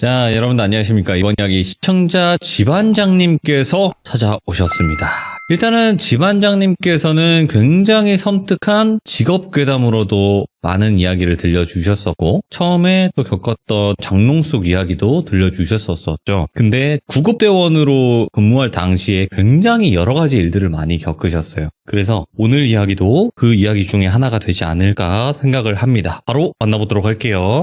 자, 여러분들 안녕하십니까. 이번 이야기 시청자 집안장님께서 찾아오셨습니다. 일단은 집안장님께서는 굉장히 섬뜩한 직업괴담으로도 많은 이야기를 들려주셨었고, 처음에 또 겪었던 장롱 속 이야기도 들려주셨었죠. 근데 구급대원으로 근무할 당시에 굉장히 여러 가지 일들을 많이 겪으셨어요. 그래서 오늘 이야기도 그 이야기 중에 하나가 되지 않을까 생각을 합니다. 바로 만나보도록 할게요.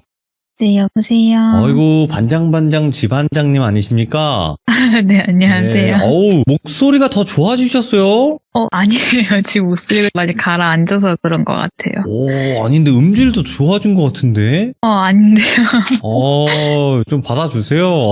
네, 여보세요. 아이고, 반장반장 집안장님 아니십니까? 네, 안녕하세요. 네, 어우, 목소리가 더 좋아지셨어요? 아니에요. 지금 목소리가 많이 가라앉아서 그런 것 같아요. 오, 아닌데 음질도 좋아진 것 같은데? 아닌데요. 좀 받아주세요.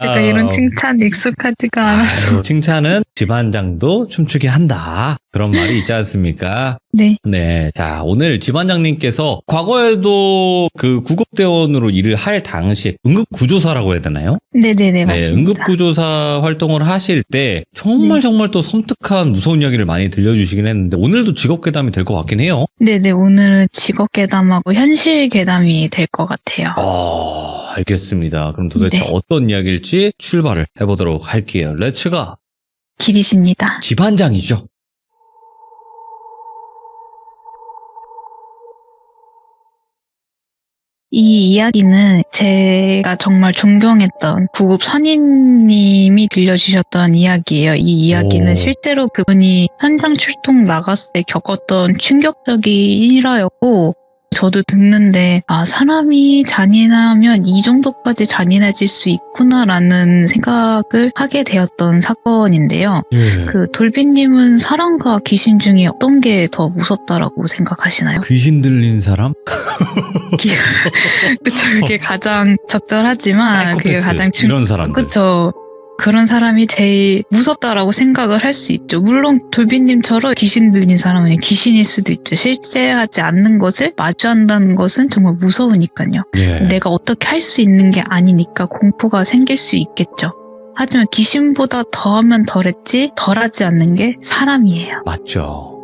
약간 이런 칭찬 익숙하지가 않아서. 칭찬은 집안장도 춤추게 한다. 그런 말이 있지 않습니까? 네. 네. 자, 오늘 집안장님께서 과거에도 그 구급대원으로 일을 할 당시에 응급구조사라고 해야 되나요? 네네네, 맞습니다. 네, 응급구조사 활동을 하실 때 정말 또 섬뜩한 무서운 이야기를 많이 들려주시긴 했는데 오늘도 직업괴담이 될 것 같긴 해요. 네네, 오늘은 직업괴담하고 현실괴담이 될 것 같아요. 알겠습니다. 그럼 도대체 네. 어떤 이야기일지 출발을 해보도록 할게요. 렛츠가 길이십니다. 집안장이죠. 이 이야기는 제가 정말 존경했던 구급 선임님이 들려주셨던 이야기예요. 이 이야기는 실제로 그분이 현장 출동 나갔을 때 겪었던 충격적인 일화였고, 저도 듣는데 사람이 잔인하면 이 정도까지 잔인해질 수 있구나라는 생각을 하게 되었던 사건인데요. 그 돌비님은 사람과 귀신 중에 어떤 게 더 무섭다라고 생각하시나요? 귀신 들린 사람? 그쵸, 그게 가장 적절하지만 그게 가장 이런 사람들. 그쵸. 그런 사람이 제일 무섭다라고 생각을 할 수 있죠. 물론 돌비님처럼 귀신 들린 사람은 귀신일 수도 있죠. 실제하지 않는 것을 마주한다는 것은 정말 무서우니까요. 내가 어떻게 할 수 있는 게 아니니까 공포가 생길 수 있겠죠. 하지만 귀신보다 더하면 덜했지 덜하지 않는 게 사람이에요. 맞죠.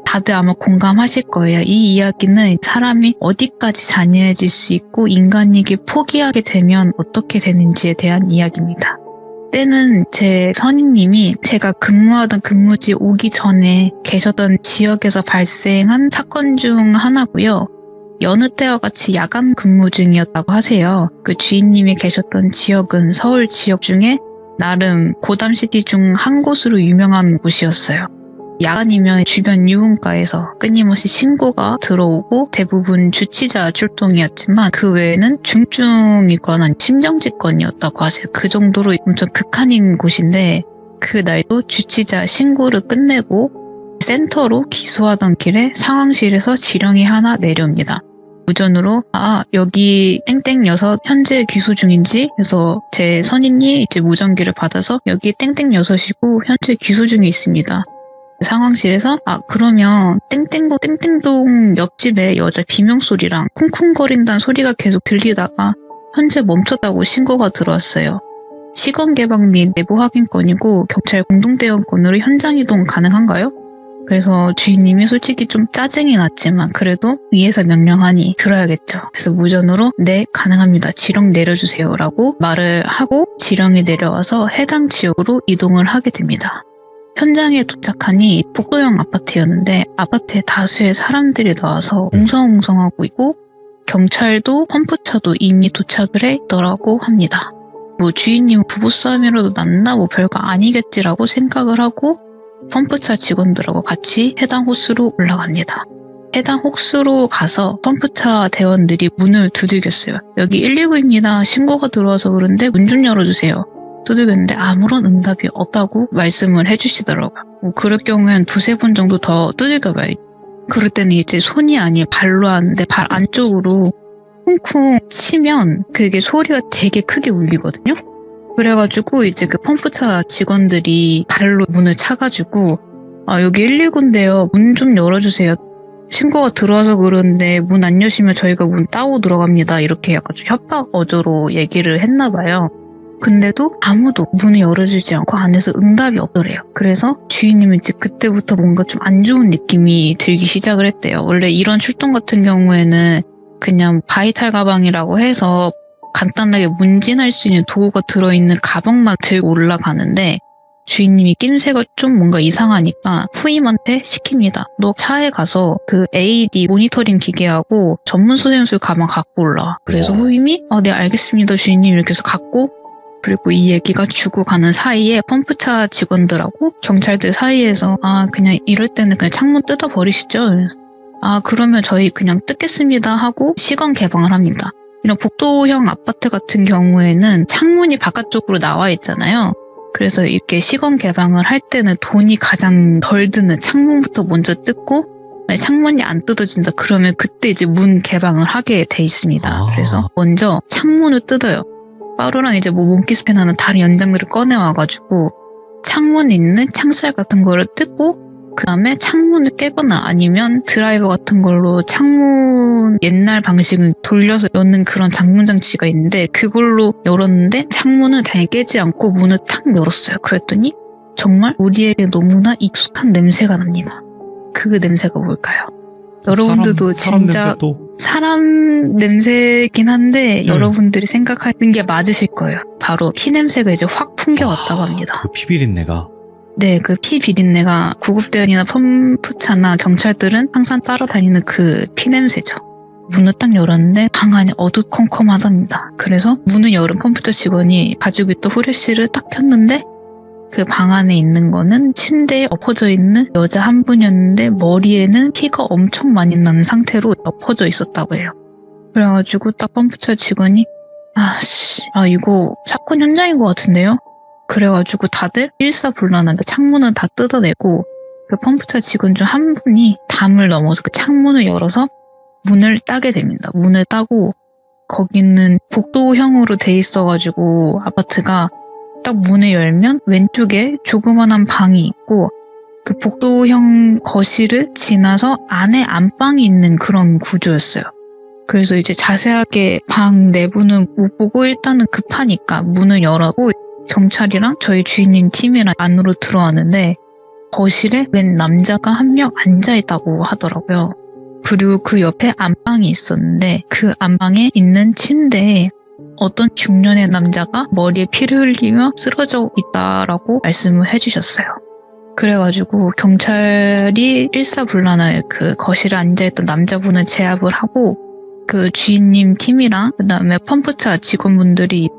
다들 아마 공감하실 거예요. 이 이야기는 사람이 어디까지 잔인해질 수 있고 인간이길 포기하게 되면 어떻게 되는지에 대한 이야기입니다. 때는 제 선임님이 제가 근무하던 근무지 오기 전에 계셨던 지역에서 발생한 사건 중 하나고요. 여느 때와 같이 야간 근무 중이었다고 하세요. 그 주인님이 계셨던 지역은 서울 지역 중에 나름 고담시티 중 한 곳으로 유명한 곳이었어요. 야간이면 주변 유흥가에서 끊임없이 신고가 들어오고 대부분 주치자 출동이었지만 그 외에는 중증이거나 심정지건이었다고 하세요. 그 정도로 엄청 극한인 곳인데 그날도 주치자 신고를 끝내고 센터로 기소하던 길에 상황실에서 지령이 하나 내려옵니다. 무전으로 여기 땡땡 여섯 현재 기소 중인지 해서 제 선임이 이제 무전기를 받아서 여기 땡땡 여섯이고 현재 기소 중에 있습니다. 상황실에서 그러면 땡땡구 땡땡동 옆집에 여자 비명소리랑 쿵쿵거린다는 소리가 계속 들리다가 현재 멈췄다고 신고가 들어왔어요. 시건 개방 및 내부 확인건이고 경찰 공동대원건으로 현장 이동 가능한가요? 그래서 주인님이 솔직히 좀 짜증이 났지만 그래도 위에서 명령하니 들어야겠죠. 그래서 무전으로 네 가능합니다. 지령 내려주세요 라고 말을 하고 지령이 내려와서 해당 지역으로 이동을 하게 됩니다. 현장에 도착하니 복도형 아파트였는데 아파트에 다수의 사람들이 나와서 웅성웅성하고 있고 경찰도 펌프차도 이미 도착을 해 있더라고 합니다. 주인님 부부싸움이라도 났나 별거 아니겠지라고 생각을 하고 펌프차 직원들하고 같이 해당 호수로 올라갑니다. 해당 호수로 가서 펌프차 대원들이 문을 두들겼어요. 여기 119입니다. 신고가 들어와서 그런데 문 좀 열어주세요. 두들겼는데 아무런 응답이 없다고 말씀을 해주시더라고요. 그럴 경우엔 두세 번 정도 더 두들겨봐요. 그럴 때는 이제 손이 아니에요. 발로 하는데 발 안쪽으로 쿵쿵 치면 그게 소리가 되게 크게 울리거든요. 그래가지고 이제 그 펌프차 직원들이 발로 문을 차가지고 여기 119인데요. 문 좀 열어주세요. 신고가 들어와서 그러는데 문 안 여시면 저희가 문 따고 들어갑니다. 이렇게 약간 좀 협박 어조로 얘기를 했나 봐요. 근데도 아무도 문을 열어주지 않고 안에서 응답이 없더래요. 그래서 주인님은 이제 그때부터 뭔가 좀 안 좋은 느낌이 들기 시작을 했대요. 원래 이런 출동 같은 경우에는 그냥 바이탈 가방이라고 해서 간단하게 문진할 수 있는 도구가 들어있는 가방만 들고 올라가는데 주인님이 낌새가 좀 뭔가 이상하니까 후임한테 시킵니다. 너 차에 가서 그 AED 모니터링 기계하고 전문 소생술 가방 갖고 올라. 그래서 후임이 네 알겠습니다 주인님 이렇게 해서 갖고 그리고 이 얘기가 주고 가는 사이에 펌프차 직원들하고 경찰들 사이에서 그냥 이럴 때는 그냥 창문 뜯어버리시죠. 그러면 저희 그냥 뜯겠습니다 하고 시건 개방을 합니다. 이런 복도형 아파트 같은 경우에는 창문이 바깥쪽으로 나와 있잖아요. 그래서 이렇게 시건 개방을 할 때는 돈이 가장 덜 드는 창문부터 먼저 뜯고 창문이 안 뜯어진다 그러면 그때 이제 문 개방을 하게 돼 있습니다. 그래서 먼저 창문을 뜯어요. 빠루랑 이제 뭐 몽키스펜하는 다른 연장들을 꺼내와가지고 창문에 있는 창살 같은 거를 뜯고 그 다음에 창문을 깨거나 아니면 드라이버 같은 걸로 창문 옛날 방식은 돌려서 여는 그런 장문 장치가 있는데 그걸로 열었는데 창문을 다행히 깨지 않고 문을 탁 열었어요. 그랬더니 정말 우리에게 너무나 익숙한 냄새가 납니다. 그 냄새가 뭘까요? 여러분들도 진짜 사람 냄새긴 한데 여러분들이 생각하는 게 맞으실 거예요. 바로 피 냄새가 이제 확 풍겨왔다고 합니다. 그 피 비린내가. 네, 그 피 비린내가 구급대원이나 펌프차나 경찰들은 항상 따라다니는 그 피 냄새죠. 문을 딱 열었는데 방 안이 어두컴컴하답니다. 그래서 문을 열은 펌프차 직원이 가지고 있던 후레쉬를 딱 켰는데 그 방 안에 있는 거는 침대에 엎어져 있는 여자 한 분이었는데 머리에는 피가 엄청 많이 나는 상태로 엎어져 있었다고 해요. 그래가지고 딱 펌프차 직원이 이거 사건 현장인 것 같은데요? 그래가지고 다들 일사불란하게 창문을 다 뜯어내고 그 펌프차 직원 중 한 분이 담을 넘어서 그 창문을 열어서 문을 따게 됩니다. 문을 따고 거기는 복도형으로 돼 있어가지고 아파트가 딱 문을 열면 왼쪽에 조그만한 방이 있고 그 복도형 거실을 지나서 안에 안방이 있는 그런 구조였어요. 그래서 이제 자세하게 방 내부는 못 보고 일단은 급하니까 문을 열고 경찰이랑 저희 주인님 팀이랑 안으로 들어왔는데 거실에 웬 남자가 한 명 앉아있다고 하더라고요. 그리고 그 옆에 안방이 있었는데 그 안방에 있는 침대에 어떤 중년의 남자가 머리에 피를 흘리며 쓰러져 있다라고 말씀을 해주셨어요. 그래가지고 경찰이 일사불란하게 그 거실에 앉아있던 남자분을 제압을 하고 그 주인님 팀이랑 그 다음에 펌프차 직원분들이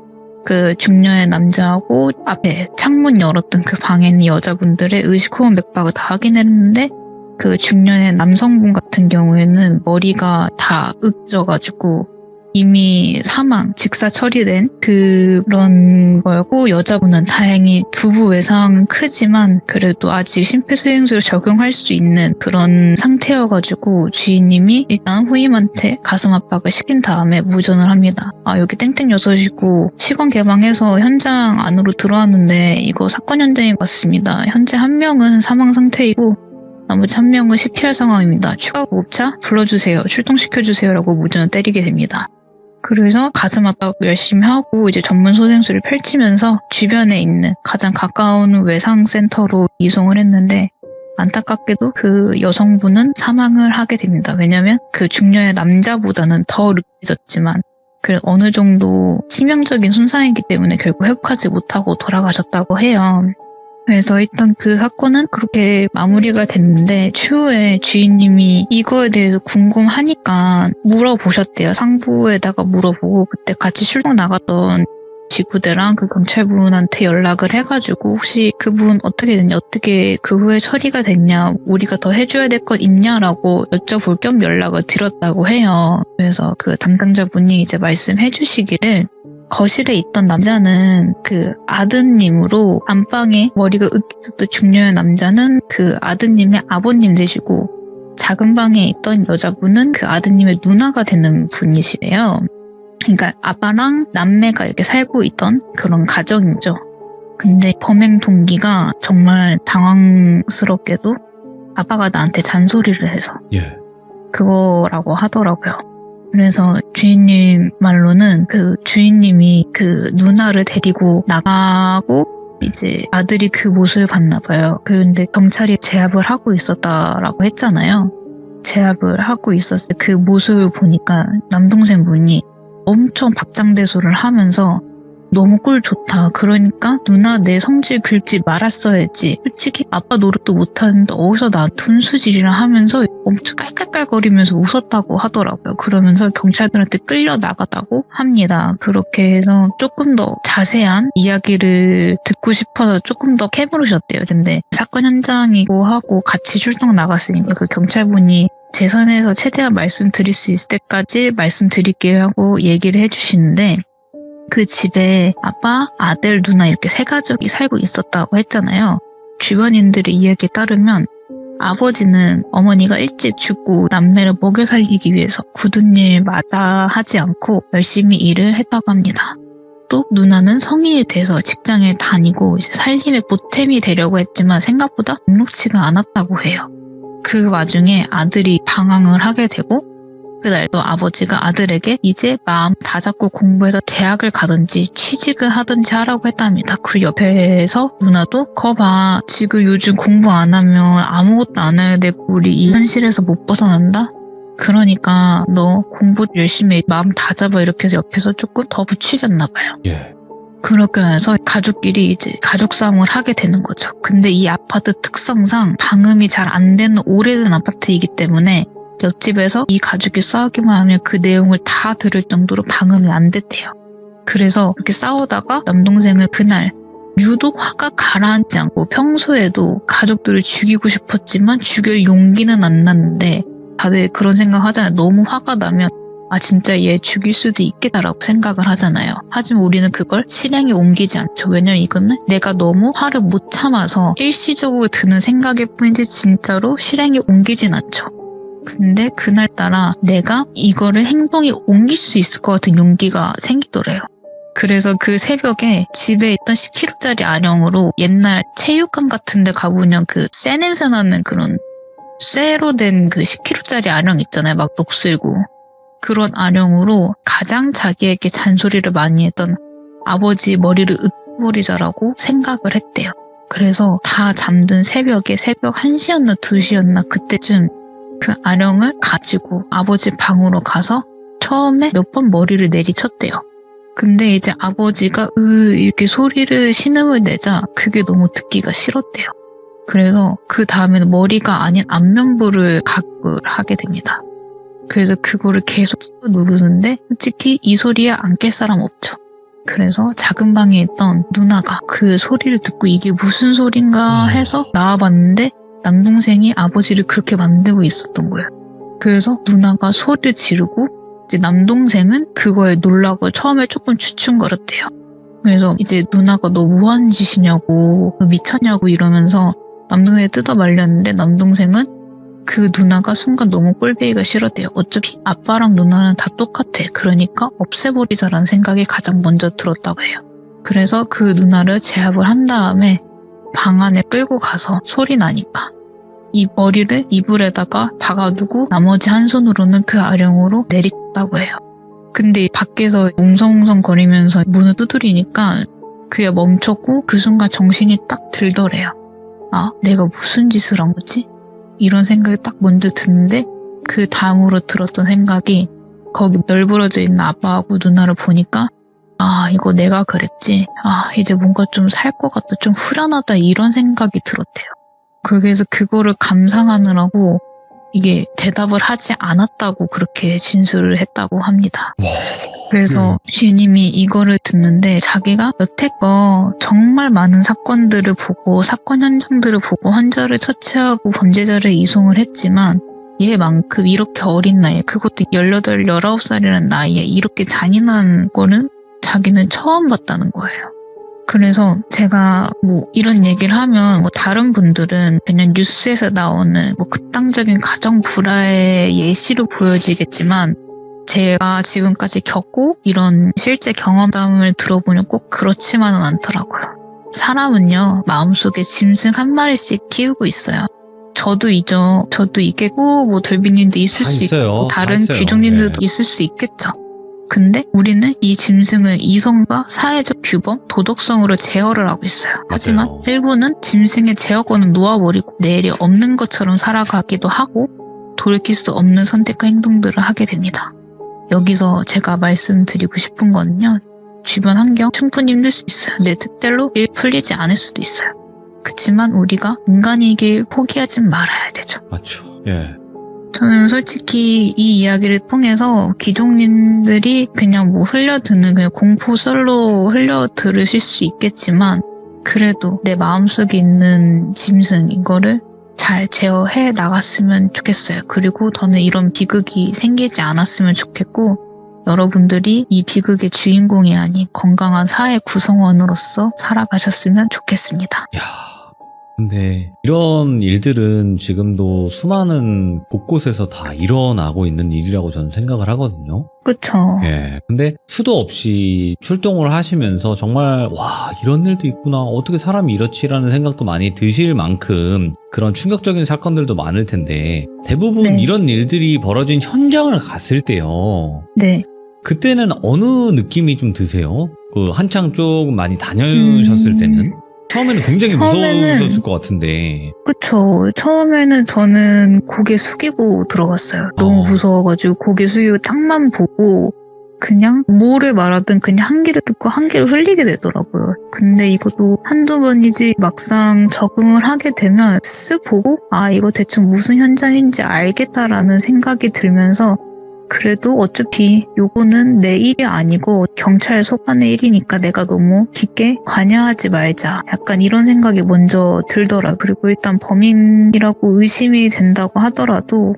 그 중년의 남자하고 앞에 창문 열었던 그 방에 있는 여자분들의 의식호흡 맥박을 다 확인했는데 그 중년의 남성분 같은 경우에는 머리가 다 으깨져가지고 이미 사망, 직사 처리된 그런 거였고 여자분은 다행히 두부 외상은 크지만 그래도 아직 심폐소생술을 적용할 수 있는 그런 상태여가지고 주인님이 일단 후임한테 가슴 압박을 시킨 다음에 무전을 합니다. 여기 땡땡 6이고 시건 개방해서 현장 안으로 들어왔는데 이거 사건 현장인 것 같습니다. 현재 한 명은 사망 상태이고 나머지 한 명은 CPR 상황입니다. 추가 구급차 불러주세요. 출동시켜주세요. 라고 무전을 때리게 됩니다. 그래서 가슴 압박을 열심히 하고 이제 전문 소생술을 펼치면서 주변에 있는 가장 가까운 외상센터로 이송을 했는데 안타깝게도 그 여성분은 사망을 하게 됩니다. 왜냐면 그 중년의 남자보다는 더 느껴졌지만 그 어느 정도 치명적인 손상이기 때문에 결국 회복하지 못하고 돌아가셨다고 해요. 그래서 일단 그 사건은 그렇게 마무리가 됐는데 추후에 주인님이 이거에 대해서 궁금하니까 물어보셨대요. 상부에다가 물어보고 그때 같이 출동 나갔던 지구대랑 그 경찰분한테 연락을 해가지고 혹시 그분 어떻게 됐냐, 어떻게 그 후에 처리가 됐냐, 우리가 더 해줘야 될 것 있냐라고 여쭤볼 겸 연락을 드렸다고 해요. 그래서 그 담당자분이 이제 말씀해 주시기를 거실에 있던 남자는 그 아드님으로 안방에 머리가 으깨졌던 중년의 남자는 그 아드님의 아버님 되시고 작은 방에 있던 여자분은 그 아드님의 누나가 되는 분이시래요. 그러니까 아빠랑 남매가 이렇게 살고 있던 그런 가정이죠. 근데 범행 동기가 정말 당황스럽게도 아빠가 나한테 잔소리를 해서 그거라고 하더라고요. 그래서 주인님 말로는 그 주인님이 그 누나를 데리고 나가고 이제 아들이 그 모습을 봤나 봐요. 그런데 경찰이 제압을 하고 있었다라고 했잖아요. 제압을 하고 있었어요. 그 모습을 보니까 남동생 분이 엄청 박장대소를 하면서 너무 꼴 좋다. 그러니까 누나 내 성질 긁지 말았어야지. 솔직히 아빠 노릇도 못하는데 어디서 나 둔수질이라 하면서 엄청 깔깔깔거리면서 웃었다고 하더라고요. 그러면서 경찰들한테 끌려 나가다고 합니다. 그렇게 해서 조금 더 자세한 이야기를 듣고 싶어서 조금 더 캐물으셨대요. 근데 사건 현장이고 하고 같이 출동 나갔으니까 그 경찰분이 제 선에서 최대한 말씀드릴 수 있을 때까지 말씀드릴게요 하고 얘기를 해주시는데 그 집에 아빠, 아들, 누나 이렇게 세 가족이 살고 있었다고 했잖아요. 주변인들의 이야기에 따르면 아버지는 어머니가 일찍 죽고 남매를 먹여 살리기 위해서 굳은 일 마다하지 않고 열심히 일을 했다고 합니다. 또 누나는 성인이 돼서 직장에 다니고 이제 살림의 보탬이 되려고 했지만 생각보다 녹록치가 않았다고 해요. 그 와중에 아들이 방황을 하게 되고 그날도 아버지가 아들에게 이제 마음 다잡고 공부해서 대학을 가든지 취직을 하든지 하라고 했답니다. 그리고 옆에서 누나도 거봐 지금 요즘 공부 안 하면 아무것도 안 해야 되고 우리 이 현실에서 못 벗어난다? 그러니까 너 공부 열심히 해. 마음 다잡아 이렇게 해서 옆에서 조금 더 부추겼나 봐요. 예. 그렇게 해서 가족끼리 이제 가족 싸움을 하게 되는 거죠. 근데 이 아파트 특성상 방음이 잘 안 되는 오래된 아파트이기 때문에 옆집에서 이 가족이 싸우기만 하면 그 내용을 다 들을 정도로 방음이 안 됐대요. 그래서 이렇게 싸우다가 남동생은 그날 유독 화가 가라앉지 않고 평소에도 가족들을 죽이고 싶었지만 죽일 용기는 안 났는데 다들 그런 생각 하잖아요. 너무 화가 나면 아 진짜 얘 죽일 수도 있겠다라고 생각을 하잖아요. 하지만 우리는 그걸 실행에 옮기지 않죠. 왜냐면 이거는 내가 너무 화를 못 참아서 일시적으로 드는 생각일 뿐이지 진짜로 실행에 옮기진 않죠. 근데 그날따라 내가 이거를 행동에 옮길 수 있을 것 같은 용기가 생기더래요. 그래서 그 새벽에 집에 있던 10kg짜리 아령으로 옛날 체육관 같은 데 가보면 그 쇠 냄새 나는 그런 쇠로 된 그 10kg짜리 아령 있잖아요. 막 녹슬고. 그런 아령으로 가장 자기에게 잔소리를 많이 했던 아버지 머리를 으깨버리자라고 생각을 했대요. 그래서 다 잠든 새벽에 새벽 1시였나 2시였나 그때쯤 그 아령을 가지고 아버지 방으로 가서 처음에 몇 번 머리를 내리쳤대요. 근데 이제 아버지가 이렇게 소리를 신음을 내자 그게 너무 듣기가 싫었대요. 그래서 그 다음에는 머리가 아닌 안면부를 각을 하게 됩니다. 그래서 그거를 계속 씹어 누르는데 솔직히 이 소리에 안 깰 사람 없죠. 그래서 작은 방에 있던 누나가 그 소리를 듣고 이게 무슨 소린가 해서 나와봤는데 남동생이 아버지를 그렇게 만들고 있었던 거예요. 그래서 누나가 소리를 지르고 이제 남동생은 그거에 놀라고 처음에 조금 주춤거렸대요. 그래서 이제 누나가 너 뭐하는 짓이냐고 미쳤냐고 이러면서 남동생이 뜯어 말렸는데 남동생은 그 누나가 순간 너무 꼴배기가 싫었대요. 어차피 아빠랑 누나는 다 똑같아. 그러니까 없애버리자라는 생각이 가장 먼저 들었다고 해요. 그래서 그 누나를 제압을 한 다음에 방 안에 끌고 가서 소리 나니까 이 머리를 이불에다가 박아두고 나머지 한 손으로는 그 아령으로 내리쳤다고 해요. 근데 밖에서 웅성웅성 거리면서 문을 두드리니까 그게 멈췄고 그 순간 정신이 딱 들더래요. 아, 내가 무슨 짓을 한 거지? 이런 생각이 딱 먼저 드는데 그 다음으로 들었던 생각이 거기 널브러져 있는 아빠하고 누나를 보니까 아, 이거 내가 그랬지. 아, 이제 뭔가 좀 살 것 같다. 좀 후련하다. 이런 생각이 들었대요. 그래서 그거를 감상하느라고 이게 대답을 하지 않았다고 그렇게 진술을 했다고 합니다. 그래서 주인님이 이거를 듣는데 자기가 여태껏 정말 많은 사건들을 보고 사건 현장들을 보고 환자를 처치하고 범죄자를 이송을 했지만 얘만큼 이렇게 어린 나이에 그것도 18, 19살이라는 나이에 이렇게 잔인한 거는 자기는 처음 봤다는 거예요. 그래서 제가 뭐 이런 얘기를 하면 뭐 다른 분들은 그냥 뉴스에서 나오는 뭐 극단적인 가정 불화의 예시로 보여지겠지만 제가 지금까지 겪고 이런 실제 경험담을 들어보면 꼭 그렇지만은 않더라고요. 사람은요 마음속에 짐승 한 마리씩 키우고 있어요. 저도 있겠고 뭐 돌비님도 있을 수 있어요. 있고 다른 있어요. 귀족님들도 네. 있을 수 있겠죠. 근데 우리는 이 짐승을 이성과 사회적 규범, 도덕성으로 제어를 하고 있어요. 하지만 일부는 짐승의 제어권을 놓아버리고 내일이 없는 것처럼 살아가기도 하고 돌이킬 수 없는 선택과 행동들을 하게 됩니다. 여기서 제가 말씀드리고 싶은 거는요. 주변 환경 충분히 힘들 수 있어요. 내 뜻대로 일 풀리지 않을 수도 있어요. 그치만 우리가 인간이길 포기하진 말아야 되죠. 맞죠. 예. 저는 솔직히 이 이야기를 통해서 귀족님들이 그냥 뭐 흘려드는 그냥 공포설로 흘려들으실 수 있겠지만 그래도 내 마음속에 있는 짐승 이거를 잘 제어해 나갔으면 좋겠어요. 그리고 저는 이런 비극이 생기지 않았으면 좋겠고 여러분들이 이 비극의 주인공이 아닌 건강한 사회 구성원으로서 살아가셨으면 좋겠습니다. 야, 근데 이런 일들은 지금도 수많은 곳곳에서 다 일어나고 있는 일이라고 저는 생각을 하거든요. 그쵸? 예. 근데 수도 없이 출동을 하시면서 정말 와, 이런 일도 있구나. 어떻게 사람이 이렇지라는 생각도 많이 드실 만큼 그런 충격적인 사건들도 많을 텐데 대부분 네. 이런 일들이 벌어진 현장을 갔을 때요. 네. 그때는 어느 느낌이 좀 드세요? 그 한창 좀 많이 다녀오셨을 때는? 처음에는 굉장히 처음에는- 무서우셨을 것 같은데. 그쵸. 처음에는 저는 고개 숙이고 들어갔어요. 너무 무서워가지고 고개 숙이고 땅만 보고 그냥 뭐를 말하든 그냥 한 귀를 듣고 한 귀를 흘리게 되더라고요. 근데 이것도 한두 번이지 막상 적응을 하게 되면 쓱 보고 아 이거 대충 무슨 현장인지 알겠다라는 생각이 들면서 그래도 어차피 요거는 내 일이 아니고 경찰 소관의 일이니까 내가 너무 깊게 관여하지 말자. 약간 이런 생각이 먼저 들더라. 그리고 일단 범인이라고 의심이 된다고 하더라도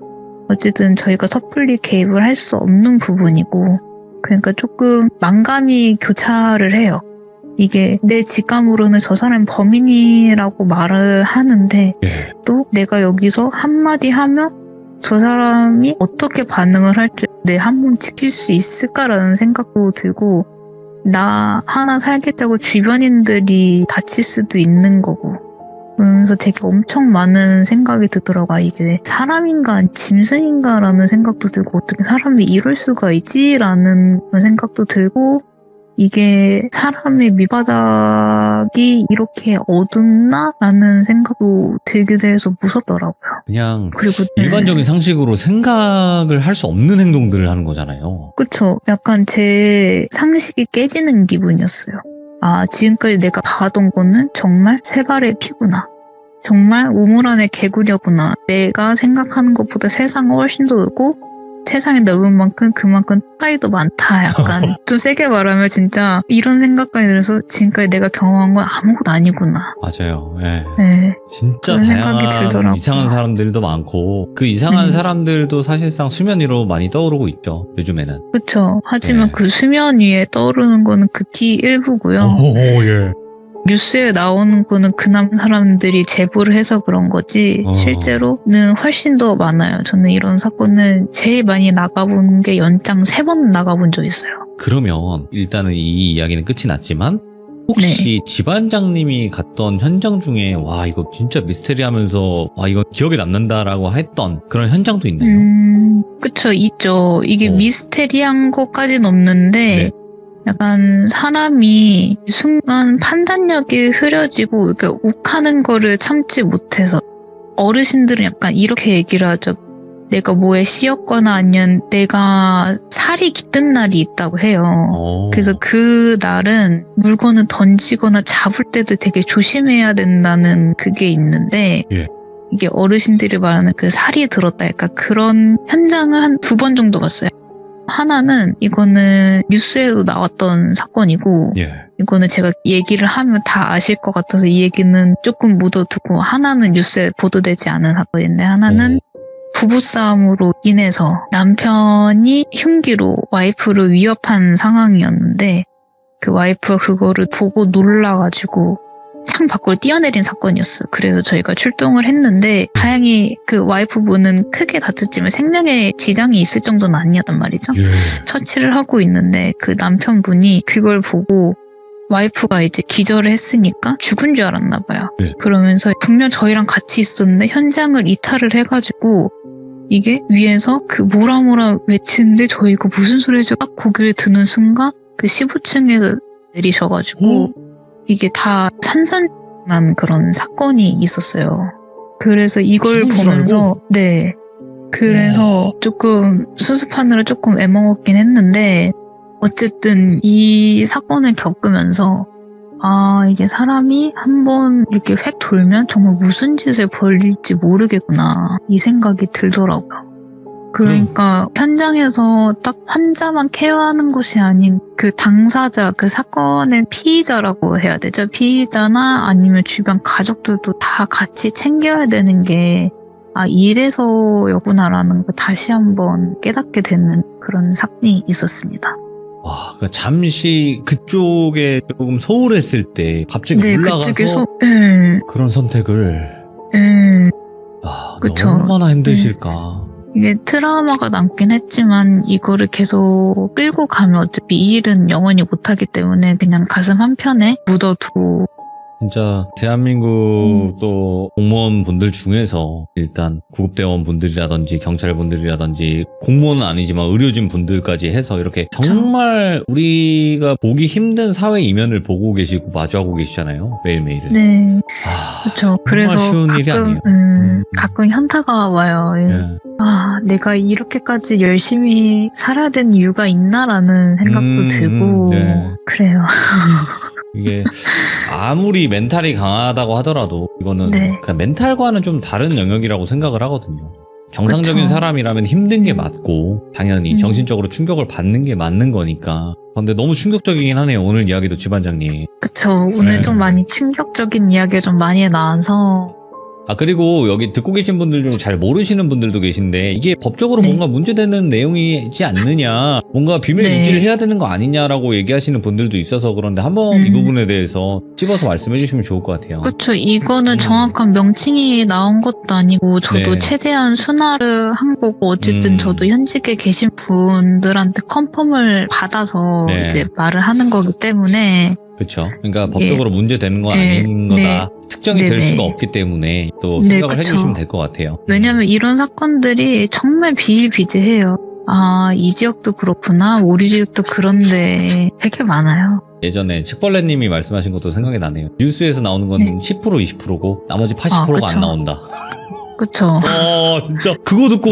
어쨌든 저희가 섣불리 개입을 할 수 없는 부분이고 그러니까 조금 만감이 교차를 해요. 이게 내 직감으로는 저 사람이 범인이라고 말을 하는데 예. 또 내가 여기서 한마디 하면 저 사람이 어떻게 반응을 할지 내 한 몸 지킬 수 있을까라는 생각도 들고 나 하나 살겠다고 주변인들이 다칠 수도 있는 거고 그러면서 되게 엄청 많은 생각이 들더라고요. 이게 사람인가 짐승인가라는 생각도 들고 어떻게 사람이 이럴 수가 있지라는 그런 생각도 들고 이게 사람의 밑바닥이 이렇게 어둡나라는 생각도 들기도 해서 무섭더라고요. 그냥 그리고 일반적인 상식으로 생각을 할 수 없는 행동들을 하는 거잖아요. 그쵸. 약간 제 상식이 깨지는 기분이었어요. 아, 지금까지 내가 봐던 거는 정말 세 발의 피구나. 정말 우물 안의 개구려구나. 내가 생각하는 것보다 세상은 훨씬 더 넓고 세상이 넓은 만큼 그만큼 차이도 많다. 약간 좀 세게 말하면 진짜 이런 생각까지 들어서 지금까지 내가 경험한 건 아무것도 아니구나. 맞아요. 예. 네. 진짜 그런 생각이 다양한 들더라고요. 이상한 사람들도 많고 그 이상한 음. 사람들도 사실상 수면 위로 많이 떠오르고 있죠. 요즘에는. 그쵸. 하지만 네. 그 수면 위에 떠오르는 거는 극히 일부고요. 예. 뉴스에 나오는 거는 그남 사람들이 제보를 해서 그런 거지 실제로는 훨씬 더 많아요. 저는 이런 사건은 제일 많이 나가본 게 연장 3번 나가본 적 있어요. 그러면 일단은 이 이야기는 끝이 났지만 혹시 집안장님이 갔던 현장 중에 와 이거 진짜 미스테리하면서 와 이거 기억에 남는다라고 했던 그런 현장도 있나요? 그쵸, 있죠. 이게 어. 미스테리한 것까지는 없는데 네. 약간 사람이 순간 판단력이 흐려지고 이렇게 욱하는 거를 참지 못해서 어르신들은 약간 이렇게 얘기를 하죠. 내가 뭐에 씌었거나 아니면 내가 살이 깃든 날이 있다고 해요. 그래서 그 날은 물건을 던지거나 잡을 때도 되게 조심해야 된다는 그게 있는데 예. 이게 어르신들이 말하는 그 살이 들었다. 그러니까 그런 현장을 한 2번 정도 봤어요. 하나는 이거는 뉴스에도 나왔던 사건이고 예. 이거는 제가 얘기를 하면 다 아실 것 같아서 이 얘기는 조금 묻어두고 하나는 뉴스에 보도되지 않은 사건인데 하나는 부부싸움으로 인해서 남편이 흉기로 와이프를 위협한 상황이었는데 그 와이프가 그거를 보고 놀라가지고 창 밖으로 뛰어내린 사건이었어요. 그래서 저희가 출동을 했는데 다행히 그 와이프분은 크게 다쳤지만 생명에 지장이 있을 정도는 아니었단 말이죠. 예. 처치를 하고 있는데 그 남편분이 그걸 보고 와이프가 이제 기절을 했으니까 죽은 줄 알았나 봐요. 네. 그러면서 분명 저희랑 같이 있었는데 현장을 이탈을 해가지고 이게 위에서 그 뭐라 외치는데 저희가 무슨 소리지 딱 고개를 드는 순간 그 15층에서 내리셔가지고 이게 다 산산난 그런 사건이 있었어요. 그래서 이걸 죽은 줄 보면서 네 그래서 조금 수습하느라 조금 애먹었긴 했는데 어쨌든 이 사건을 겪으면서 이게 사람이 한번 이렇게 획 돌면 정말 무슨 짓을 벌일지 모르겠구나 이 생각이 들더라고요. 그러니까 현장에서 딱 환자만 케어하는 것이 아닌 그 당사자, 그 사건의 피의자라고 해야 되죠. 피의자나 아니면 주변 가족들도 다 같이 챙겨야 되는 게 이래서였구나라는 걸 다시 한번 깨닫게 되는 그런 사건이 있었습니다. 와, 그러니까 잠시 그쪽에 조금 소홀했을 때 갑자기 올라가서 그런 선택을 그쵸. 얼마나 힘드실까. 이게 트라우마가 남긴 했지만 이거를 계속 끌고 가면 어차피 이 일은 영원히 못하기 때문에 그냥 가슴 한편에 묻어두고 진짜 대한민국 또 공무원분들 중에서 일단 구급대원분들이라든지 경찰분들이라든지 공무원은 아니지만 의료진 분들까지 해서 이렇게 정말 우리가 보기 힘든 사회 이면을 보고 계시고 마주하고 계시잖아요. 매일매일. 네. 그렇죠. 그래서 쉬운 일이 아니에요. 가끔 현타가 와요. 네. 내가 이렇게까지 열심히 살아야 되는 이유가 있나라는 생각도 들고 네. 그래요. 이게 아무리 멘탈이 강하다고 하더라도 이거는 그냥 멘탈과는 좀 다른 영역이라고 생각을 하거든요. 정상적인 그쵸. 사람이라면 힘든 게 맞고 당연히 정신적으로 충격을 받는 게 맞는 거니까. 근데 너무 충격적이긴 하네요. 오늘 이야기도 지반장님. 그쵸. 오늘 좀 많이 충격적인 이야기가 좀 많이 나와서 그리고 여기 듣고 계신 분들 중 잘 모르시는 분들도 계신데 이게 법적으로 뭔가 문제되는 내용이지 않느냐, 뭔가 비밀 유지를 해야 되는 거 아니냐라고 얘기하시는 분들도 있어서 그런데 한번 이 부분에 대해서 찝어서 말씀해 주시면 좋을 것 같아요. 그렇죠. 이거는 정확한 명칭이 나온 것도 아니고 저도 최대한 순화를 한 거고 어쨌든 저도 현직에 계신 분들한테 컨펌을 받아서 이제 말을 하는 거기 때문에 그렇죠. 그러니까 법적으로 문제되는 건 아닌 거다. 특정이 될 수가 없기 때문에 또 생각을 해주시면 될 것 같아요. 왜냐하면 이런 사건들이 정말 비일비재해요. 이 지역도 그렇구나, 우리 지역도 그런데 되게 많아요. 예전에 칡벌레님이 말씀하신 것도 생각이 나네요. 뉴스에서 나오는 건 10% 20%고 나머지 80%가 안 나온다. 그쵸. 진짜 그거 듣고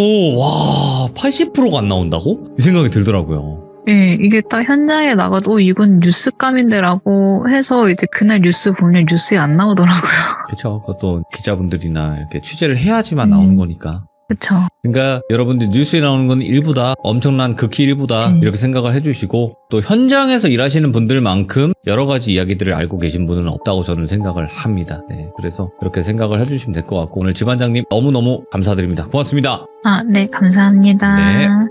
80%가 안 나온다고? 이 생각이 들더라고요. 네, 이게 딱 현장에 나가도 이건 뉴스감인데라고 해서 이제 그날 뉴스 보면 뉴스에 안 나오더라고요. 그렇죠. 그것도 기자분들이나 이렇게 취재를 해야지만 나오는 거니까. 그렇죠. 그러니까 여러분들 뉴스에 나오는 건 일부다, 엄청난 극히 일부다 이렇게 생각을 해주시고 또 현장에서 일하시는 분들만큼 여러 가지 이야기들을 알고 계신 분은 없다고 저는 생각을 합니다. 그래서 그렇게 생각을 해주시면 될 것 같고 오늘 지반장님 너무너무 감사드립니다. 고맙습니다. 네, 감사합니다.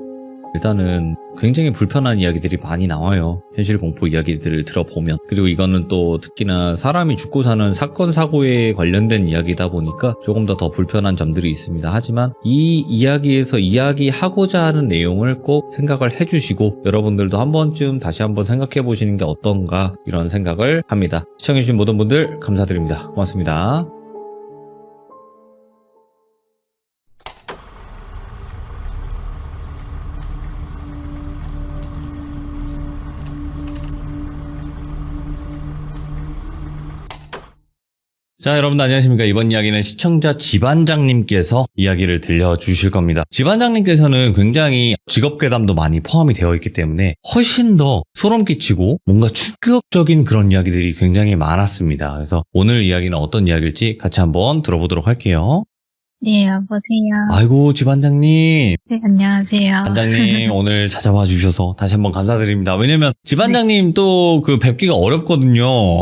일단은 굉장히 불편한 이야기들이 많이 나와요. 현실 공포 이야기들을 들어보면. 그리고 이거는 또 특히나 사람이 죽고 사는 사건 사고에 관련된 이야기다 보니까 조금 더 불편한 점들이 있습니다. 하지만 이 이야기에서 이야기하고자 하는 내용을 꼭 생각을 해주시고 여러분들도 한 번쯤 다시 한번 생각해 보시는 게 어떤가 이런 생각을 합니다. 시청해주신 모든 분들 감사드립니다. 고맙습니다. 자, 여러분들 안녕하십니까. 이번 이야기는 시청자 지반장님께서 이야기를 들려주실 겁니다. 지반장님께서는 굉장히 직업괴담도 많이 포함이 되어 있기 때문에 훨씬 더 소름 끼치고 뭔가 충격적인 그런 이야기들이 굉장히 많았습니다. 그래서 오늘 이야기는 어떤 이야기일지 같이 한번 들어보도록 할게요. 네, 여보세요. 아이고, 지반장님. 네, 안녕하세요. 반장님, 오늘 찾아와 주셔서 다시 한번 감사드립니다. 왜냐면 지반장님 또 그 뵙기가 어렵거든요.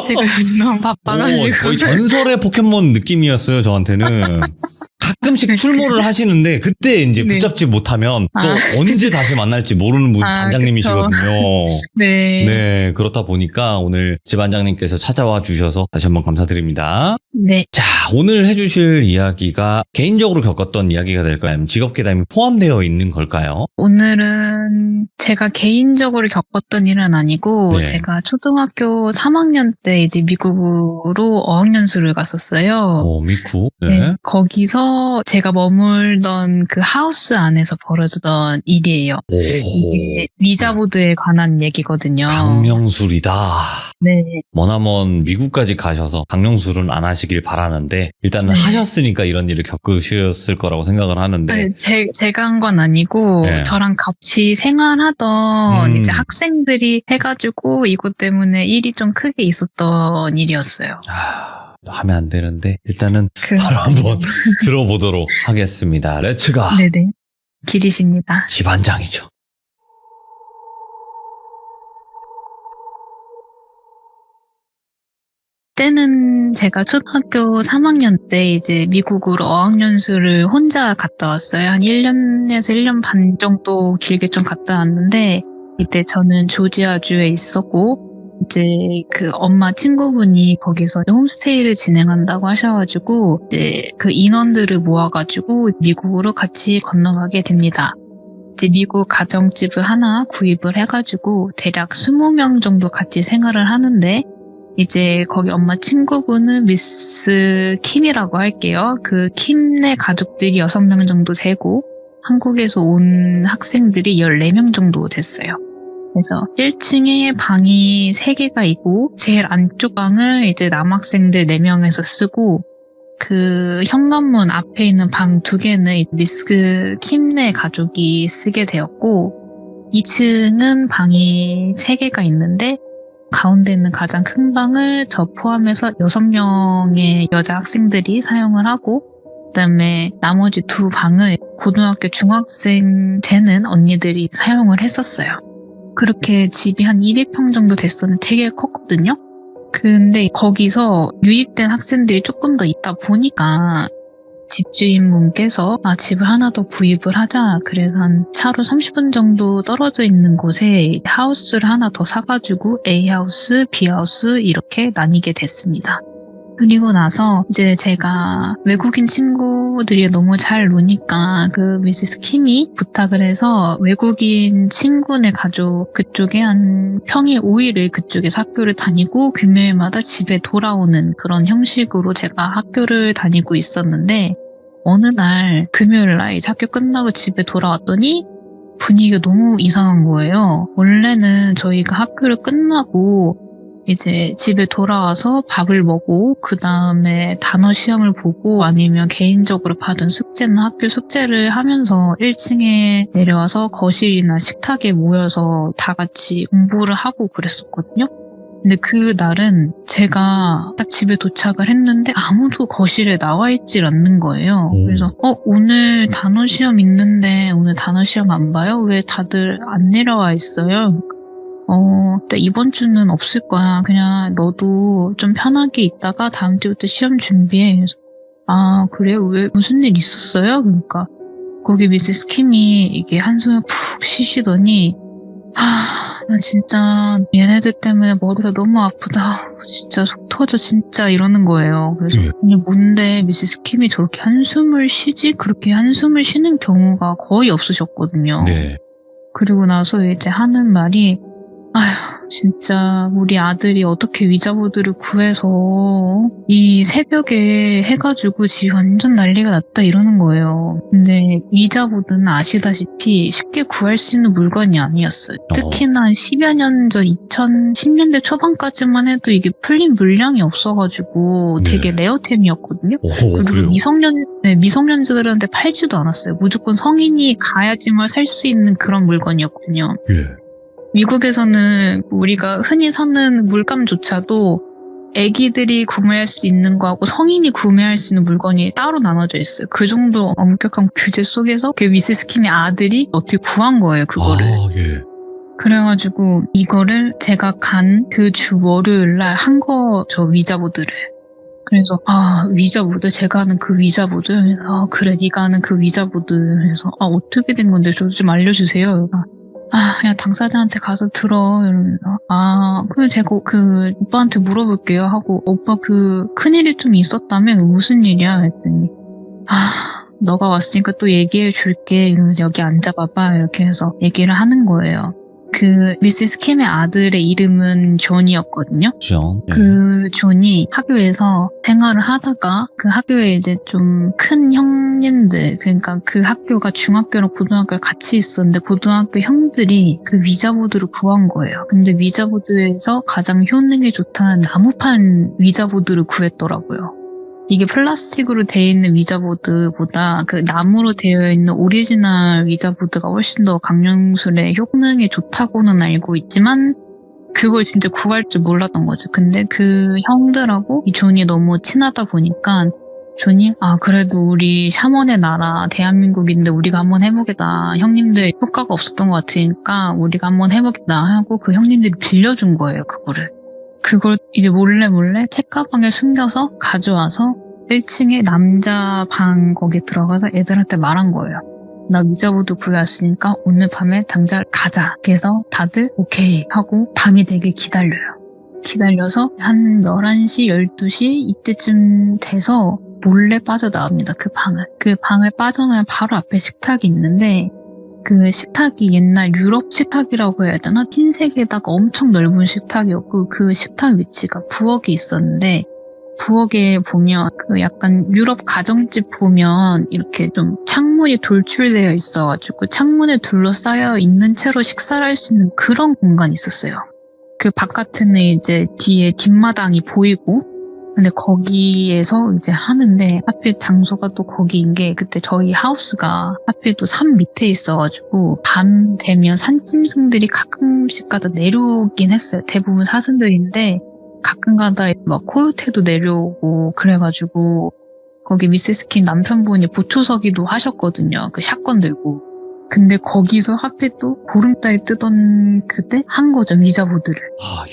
제가 요즘 너무 바빠가지고. 거의 전설의 포켓몬 느낌이었어요, 저한테는. 가끔씩 출몰을 하시는데 그때 이제 붙잡지 못하면 또 언제 다시 만날지 모르는 분 반장님이시거든요. 네, 그렇다 보니까 오늘 지반장님께서 찾아와 주셔서 다시 한번 감사드립니다. 네. 자, 오늘 해주실 이야기가 개인적으로 겪었던 이야기가 될까요? 아니면 직업괴담이 포함되어 있는 걸까요? 오늘은 제가 개인적으로 겪었던 일은 아니고 제가 초등학교 3학년 때 이제 미국으로 어학연수를 갔었어요. 미국? 네. 거기서 제가 머물던 그 하우스 안에서 벌어지던 일이에요. 이게 리자보드에 관한 얘기거든요. 강명술이다. 네. 머나먼 미국까지 가셔서 강령술은 안 하시길 바라는데 일단은 네. 하셨으니까 이런 일을 겪으셨을 거라고 생각을 하는데 아니, 제가 한 건 아니고 네. 저랑 같이 생활하던 이제 음. 학생들이 해가지고 이것 때문에 일이 좀 크게 있었던 일이었어요. 하면 안 되는데 일단은 그래서 바로 한번 들어보도록 하겠습니다. 렛츠가 네네. 길이십니다. 집안장이죠. 때는 제가 초등학교 3학년 때 이제 미국으로 어학연수를 혼자 갔다 왔어요. 한 1년에서 1년 반 정도 길게 좀 갔다 왔는데 이때 저는 조지아주에 있었고 이제 그 엄마 친구분이 거기서 홈스테이를 진행한다고 하셔가지고 이제 그 인원들을 모아가지고 미국으로 같이 건너가게 됩니다. 이제 미국 가정집을 하나 구입을 해가지고 대략 20명 정도 같이 생활을 하는데 이제 거기 엄마 친구분은 미스 킴이라고 할게요. 그 킴네 가족들이 6명 정도 되고 한국에서 온 학생들이 14명 정도 됐어요. 그래서 1층에 방이 3개가 있고 제일 안쪽 방을 이제 남학생들 4명에서 쓰고 그 현관문 앞에 있는 방 2개는 미스 킴네 가족이 쓰게 되었고 2층은 방이 3개가 있는데 가운데 있는 가장 큰 방을 저 포함해서 6명의 여자 학생들이 사용을 하고 그다음에 나머지 2방을 고등학교 중학생 되는 언니들이 사용을 했었어요. 그렇게 집이 한 200평 정도 됐었는데 되게 컸거든요. 근데 거기서 유입된 학생들이 조금 더 있다 보니까 집주인분께서 집을 하나 더 구입을 하자. 그래서 한 차로 30분 정도 떨어져 있는 곳에 하우스를 하나 더 사가지고 A하우스, B하우스 이렇게 나뉘게 됐습니다. 그리고 나서 이제 제가 외국인 친구들이 너무 잘 노니까 그 미시스 킴이 부탁을 해서 외국인 친구네 가족 그쪽에 한 평일 5일을 그쪽에서 학교를 다니고 금요일마다 집에 돌아오는 그런 형식으로 제가 학교를 다니고 있었는데 어느 날 금요일 날 이제 학교 끝나고 집에 돌아왔더니 분위기가 너무 이상한 거예요. 원래는 저희가 학교를 끝나고 이제 집에 돌아와서 밥을 먹고 그 다음에 단어 시험을 보고 아니면 개인적으로 받은 숙제나 학교 숙제를 하면서 1층에 내려와서 거실이나 식탁에 모여서 다 같이 공부를 하고 그랬었거든요. 근데 그 날은 제가 딱 집에 도착을 했는데 아무도 거실에 나와 있질 않는 거예요. 그래서 오늘 단어 시험 있는데 오늘 단어 시험 안 봐요? 왜 다들 안 내려와 있어요? 근데 이번 주는 없을 거야. 그냥 너도 좀 편하게 있다가 다음 주부터 시험 준비해. 그래서 그래요? 왜 무슨 일 있었어요? 그러니까 거기 미세스 킴이 이게 한숨을 푹 쉬시더니 나 진짜 얘네들 때문에 머리가 너무 아프다. 진짜 속 터져 진짜 이러는 거예요. 그래서 아니 뭔데 미세스 킴이 저렇게 한숨을 쉬지? 그렇게 한숨을 쉬는 경우가 거의 없으셨거든요. 네. 그리고 나서 이제 하는 말이 아휴 진짜 우리 아들이 어떻게 위자보드를 구해서 이 새벽에 해가지고 집이 완전 난리가 났다 이러는 거예요. 근데 위자보드는 아시다시피 쉽게 구할 수 있는 물건이 아니었어요. 특히나 한 10여 년 전 2010년대 초반까지만 해도 이게 풀린 물량이 없어가지고 되게 레어템이었거든요. 그리고 그래요? 미성년자들한테 팔지도 않았어요. 무조건 성인이 가야지만 살 수 있는 그런 물건이었거든요. 예. 미국에서는 우리가 흔히 사는 물감조차도 애기들이 구매할 수 있는 거하고 성인이 구매할 수 있는 물건이 따로 나눠져 있어요. 그 정도 엄격한 규제 속에서 그 미세스 킴의 아들이 어떻게 구한 거예요, 그거를. 예. 그래가지고 이거를 제가 간 그 주 월요일 날 한 거죠, 위자보드를. 그래서 위자보드? 제가 하는 그 위자보드? 그래, 네가 하는 그 위자보드. 그래서 어떻게 된 건데 저 좀 알려주세요. 그냥 당사자한테 가서 들어. 이러면서 그럼 제가 그 오빠한테 물어볼게요 하고 오빠 그 큰일이 좀 있었다면 무슨 일이야? 했더니 너가 왔으니까 또 얘기해 줄게. 이러면서 여기 앉아봐봐. 이렇게 해서 얘기를 하는 거예요. 그 미세스 킴의 아들의 이름은 존이었거든요. 그렇죠. 네. 그 존이 학교에서 생활을 하다가 그 학교에 이제 좀 큰 형님들, 그러니까 그 학교가 중학교랑 고등학교를 같이 있었는데 고등학교 형들이 그 위자보드를 구한 거예요. 근데 위자보드에서 가장 효능이 좋다는 나무판 위자보드를 구했더라고요. 이게 플라스틱으로 되어 있는 위자보드보다 그 나무로 되어 있는 오리지널 위자보드가 훨씬 더 강령술에 효능이 좋다고는 알고 있지만 그걸 진짜 구할 줄 몰랐던 거죠. 근데 그 형들하고 이 존이 너무 친하다 보니까 존이 그래도 우리 샤먼의 나라 대한민국인데 우리가 한번 해보겠다. 형님들 효과가 없었던 것 같으니까 우리가 한번 해보겠다 하고 그 형님들이 빌려준 거예요. 그걸 이제 몰래 책가방에 숨겨서 가져와서 1층에 남자 방 거기 들어가서 애들한테 말한 거예요. 나 위자보드 구해왔으니까 오늘 밤에 당장 가자. 그래서 다들 오케이 하고 밤이 되게 기다려서 한 11시, 12시 이때쯤 돼서 몰래 빠져나옵니다. 그 방을 빠져나면 바로 앞에 식탁이 있는데 그 식탁이 옛날 유럽 식탁이라고 해야 되나? 흰색에다가 엄청 넓은 식탁이었고 그 식탁 위치가 부엌에 있었는데 부엌에 보면 그 약간 유럽 가정집 보면 이렇게 좀 창문이 돌출되어 있어가지고 창문에 둘러싸여 있는 채로 식사를 할 수 있는 그런 공간이 있었어요. 그 바깥에는 이제 뒤에 뒷마당이 보이고 근데 거기에서 이제 하는데 하필 장소가 또 거기인 게 그때 저희 하우스가 하필 또 산 밑에 있어가지고 밤 되면 산짐승들이 가끔씩 가다 내려오긴 했어요. 대부분 사슴들인데 가끔 가다 막 코요테도 내려오고 그래가지고 거기 미세스 킴 남편분이 보초서기도 하셨거든요. 그 샷건 들고. 근데 거기서 하필 또 보름달이 뜨던 그때 한 거죠, 위자보드를.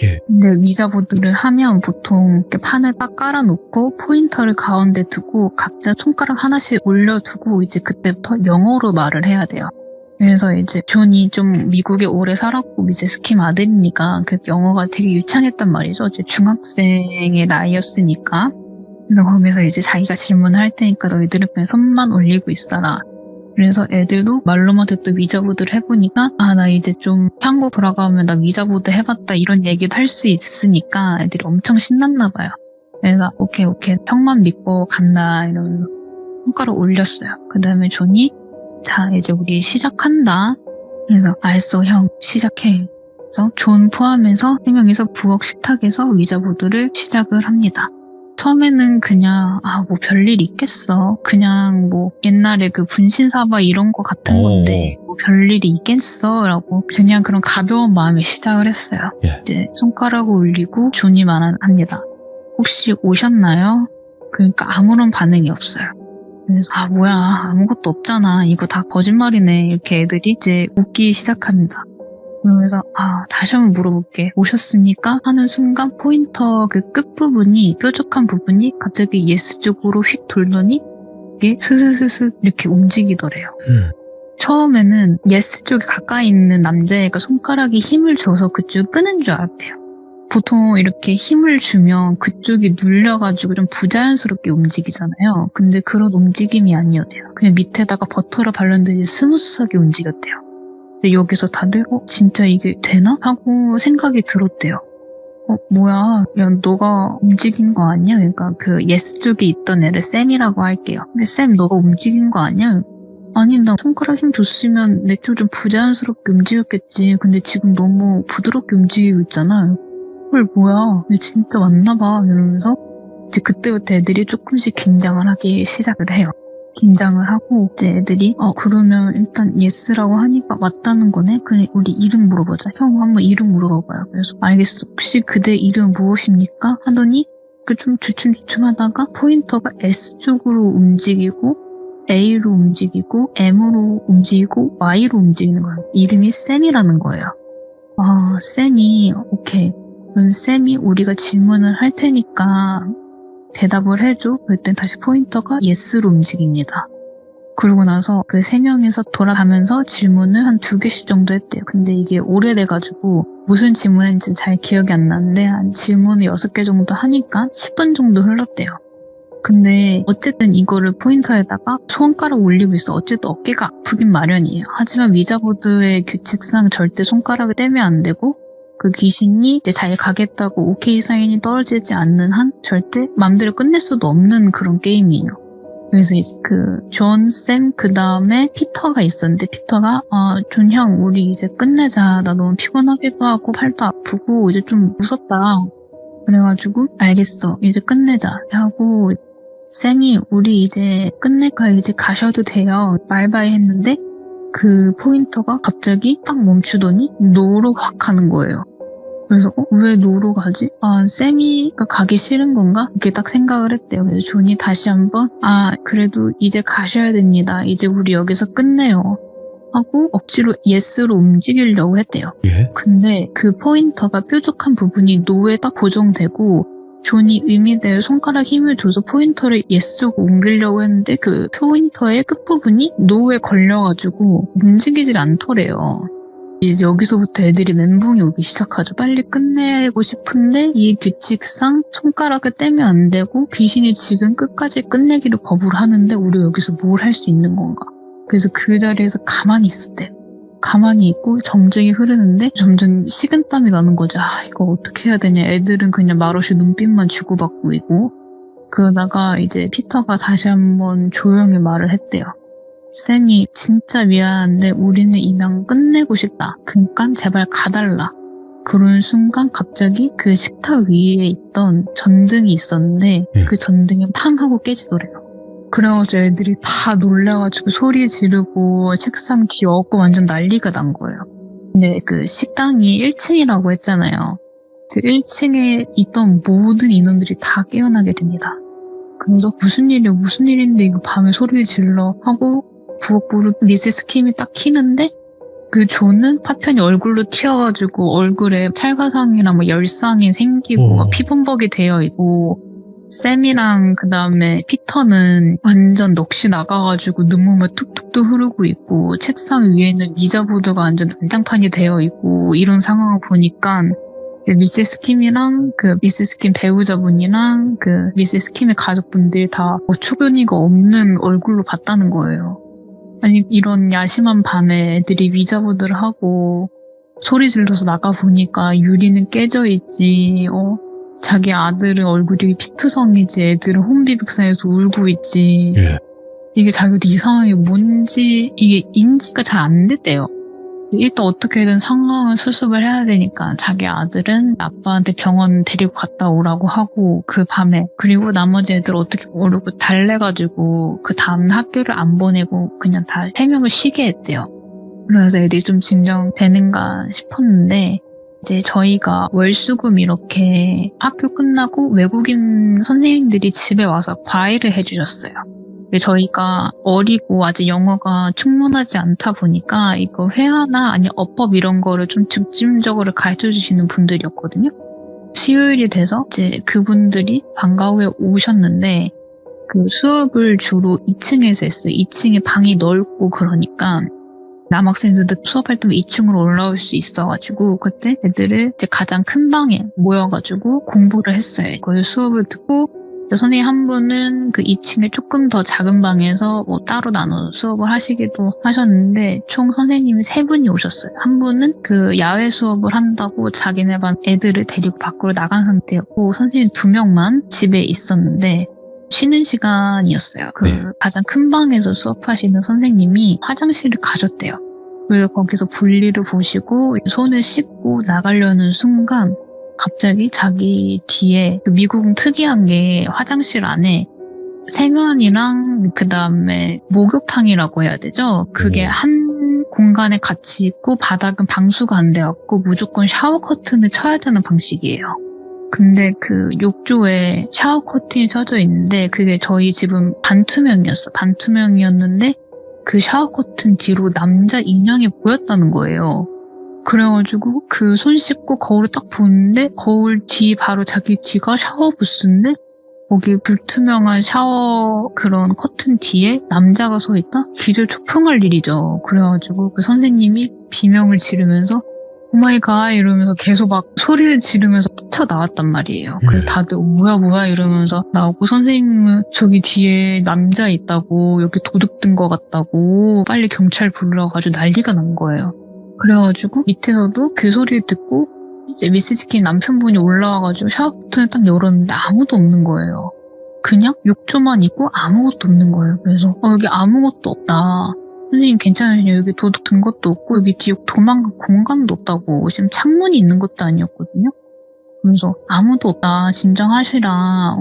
예. 근데 위자보드를 하면 보통 이렇게 판을 딱 깔아놓고 포인터를 가운데 두고 각자 손가락 하나씩 올려두고 이제 그때부터 영어로 말을 해야 돼요. 그래서 이제 존이 좀 미국에 오래 살았고 미세스 킴 아들이니까 그 영어가 되게 유창했단 말이죠. 이제 중학생의 나이였으니까. 그래서 거기서 이제 자기가 질문을 할 테니까 너희들은 그냥 손만 올리고 있어라. 그래서 애들도 말로만 듣던 위자보드를 해보니까 나 이제 좀 한국 돌아가면 나 위자보드 해봤다 이런 얘기도 할 수 있으니까 애들이 엄청 신났나 봐요. 그래서 오케이 형만 믿고 간다 이러면서 손가락 올렸어요. 그 다음에 존이 자 이제 우리 시작한다. 그래서 알았어 형 시작해. 그래서 존 포함해서 3명이서 부엌 식탁에서 위자보드를 시작을 합니다. 처음에는 그냥 뭐 별일 있겠어. 그냥 뭐 옛날에 그 분신사바 이런 거 같은 건데 뭐 별일이 있겠어 라고 그냥 그런 가벼운 마음에 시작을 했어요. 예. 이제 손가락을 올리고 존이 말합니다. 혹시 오셨나요? 그러니까 아무런 반응이 없어요. 그래서 뭐야 아무것도 없잖아. 이거 다 거짓말이네. 이렇게 애들이 이제 웃기 시작합니다. 그러면서 다시 한번 물어볼게. 오셨습니까? 하는 순간 포인터 그 끝부분이 뾰족한 부분이 갑자기 예스 쪽으로 휙 돌더니 이게 스스스스 이렇게 움직이더래요. 처음에는 예스 쪽에 가까이 있는 남자애가 손가락에 힘을 줘서 그쪽 끄는 줄 알았대요. 보통 이렇게 힘을 주면 그쪽이 눌려가지고 좀 부자연스럽게 움직이잖아요. 근데 그런 움직임이 아니었대요. 그냥 밑에다가 버터를 바른 듯이 스무스하게 움직였대요. 근데 여기서 다들 진짜 이게 되나? 하고 생각이 들었대요. 뭐야 야 너가 움직인 거 아니야? 그러니까 그 예스 쪽에 있던 애를 쌤이라고 할게요. 근데 쌤 너가 움직인 거 아니야? 아니 나 손가락 힘 줬으면 내 쪽 좀 부자연스럽게 움직였겠지. 근데 지금 너무 부드럽게 움직이고 있잖아. 헐 뭐야 이거 진짜 맞나 봐 이러면서 이제 그때부터 애들이 조금씩 긴장을 하기 시작을 해요. 긴장을 하고 이제 애들이 그러면 일단 예스라고 하니까 맞다는 거네. 그래 우리 이름 물어보자. 형 한번 이름 물어봐봐요. 그래서 알겠어. 혹시 그대 이름 무엇입니까? 하더니 좀 주춤주춤하다가 포인터가 S 쪽으로 움직이고 A로 움직이고 M으로 움직이고 Y로 움직이는 거예요. 이름이 쌤이라는 거예요. 쌤이 오케이. 그럼 쌤이 우리가 질문을 할 테니까 대답을 해줘. 그랬더니 다시 포인터가 예스로 움직입니다. 그러고 나서 그 3명에서 돌아가면서 질문을 한 2개씩 정도 했대요. 근데 이게 오래돼가지고 무슨 질문했는지 잘 기억이 안 나는데 한 질문을 6개 정도 하니까 10분 정도 흘렀대요. 근데 어쨌든 이거를 포인터에다가 손가락 올리고 있어. 어쨌든 어깨가 아프긴 마련이에요. 하지만 위자보드의 규칙상 절대 손가락을 떼면 안 되고 그 귀신이 이제 잘 가겠다고 오케이 사인이 떨어지지 않는 한 절대 맘대로 끝낼 수도 없는 그런 게임이에요. 그래서 이제 그 존, 샘, 그 다음에 피터가 있었는데 피터가 존 형 우리 이제 끝내자. 나 너무 피곤하기도 하고 팔도 아프고 이제 좀 무섭다. 그래가지고 알겠어 이제 끝내자 하고 샘이 우리 이제 끝낼까 이제 가셔도 돼요. 바이바이 했는데 그 포인터가 갑자기 딱 멈추더니 노로 확 가는 거예요. 그래서 왜 노로 가지? 샘이가 가기 싫은 건가? 이렇게 딱 생각을 했대요. 그래서 존이 다시 한번 그래도 이제 가셔야 됩니다. 이제 우리 여기서 끝내요. 하고 억지로 예스로 움직이려고 했대요. 예? 근데 그 포인터가 뾰족한 부분이 노에 딱 고정되고 존이 의미대로 손가락 힘을 줘서 포인터를 예스 쪽으로 옮기려고 했는데 그 포인터의 끝부분이 노에 걸려가지고 움직이질 않더래요. 이제 여기서부터 애들이 멘붕이 오기 시작하죠. 빨리 끝내고 싶은데 이 규칙상 손가락을 떼면 안 되고 귀신이 지금 끝까지 끝내기를 거부를 하는데 우리 여기서 뭘 할 수 있는 건가? 그래서 그 자리에서 가만히 있었대. 가만히 있고 정적이 흐르는데 점점 식은땀이 나는 거죠. 이거 어떻게 해야 되냐. 애들은 그냥 말없이 눈빛만 주고받고 있고 그러다가 이제 피터가 다시 한번 조용히 말을 했대요. 쌤이 진짜 미안한데 우리는 이만 끝내고 싶다. 그러니까 제발 가달라. 그런 순간 갑자기 그 식탁 위에 있던 전등이 있었는데 그 전등이 팡 하고 깨지더래요. 그래가지고 애들이 다 놀라가지고 소리 지르고 책상 뒤엎고 완전 난리가 난 거예요. 근데 그 식당이 1층이라고 했잖아요. 그 1층에 있던 모든 인원들이 다 깨어나게 됩니다. 그래서 무슨 일인데 이거 밤에 소리 질러 하고 부엌으로 미세스 킴이 딱 키는데 그 존은 파편이 얼굴로 튀어가지고 얼굴에 찰가상이랑 뭐 열상이 생기고 막 피범벅이 되어 있고 샘이랑 그 다음에 피터는 완전 넋이 나가가지고 눈물만 뚝뚝뚝 흐르고 있고 책상 위에는 위자보드가 완전 난장판이 되어 있고 이런 상황을 보니까 미세스 킴이랑 그 미세스 킴 배우자분이랑 그 미세스 킴의 가족분들이 다 어처구니가 없는 얼굴로 봤다는 거예요. 아니 이런 야심한 밤에 애들이 위자보드를 하고 소리 질러서 나가보니까 유리는 깨져있지. 자기 아들은 얼굴이 피투성이지. 애들은 혼비백산에서 울고 있지. 예. 이게 자기도 이 상황이 뭔지 이게 인지가 잘 안 됐대요. 일단 어떻게든 상황을 수습을 해야 되니까 자기 아들은 아빠한테 병원 데리고 갔다 오라고 하고 그 밤에 그리고 나머지 애들 어떻게 모르고 달래가지고 그 다음 학교를 안 보내고 그냥 다 3명을 쉬게 했대요. 그래서 애들이 좀 진정되는가 싶었는데 이제 저희가 월수금 이렇게 학교 끝나고 외국인 선생님들이 집에 와서 과외를 해주셨어요. 저희가 어리고 아직 영어가 충분하지 않다 보니까 이거 회화나 아니면 어법 이런 거를 좀 중점적으로 가르쳐 주시는 분들이었거든요. 수요일이 돼서 이제 그분들이 방과 후에 오셨는데 그 수업을 주로 2층에서 했어요. 2층에 방이 넓고 그러니까 남학생들도 수업할 때면 2층으로 올라올 수 있어가지고 그때 애들을 이제 가장 큰 방에 모여가지고 공부를 했어요. 그 수업을 듣고 선생님 한 분은 그 2층에 조금 더 작은 방에서 뭐 따로 나눠 수업을 하시기도 하셨는데 총 선생님이 3분이 오셨어요. 한 분은 그 야외 수업을 한다고 자기네 반 애들을 데리고 밖으로 나간 상태였고 선생님 2명만 집에 있었는데 쉬는 시간이었어요. 그 가장 큰 방에서 수업하시는 선생님이 화장실을 가셨대요. 그래서 거기서 볼일을 보시고 손을 씻고 나가려는 순간 갑자기 자기 뒤에 그 미국은 특이한 게 화장실 안에 세면이랑 그 다음에 목욕탕이라고 해야 되죠. 그게 한 공간에 같이 있고 바닥은 방수가 안 돼갖고 무조건 샤워 커튼을 쳐야 되는 방식이에요. 근데 그 욕조에 샤워 커튼이 쳐져 있는데 그게 저희 집은 반투명이었어. 반투명이었는데 그 샤워 커튼 뒤로 남자 인형이 보였다는 거예요. 그래가지고 그 손 씻고 거울을 딱 보는데 거울 뒤 바로 자기 뒤가 샤워 부스인데 거기 불투명한 샤워 그런 커튼 뒤에 남자가 서 있다? 기절 초풍할 일이죠. 그래가지고 그 선생님이 비명을 지르면서 오마이갓 이러면서 계속 막 소리를 지르면서 뛰쳐나왔단 말이에요. 그래서 다들 뭐야 이러면서 나오고, 선생님은 저기 뒤에 남자 있다고, 여기 도둑 든 것 같다고 빨리 경찰 불러가지고 난리가 난 거예요. 그래가지고 밑에서도 그 소리를 듣고 이제 미세스 킴 남편분이 올라와가지고 샤워 버튼을 딱 열었는데 아무도 없는 거예요. 그냥 욕조만 있고 아무것도 없는 거예요. 그래서 여기 아무것도 없다. 선생님 괜찮으세요? 여기 도둑 든 것도 없고 여기 뒤에 도망갈 공간도 없다고. 지금 창문이 있는 것도 아니었거든요. 그래서 아무도 없다. 진정하시라.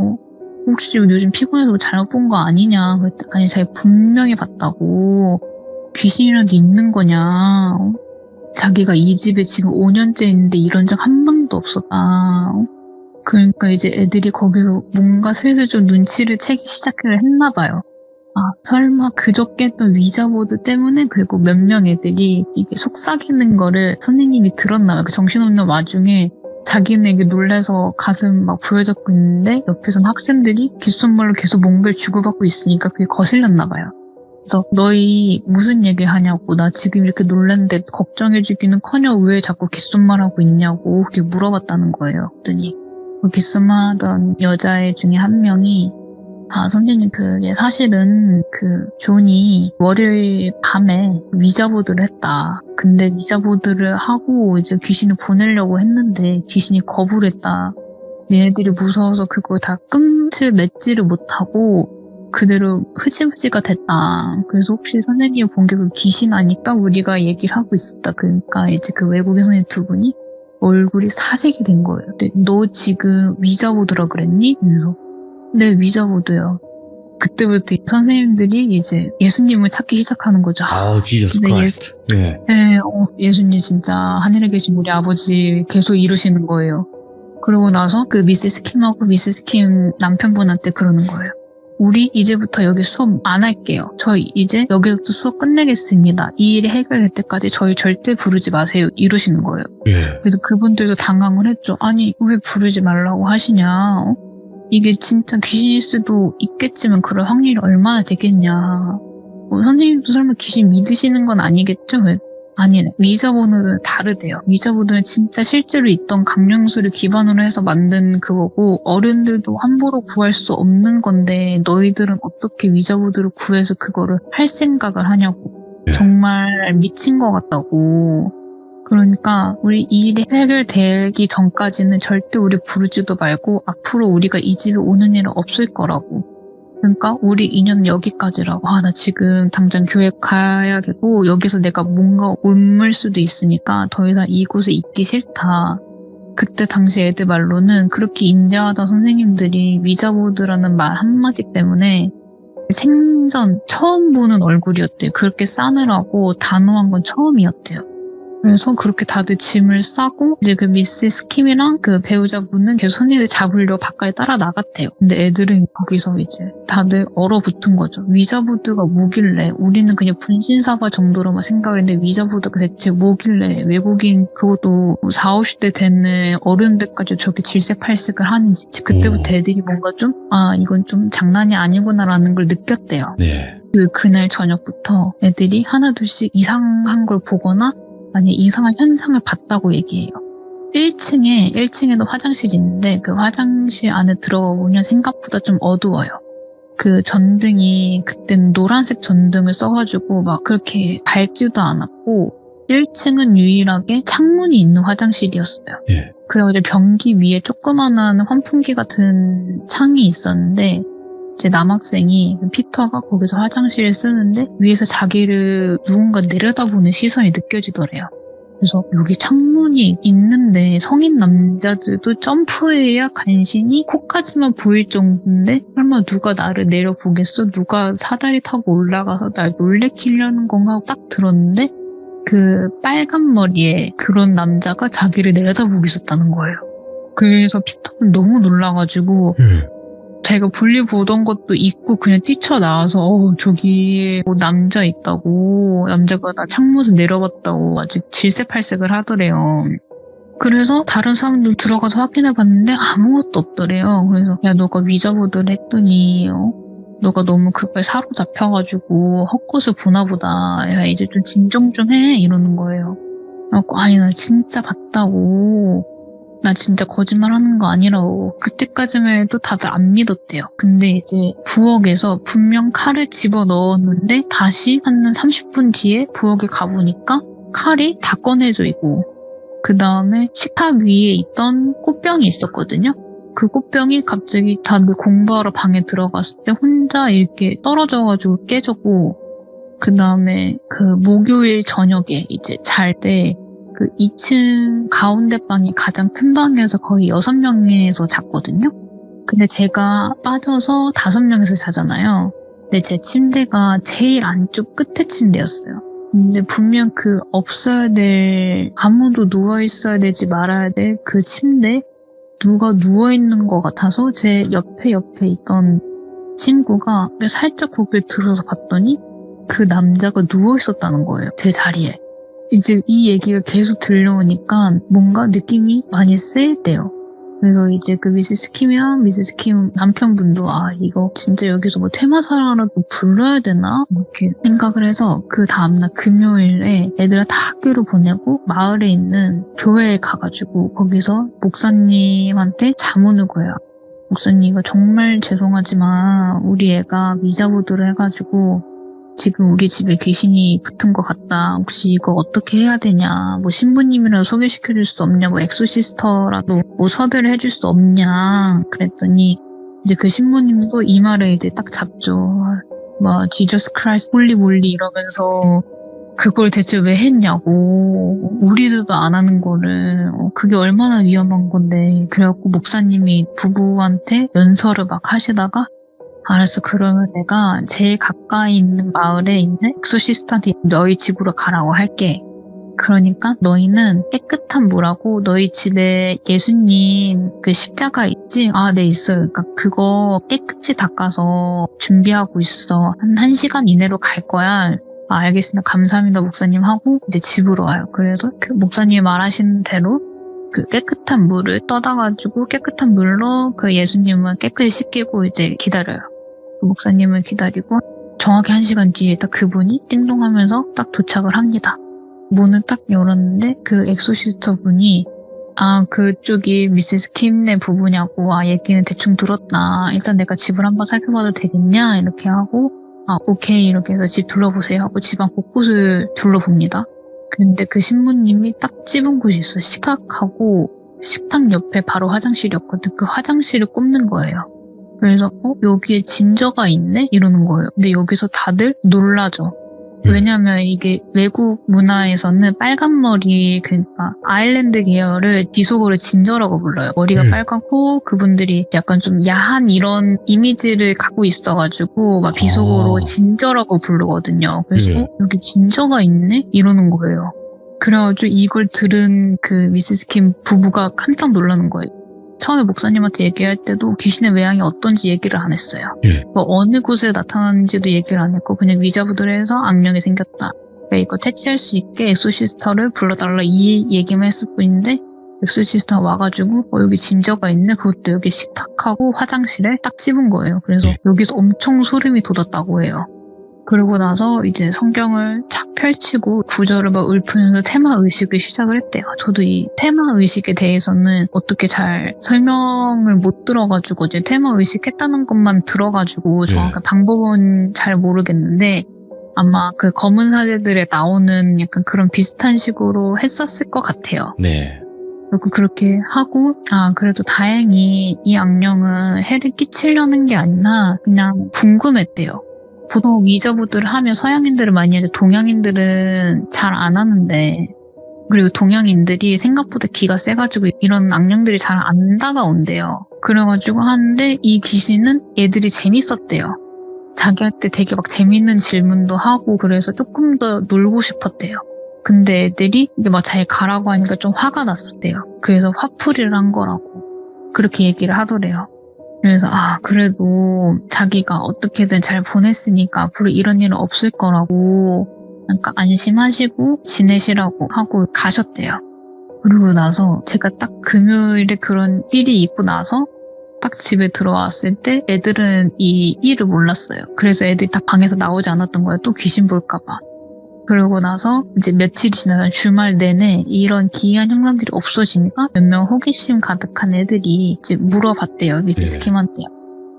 혹시 요즘 피곤해서 잘못 본 거 아니냐. 그랬더니 아니 자기 분명히 봤다고. 귀신이라도 있는 거냐. 자기가 이 집에 지금 5년째 있는데 이런 적 한 번도 없었다. 그러니까 이제 애들이 거기서 뭔가 슬슬 좀 눈치를 채기 시작을 했나 봐요. 아, 설마 그저께 했던 위자보드 때문에. 그리고 몇 명 애들이 이게 속삭이는 거를 선생님이 들었나 봐요. 그 정신없는 와중에 자기네에게 놀래서 가슴 막 부여잡고 있는데 옆에선 학생들이 귓속말로 계속 몽벨 주고받고 있으니까 그게 거슬렸나 봐요. 그래서 너희 무슨 얘기 하냐고, 나 지금 이렇게 놀랐는데 걱정해주기는커녕 왜 자꾸 귓속말하고 있냐고 그렇게 물어봤다는 거예요. 그랬더니 그 귓속말하던 여자애 중에 한 명이 아, 선생님, 그게 사실은 그 존이 월요일 밤에 위자보드를 했다. 근데 위자보드를 하고 이제 귀신을 보내려고 했는데 귀신이 거부를 했다. 얘네들이 무서워서 그걸 다 끝을 맺지를 못하고 그대로 흐지부지가 됐다. 그래서 혹시 선생님이 본 게 그 귀신 아니까 우리가 얘기를 하고 있었다. 그러니까 이제 그 외국인 선생님 두 분이 얼굴이 사색이 된 거예요. 근데 너 지금 위자보드라 그랬니? 그래서 네, 위자보드요. 그때부터 선생님들이 이제 예수님을 찾기 시작하는 거죠. 아우, 지저스 크라이스트. 예. 네, 예수님 진짜 하늘에 계신 우리 아버지 계속 이루시는 거예요. 그러고 나서 그 미세스 킴하고 미세스 킴 남편분한테 그러는 거예요. 우리 이제부터 여기 수업 안 할게요. 저희 이제 여기서부터 수업 끝내겠습니다. 이 일이 해결될 때까지 저희 절대 부르지 마세요. 이러시는 거예요. 예. 그래서 그분들도 당황을 했죠. 아니, 왜 부르지 말라고 하시냐. 이게 진짜 귀신일 수도 있겠지만 그럴 확률이 얼마나 되겠냐. 선생님도 설마 귀신 믿으시는 건 아니겠죠? 왜? 아니래. 위자보드는 다르대요. 위자보드는 진짜 실제로 있던 강령술을 기반으로 해서 만든 그거고 어른들도 함부로 구할 수 없는 건데 너희들은 어떻게 위자보드를 구해서 그거를 할 생각을 하냐고. 정말 미친 것 같다고. 그러니까 우리 이 일이 해결되기 전까지는 절대 우리 부르지도 말고 앞으로 우리가 이 집에 오는 일은 없을 거라고. 그러니까 우리 인연은 여기까지라고. 아, 나 지금 당장 교회 가야 되고 여기서 내가 뭔가 옮을 수도 있으니까 더 이상 이곳에 있기 싫다. 그때 당시 애들 말로는 그렇게 인자하던 선생님들이 위자보드라는 말 한마디 때문에 생전 처음 보는 얼굴이었대요. 그렇게 싸늘하고 단호한 건 처음이었대요. 그래서 그렇게 다들 짐을 싸고 이제 그 미세스 킴이랑 그 배우자분은 계속 선생님을 잡으려고 바깥에 따라 나갔대요. 근데 애들은 거기서 이제 다들 얼어붙은 거죠. 위자보드가 뭐길래, 우리는 그냥 분신사바 정도로만 생각을 했는데 위자보드가 대체 뭐길래 외국인 그것도 40, 50대 되는 어른들까지 저렇게 질색팔색을 하는지 그때부터 애들이 뭔가 좀 이건 좀 장난이 아니구나라는 걸 느꼈대요. 네. 그날 저녁부터 애들이 하나둘씩 이상한 걸 보거나 아니 이상한 현상을 봤다고 얘기해요. 1층에도 화장실이 있는데 그 화장실 안에 들어보면 생각보다 좀 어두워요. 그 전등이 그때는 노란색 전등을 써가지고 막 그렇게 밝지도 않았고 1층은 유일하게 창문이 있는 화장실이었어요. 예. 그래가지고 변기 위에 조그마한 환풍기 같은 창이 있었는데 이제 남학생이 피터가 거기서 화장실을 쓰는데 위에서 자기를 누군가 내려다보는 시선이 느껴지더래요. 그래서 여기 창문이 있는데 성인 남자들도 점프해야 간신히 코까지만 보일 정도인데 설마 누가 나를 내려보겠어? 누가 사다리 타고 올라가서 날 놀래키려는 건가 하고 딱 들었는데 그 빨간 머리에 그런 남자가 자기를 내려다보고 있었다는 거예요. 그래서 피터는 너무 놀라가지고 자기가 볼일 보던 것도 잊고 그냥 뛰쳐나와서 저기 뭐 남자 있다고, 남자가 나 창문에서 내려봤다고 아주 질색팔색을 하더래요. 그래서 다른 사람들 들어가서 확인해봤는데 아무것도 없더래요. 그래서 야 너가 위자보드를 했더니 너가 너무 그거에 사로잡혀가지고 헛것을 보나 보다. 야 이제 좀 진정 좀 해 이러는 거예요. 그래갖고 아니 나 진짜 봤다고. 나 진짜 거짓말하는 거 아니라고. 그때까지만 해도 다들 안 믿었대요. 근데 이제 부엌에서 분명 칼을 집어넣었는데 다시 한 30분 뒤에 부엌에 가보니까 칼이 다 꺼내져 있고 그 다음에 식탁 위에 있던 꽃병이 있었거든요. 그 꽃병이 갑자기 다들 공부하러 방에 들어갔을 때 혼자 이렇게 떨어져가지고 깨졌고 그 다음에 그 목요일 저녁에 이제 잘 때 그 2층 가운데 방이 가장 큰 방이어서 거의 6명에서 잤거든요. 근데 제가 빠져서 5명에서 자잖아요. 근데 제 침대가 제일 안쪽 끝에 침대였어요. 근데 분명 그 없어야 될, 아무도 누워있어야 되지 말아야 될 그 침대에 누가 누워있는 것 같아서 제 옆에 있던 친구가 살짝 고개를 들어서 봤더니 그 남자가 누워있었다는 거예요. 제 자리에. 이제 이 얘기가 계속 들려오니까 뭔가 느낌이 많이 쎄대요. 그래서 이제 그 미세스 킴이랑 미세스 킴 남편분도 아 이거 진짜 여기서 뭐 테마사랑이라도 불러야 되나? 이렇게 생각을 해서 그 다음날 금요일에 애들을 다 학교로 보내고 마을에 있는 교회에 가가지고 거기서 목사님한테 자문을 구해요. 목사님 이거 정말 죄송하지만 우리 애가 미자보드를 해가지고 지금 우리 집에 귀신이 붙은 것 같다. 혹시 이거 어떻게 해야 되냐. 뭐 신부님이라도 소개시켜줄 수 없냐. 뭐 엑소시스터라도 뭐 섭외를 해줄 수 없냐. 그랬더니 이제 그 신부님도 이 말을 이제 딱 잡죠. 뭐 지저스 크라이스트 홀리 몰리 이러면서 그걸 대체 왜 했냐고. 우리들도 안 하는 거를. 그게 얼마나 위험한 건데. 그래갖고 목사님이 부부한테 연설을 막 하시다가 알았어. 그러면 내가 제일 가까이 있는 마을에 있는 엑소시스트한테 너희 집으로 가라고 할게. 그러니까 너희는 깨끗한 물하고 너희 집에 예수님 그 십자가 있지? 아, 네, 있어요. 그러니까 그거 깨끗이 닦아서 준비하고 있어. 한 1시간 이내로 갈 거야. 아, 알겠습니다. 감사합니다, 목사님 하고 이제 집으로 와요. 그래서 그 목사님이 말하신 대로 그 깨끗한 물을 떠다가지고 깨끗한 물로 그 예수님을 깨끗이 씻기고 이제 기다려요. 그 목사님을 기다리고 정확히 1시간 뒤에 딱 그분이 띵동하면서 딱 도착을 합니다. 문을 딱 열었는데 그 엑소시스터 분이 아 그쪽이 미세스 킴네 부부냐고 아 얘기는 대충 들었다. 일단 내가 집을 한번 살펴봐도 되겠냐 이렇게 하고 아 오케이 이렇게 해서 집 둘러보세요 하고 집안 곳곳을 둘러봅니다. 근데 그 신부님이 딱 집은 곳이 있어요. 식탁하고 식탁 옆에 바로 화장실이었거든. 그 화장실을 꼽는 거예요. 그래서 여기에 진저가 있네? 이러는 거예요. 근데 여기서 다들 놀라죠. 왜냐면 이게 외국 문화에서는 빨간 머리 그러니까 아일랜드 계열을 비속어로 진저라고 불러요. 머리가 빨갛고 그분들이 약간 좀 야한 이런 이미지를 갖고 있어가지고 막 비속어로 진저라고 부르거든요. 그래서 여기 진저가 있네? 이러는 거예요. 그래가지고 이걸 들은 그 미세스 킴 부부가 깜짝 놀라는 거예요. 처음에 목사님한테 얘기할 때도 귀신의 외양이 어떤지 얘기를 안 했어요. 뭐 어느 곳에 나타나는지도 얘기를 안 했고 그냥 위자부들에서 악령이 생겼다. 그러니까 이거 퇴치할 수 있게 엑소시스터를 불러달라 이 얘기만 했을 뿐인데 엑소시스터가 와가지고 여기 진저가 있네. 그것도 여기 식탁하고 화장실에 딱 집은 거예요. 그래서 여기서 엄청 소름이 돋았다고 해요. 그러고 나서 이제 성경을 착 펼치고 구절을 막 읊으면서 테마 의식을 시작을 했대요. 저도 이 테마 의식에 대해서는 어떻게 잘 설명을 못 들어가지고 이제 테마 의식 했다는 것만 들어가지고 정확한 방법은 잘 모르겠는데 아마 그 검은 사제들에 나오는 약간 그런 비슷한 식으로 했었을 것 같아요. 네. 그리고 그렇게 하고 그래도 다행히 이 악령은 해를 끼치려는 게 아니라 그냥 궁금했대요. 보통 위저보드를 하면 서양인들은 많이 하죠. 동양인들은 잘 안 하는데 그리고 동양인들이 생각보다 기가 세가지고 이런 악령들이 잘 안 다가온대요. 그래가지고 하는데 이 귀신은 애들이 재밌었대요. 자기한테 되게 막 재밌는 질문도 하고 그래서 조금 더 놀고 싶었대요. 근데 애들이 이제 막 잘 가라고 하니까 좀 화가 났었대요. 그래서 화풀이를 한 거라고 그렇게 얘기를 하더래요. 그래서 그래도 자기가 어떻게든 잘 보냈으니까 앞으로 이런 일은 없을 거라고 그러니까 안심하시고 지내시라고 하고 가셨대요. 그리고 나서 제가 딱 금요일에 그런 일이 있고 나서 딱 집에 들어왔을 때 애들은 이 일을 몰랐어요. 그래서 애들이 다 방에서 나오지 않았던 거예요. 또 귀신 볼까 봐. 그러고 나서 이제 며칠이 지나서 주말 내내 이런 기이한 현상들이 없어지니까 몇 명 호기심 가득한 애들이 이제 물어봤대요. 미세스 네. 킴한테.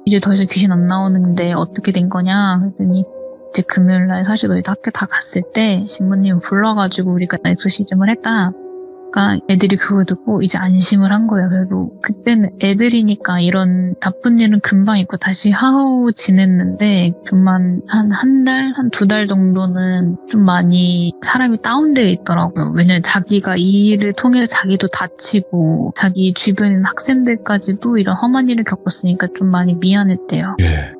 이제 더 이상 귀신 안 나오는데 어떻게 된 거냐? 그랬더니 이제 금요일날 사실 너희 학교 다 갔을 때 신부님 불러가지고 우리가 엑소시즘을 했다. 그러니까 애들이 그거 듣고 이제 안심을 한 거예요. 그래도 그때는 애들이니까 이런 나쁜 일은 금방 잊고 다시 하고 지냈는데 좀만 한 달, 한 2달 정도는 좀 많이 사람이 다운되어 있더라고요. 왜냐면 자기가 이 일을 통해서 자기도 다치고 자기 주변에 있는 학생들까지도 이런 험한 일을 겪었으니까 좀 많이 미안했대요. 예.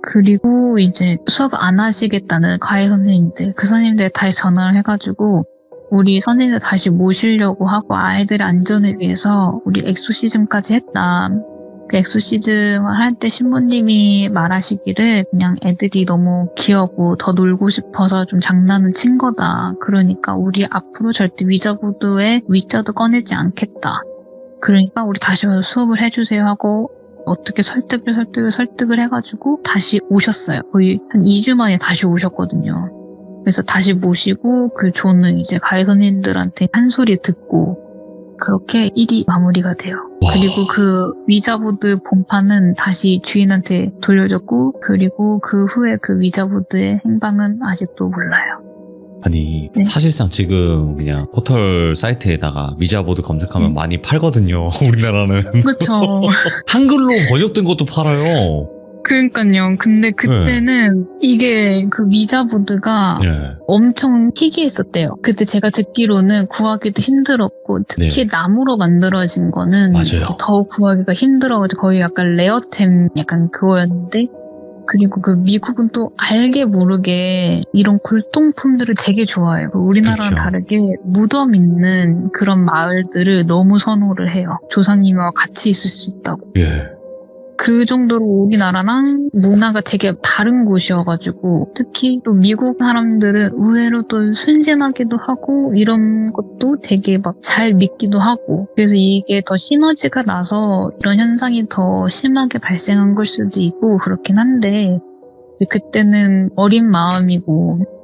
그리고 이제 수업 안 하시겠다는 과외 선생님들, 그 선생님들 다시 전화를 해가지고 우리 선생님들 다시 모시려고 하고 아이들의 안전을 위해서 우리 엑소시즘까지 했다. 그 엑소시즘을 할 때 신부님이 말하시기를 그냥 애들이 너무 귀여고 더 놀고 싶어서 좀 장난을 친 거다. 그러니까 우리 앞으로 절대 위자보드에 위자도 꺼내지 않겠다. 그러니까 우리 다시 와서 수업을 해주세요 하고 어떻게 설득을 해가지고 다시 오셨어요. 거의 한 2주 만에 다시 오셨거든요. 그래서 다시 모시고 그 조는 이제 가해 선생님들한테 한 소리 듣고 그렇게 일이 마무리가 돼요. 와. 그리고 그 위자보드 본판은 다시 주인한테 돌려줬고 그리고 그 후에 그 위자보드의 행방은 아직도 몰라요. 아니 네. 사실상 지금 그냥 포털 사이트에다가 위자보드 검색하면 네. 많이 팔거든요. 우리나라는. 그쵸. 한글로 번역된 것도 팔아요. 그러니까요. 근데 그때는 이게 그 위자보드가 예. 엄청 희귀했었대요. 그때 제가 듣기로는 구하기도 힘들었고 특히 네. 나무로 만들어진 거는 맞아요. 더 구하기가 힘들어가지고 거의 약간 레어템 약간 그거였는데 그리고 그 미국은 또 알게 모르게 이런 골동품들을 되게 좋아해요. 우리나라랑 그렇죠. 다르게 무덤 있는 그런 마을들을 너무 선호를 해요. 조상님과 같이 있을 수 있다고. 예. 그 정도로 우리나라랑 문화가 되게 다른 곳이어가지고 특히 또 미국 사람들은 의외로 또 순진하기도 하고 이런 것도 되게 막 잘 믿기도 하고 그래서 이게 더 시너지가 나서 이런 현상이 더 심하게 발생한 걸 수도 있고 그렇긴 한데 이제 그때는 어린 마음이고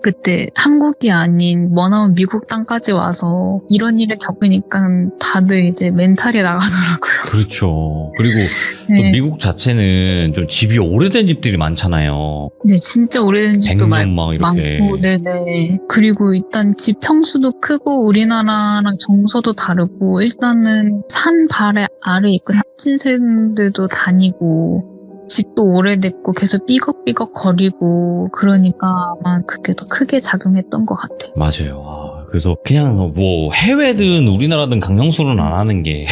그때 한국이 아닌 머나먼 미국 땅까지 와서 이런 일을 겪으니까 다들 이제 멘탈이 나가더라고요. 그렇죠. 그리고 또 네. 미국 자체는 좀 집이 오래된 집들이 많잖아요. 네, 진짜 오래된 집도 100년 막 이렇게. 많고, 네네. 그리고 일단 집 평수도 크고 우리나라랑 정서도 다르고 일단은 산 아래 있고 혁신생들도 다니고 집도 오래됐고 계속 삐걱삐걱 거리고 그러니까 아마 그게 더 크게 작용했던 것 같아요. 맞아요. 그래서 그냥 뭐 해외든 우리나라든 강령술은 안 하는 게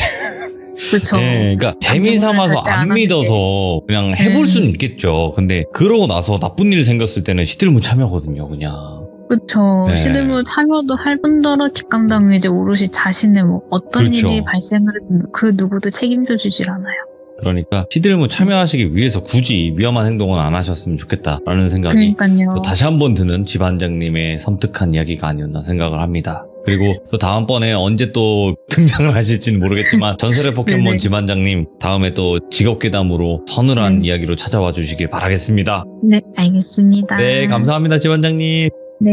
그렇죠. 네, 그러니까 재미삼아서 절대 안 안 하는 믿어서 그냥 해볼 수는 있겠죠. 근데 그러고 나서 나쁜 일 생겼을 때는 시들문 참여거든요, 그냥. 그렇죠. 네. 시드물 참여도 할 뿐더러 뒷감당은 이제 오롯이 자신의 뭐 어떤 그렇죠. 일이 발생을 해도 그 누구도 책임져 주질 않아요. 그러니까 시들문 참여하시기 위해서 굳이 위험한 행동은 안 하셨으면 좋겠다라는 생각이 그러니까요. 또 다시 한번 드는 지반장님의 섬뜩한 이야기가 아니었나 생각을 합니다. 그리고 또 다음번에 언제 또 등장을 하실지는 모르겠지만 전설의 포켓몬 네네. 지반장님 다음에 또 직업괴담으로 서늘한 이야기로 찾아와 주시길 바라겠습니다. 네, 알겠습니다. 네, 감사합니다, 지반장님. 네.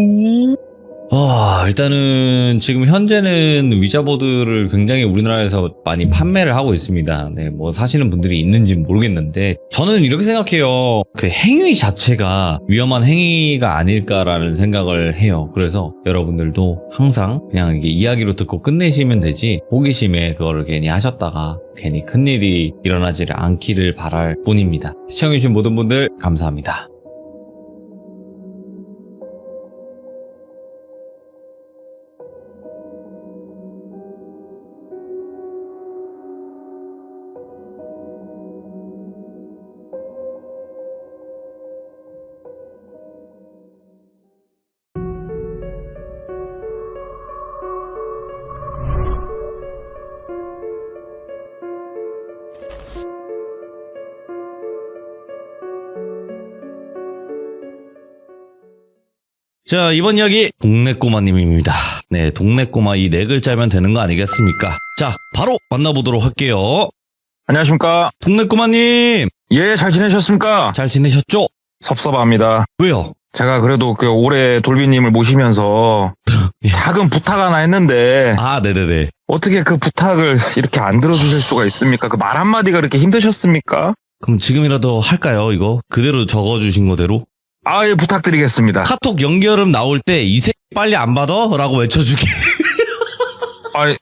일단은 지금 현재는 위자보드를 굉장히 우리나라에서 많이 판매를 하고 있습니다. 네, 뭐 사시는 분들이 있는지는 모르겠는데 저는 이렇게 생각해요. 그 행위 자체가 위험한 행위가 아닐까라는 생각을 해요. 그래서 여러분들도 항상 그냥 이게 이야기로 듣고 끝내시면 되지 호기심에 그거를 괜히 하셨다가 괜히 큰일이 일어나지를 않기를 바랄 뿐입니다. 시청해주신 모든 분들 감사합니다. 자, 이번 이야기 동네 꼬마님입니다. 네, 동네 꼬마 이 네 글자면 되는 거 아니겠습니까? 자, 바로 만나보도록 할게요. 안녕하십니까. 동네 꼬마님, 예, 잘 지내셨습니까? 잘 지내셨죠? 섭섭합니다. 왜요? 제가 그래도 그 올해 돌비님을 모시면서 예. 작은 부탁 하나 했는데 아, 네네네. 어떻게 그 부탁을 이렇게 안 들어주실 수가 있습니까? 그 말 한마디가 그렇게 힘드셨습니까? 그럼 지금이라도 할까요, 이거? 그대로 적어주신 거대로? 예, 부탁드리겠습니다. 카톡 연결음 나올 때 이 새끼 빨리 안 받아? 라고 외쳐주기.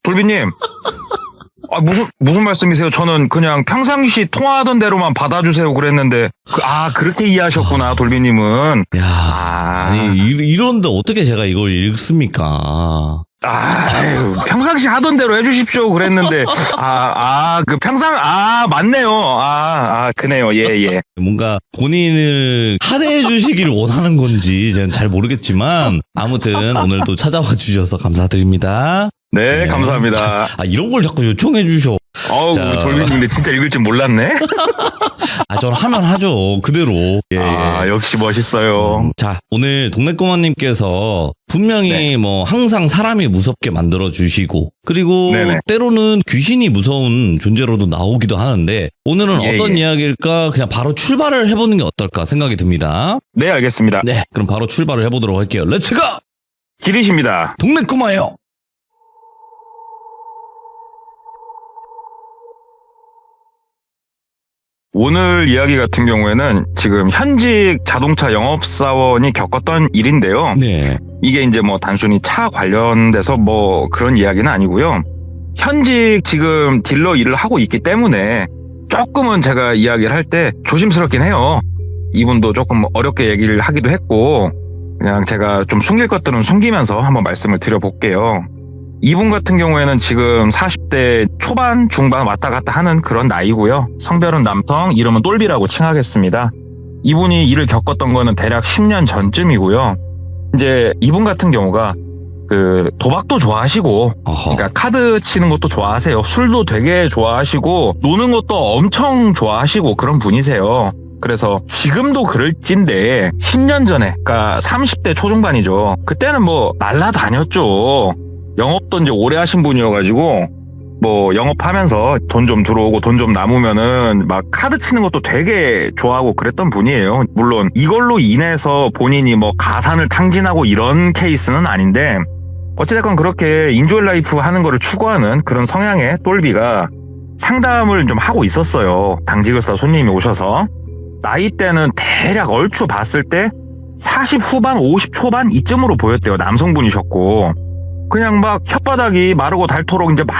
돌비님. 무슨 말씀이세요? 저는 그냥 평상시 통화하던 대로만 받아주세요 그랬는데, 그렇게 이해하셨구나, 돌비님은. 야, 아. 아니, 이런데 어떻게 제가 이걸 읽습니까? 평상시 하던 대로 해주십시오 그랬는데, 맞네요. 그네요. 예. 뭔가 본인을 하대해 주시기를 원하는 건지 저는 잘 모르겠지만, 아무튼 오늘도 찾아와 주셔서 감사드립니다. 네, 감사합니다. 이런 걸 자꾸 요청해 주셔. 자. 돌비님 근데 진짜 읽을 줄 몰랐네? 저는 하면 하죠. 그대로. 예. 역시 멋있어요. 자, 오늘 동네꼬마님께서 분명히 네. 항상 사람이 무섭게 만들어주시고, 그리고 네네. 때로는 귀신이 무서운 존재로도 나오기도 하는데, 오늘은 예, 어떤 예. 이야기일까 그냥 바로 출발을 해보는 게 어떨까 생각이 듭니다. 네, 알겠습니다. 네, 그럼 바로 출발을 해보도록 할게요. 렛츠고! 기리십니다. 동네꼬마요! 오늘 이야기 같은 경우에는 지금 현직 자동차 영업사원이 겪었던 일인데요. 네. 이게 이제 뭐 단순히 차 관련돼서 뭐 그런 이야기는 아니고요. 현직 지금 딜러 일을 하고 있기 때문에 조금은 제가 이야기를 할 때 조심스럽긴 해요. 이분도 조금 어렵게 얘기를 하기도 했고, 그냥 제가 좀 숨길 것들은 숨기면서 한번 말씀을 드려볼게요. 이분 같은 경우에는 지금 40대 초반, 중반 왔다 갔다 하는 그런 나이고요. 성별은 남성, 이름은 똘비라고 칭하겠습니다. 이분이 일을 겪었던 거는 대략 10년 전쯤이고요. 이제 이분 같은 경우가 그 도박도 좋아하시고, 그러니까 카드 치는 것도 좋아하세요. 술도 되게 좋아하시고, 노는 것도 엄청 좋아하시고 그런 분이세요. 그래서 지금도 그럴진데 10년 전에, 그러니까 30대 초중반이죠. 그때는 뭐 날라다녔죠. 영업도 이제 오래 하신 분이어가지고 뭐 영업하면서 돈 좀 들어오고 돈 좀 남으면은 막 카드 치는 것도 되게 좋아하고 그랬던 분이에요. 물론 이걸로 인해서 본인이 뭐 가산을 탕진하고 이런 케이스는 아닌데, 어찌됐건 그렇게 인조일 라이프 하는 거를 추구하는 그런 성향의 똘비가 상담을 좀 하고 있었어요. 당직을사 손님이 오셔서. 나이대는 대략 얼추 봤을 때 40 후반 50 초반 이쯤으로 보였대요. 남성분이셨고, 그냥 막 혓바닥이 마르고 닳도록 이제 막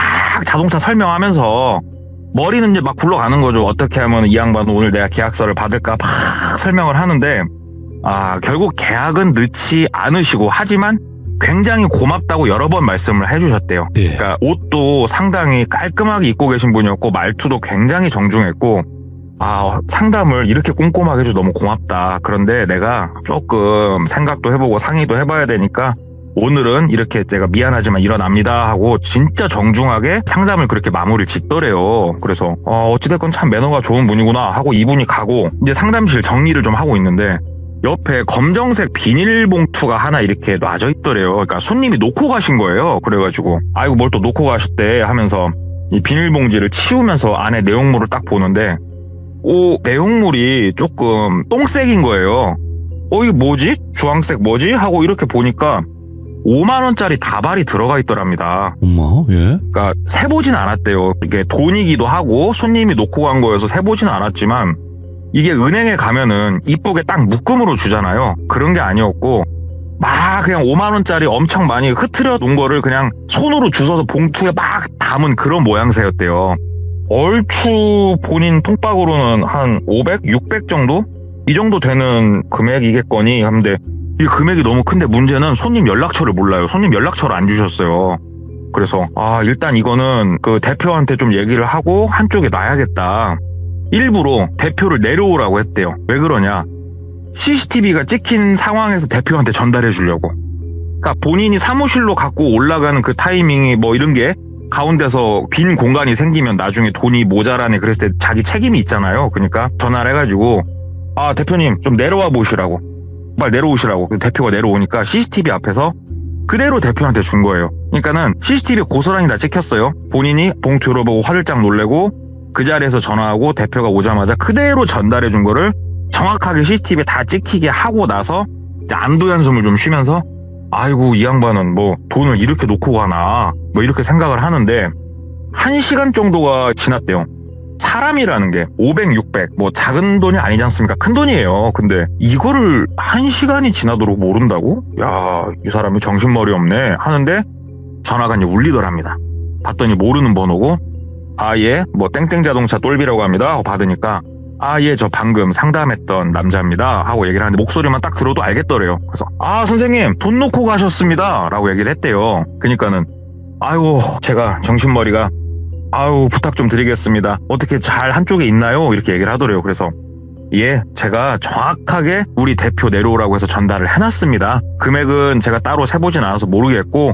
자동차 설명하면서 머리는 이제 막 굴러가는 거죠. 어떻게 하면 이 양반은 오늘 내가 계약서를 받을까 막 설명을 하는데, 결국 계약은 넣지 않으시고, 하지만 굉장히 고맙다고 여러 번 말씀을 해주셨대요. 네. 그러니까 옷도 상당히 깔끔하게 입고 계신 분이었고, 말투도 굉장히 정중했고, 상담을 이렇게 꼼꼼하게 해줘서 너무 고맙다. 그런데 내가 조금 생각도 해보고 상의도 해봐야 되니까 오늘은 이렇게 제가 미안하지만 일어납니다 하고 진짜 정중하게 상담을 그렇게 마무리를 짓더래요. 그래서 어찌됐건 참 매너가 좋은 분이구나 하고 이분이 가고, 이제 상담실 정리를 좀 하고 있는데 옆에 검정색 비닐봉투가 하나 이렇게 놔져 있더래요. 그러니까 손님이 놓고 가신 거예요. 그래가지고 아이고 뭘 또 놓고 가셨대 하면서 이 비닐봉지를 치우면서 안에 내용물을 딱 보는데, 내용물이 조금 똥색인 거예요. 이게 뭐지? 주황색 뭐지? 하고 이렇게 보니까 5만원짜리 다발이 들어가 있더랍니다. 엄마, 예? 그러니까 세보진 않았대요. 이게 돈이기도 하고 손님이 놓고 간 거여서 세보진 않았지만, 이게 은행에 가면은 이쁘게 딱 묶음으로 주잖아요. 그런 게 아니었고 막 그냥 5만원짜리 엄청 많이 흐트려 놓은 거를 그냥 손으로 주워서 봉투에 막 담은 그런 모양새였대요. 얼추 본인 통박으로는 한 500, 600 정도? 이 정도 되는 금액이겠거니 하는데, 이 금액이 너무 큰데 문제는 손님 연락처를 몰라요. 손님 연락처를 안 주셨어요. 그래서 일단 이거는 그 대표한테 좀 얘기를 하고 한쪽에 놔야겠다. 일부러 대표를 내려오라고 했대요. 왜 그러냐? CCTV가 찍힌 상황에서 대표한테 전달해 주려고. 그러니까 본인이 사무실로 갖고 올라가는 그 타이밍이 뭐 이런 게 가운데서 빈 공간이 생기면 나중에 돈이 모자라네 그랬을 때 자기 책임이 있잖아요. 그러니까 전화를 해가지고 대표님 좀 내려와 보시라고, 빨리 내려오시라고. 대표가 내려오니까 CCTV 앞에서 그대로 대표한테 준 거예요. 그러니까는 CCTV에 고스란히 다 찍혔어요. 본인이 봉투 열어보고 화들짝 놀래고 그 자리에서 전화하고 대표가 오자마자 그대로 전달해 준 거를 정확하게 CCTV에 다 찍히게 하고 나서 이제 안도의 한숨을 좀 쉬면서 아이고 이 양반은 뭐 돈을 이렇게 놓고 가나 뭐 이렇게 생각을 하는데 1시간 정도가 지났대요. 사람이라는 게 500, 600 뭐 작은 돈이 아니지 않습니까? 큰 돈이에요. 근데 이거를 1시간이 지나도록 모른다고? 야, 이 사람이 정신머리 없네 하는데 전화가 이제 울리더랍니다. 봤더니 모르는 번호고 예, 뭐 땡땡 자동차 똘비라고 합니다 하고 받으니까 예, 저 방금 상담했던 남자입니다 하고 얘기를 하는데 목소리만 딱 들어도 알겠더래요. 그래서 선생님 돈 놓고 가셨습니다 라고 얘기를 했대요. 그러니까는 아이고 제가 정신머리가 부탁 좀 드리겠습니다. 어떻게 잘 한쪽에 있나요? 이렇게 얘기를 하더래요. 그래서 예, 제가 정확하게 우리 대표 내려오라고 해서 전달을 해놨습니다. 금액은 제가 따로 세보진 않아서 모르겠고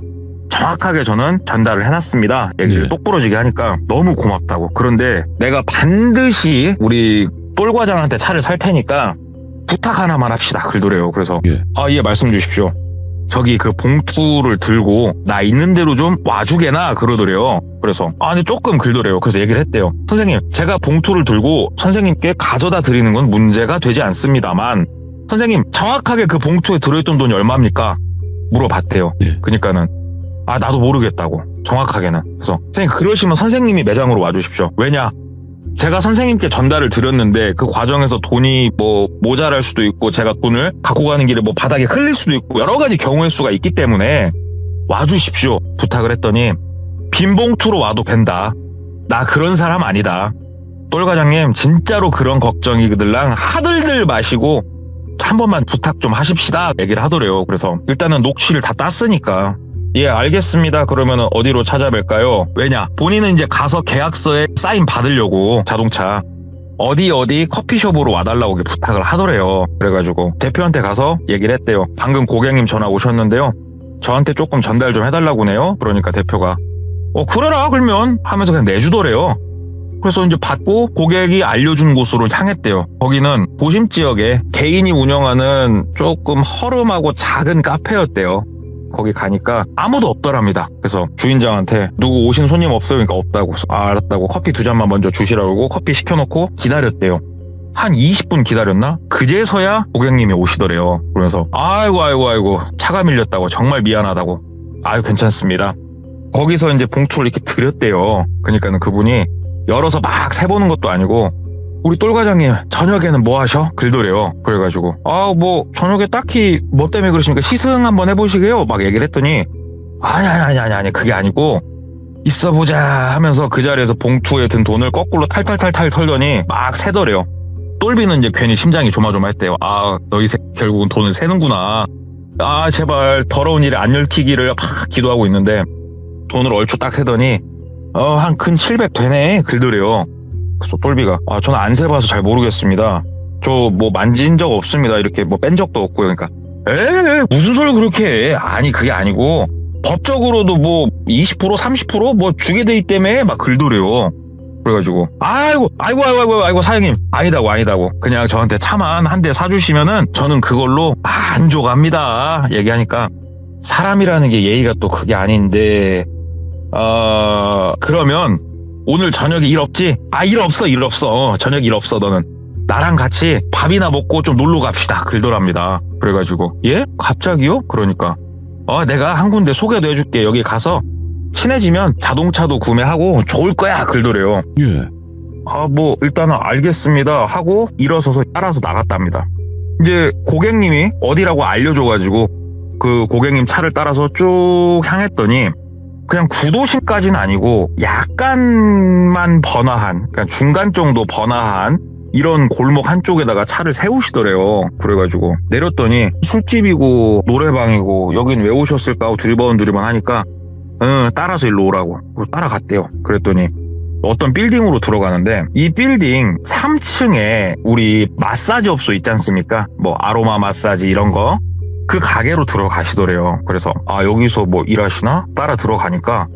정확하게 저는 전달을 해놨습니다. 얘기를 네. 똑부러지게 하니까 너무 고맙다고. 그런데 내가 반드시 우리 똘과장한테 차를 살 테니까 부탁 하나만 합시다. 그러더래요. 그래서 예. 예, 말씀 주십시오. 저기 그 봉투를 들고 나 있는 대로 좀 와주게나 그러더래요. 그래서 근데 조금 그러더래요. 그래서 얘기를 했대요. 선생님, 제가 봉투를 들고 선생님께 가져다 드리는 건 문제가 되지 않습니다만 선생님 정확하게 그 봉투에 들어있던 돈이 얼마입니까? 물어봤대요. 네. 그러니까는 나도 모르겠다고 정확하게는. 그래서 선생님 그러시면 선생님이 매장으로 와주십시오. 왜냐? 제가 선생님께 전달을 드렸는데 그 과정에서 돈이 뭐 모자랄 수도 있고 제가 돈을 갖고 가는 길에 뭐 바닥에 흘릴 수도 있고 여러 가지 경우의 수가 있기 때문에 와주십시오 부탁을 했더니 빈 봉투로 와도 된다. 나 그런 사람 아니다. 똘 과장님 진짜로 그런 걱정이들랑 하들들 마시고 한 번만 부탁 좀 하십시다 얘기를 하더래요. 그래서 일단은 녹취를 다 땄으니까 예, 알겠습니다. 그러면 어디로 찾아뵐까요? 왜냐? 본인은 이제 가서 계약서에 사인 받으려고 자동차 어디 커피숍으로 와달라고 부탁을 하더래요. 그래가지고 대표한테 가서 얘기를 했대요. 방금 고객님 전화 오셨는데요. 저한테 조금 전달 좀 해달라고네요. 그러니까 대표가 그래라 그러면 하면서 그냥 내주더래요. 그래서 이제 받고 고객이 알려준 곳으로 향했대요. 거기는 도심 지역에 개인이 운영하는 조금 허름하고 작은 카페였대요. 거기 가니까 아무도 없더랍니다. 그래서 주인장한테 누구 오신 손님 없어요? 그러니까 없다고. 알았다고. 커피 2잔만 먼저 주시라고 하고 커피 시켜놓고 기다렸대요. 한 20분 기다렸나? 그제서야 고객님이 오시더래요. 그래서 아이고 차가 밀렸다고 정말 미안하다고. 괜찮습니다. 거기서 이제 봉투를 이렇게 드렸대요. 그러니까는 그분이 열어서 막 세보는 것도 아니고 우리 똘 과장님 저녁에는 뭐 하셔? 그러더래요. 그래가지고 뭐 저녁에 딱히 뭐 때문에 그러십니까? 시승 한번 해보시게요? 막 얘기를 했더니 아니 그게 아니고 있어보자 하면서 그 자리에서 봉투에 든 돈을 거꾸로 탈탈탈탈 털더니 막 세더래요. 똘비는 이제 괜히 심장이 조마조마했대요. 너희 결국은 돈을 세는구나. 제발 더러운 일에 안 얽히기를 막 기도하고 있는데 돈을 얼추 딱 세더니 한 근 700 되네 그러더래요. 그래서 똘비가 저는 안 세봐서 잘 모르겠습니다. 저 뭐 만진 적 없습니다. 이렇게 뭐 뺀 적도 없고요. 그러니까 무슨 소리를 그렇게 해. 아니 그게 아니고 법적으로도 뭐 20% 30% 뭐 주게 돼 있다며 막 그러더래요. 그래가지고 아이고 사장님 아니다고 그냥 저한테 차만 한 대 사주시면은 저는 그걸로 만족합니다 얘기하니까 사람이라는 게 예의가 또 그게 아닌데 그러면 오늘 저녁에 일 없지? 일 없어. 저녁 일 없어, 너는. 나랑 같이 밥이나 먹고 좀 놀러 갑시다. 그러더랍니다. 그래가지고, 예? 갑자기요? 그러니까, 내가 한 군데 소개도 해줄게. 여기 가서 친해지면 자동차도 구매하고 좋을 거야. 그러더래요. 예. 뭐, 일단은 알겠습니다. 하고 일어서서 따라서 나갔답니다. 이제 고객님이 어디라고 알려줘가지고 그 고객님 차를 따라서 쭉 향했더니 그냥 구도심까지는 아니고 약간만 번화한, 그러니까 중간 정도 번화한 이런 골목 한쪽에다가 차를 세우시더래요. 그래가지고 내렸더니 술집이고 노래방이고 여긴 왜 오셨을까 하고 두리번 하니까 따라서 일로 오라고 따라갔대요. 그랬더니 어떤 빌딩으로 들어가는데 이 빌딩 3층에 우리 마사지 업소 있지 않습니까? 뭐 아로마 마사지 이런 거 그 가게로 들어가시더래요. 그래서 여기서 뭐 일하시나? 따라 들어가니까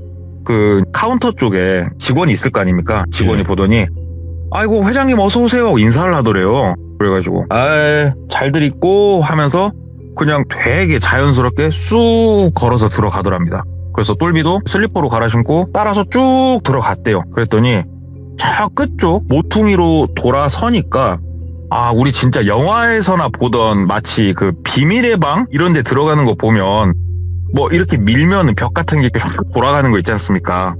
그 카운터 쪽에 직원이 있을 거 아닙니까? 직원이 보더니 아이고 회장님 어서 오세요 인사를 하더래요. 그래가지고 잘들 있고 하면서 그냥 되게 자연스럽게 쑥 걸어서 들어가더랍니다. 그래서 똘비도 슬리퍼로 갈아 신고 따라서 쭉 들어갔대요. 그랬더니 저 끝쪽 모퉁이로 돌아서니까 우리 진짜 영화에서나 보던 마치 그 비밀의 방 이런 데 들어가는 거 보면 뭐 이렇게 밀면 벽 같은 게 이렇게 확 돌아가는 거 있지 않습니까?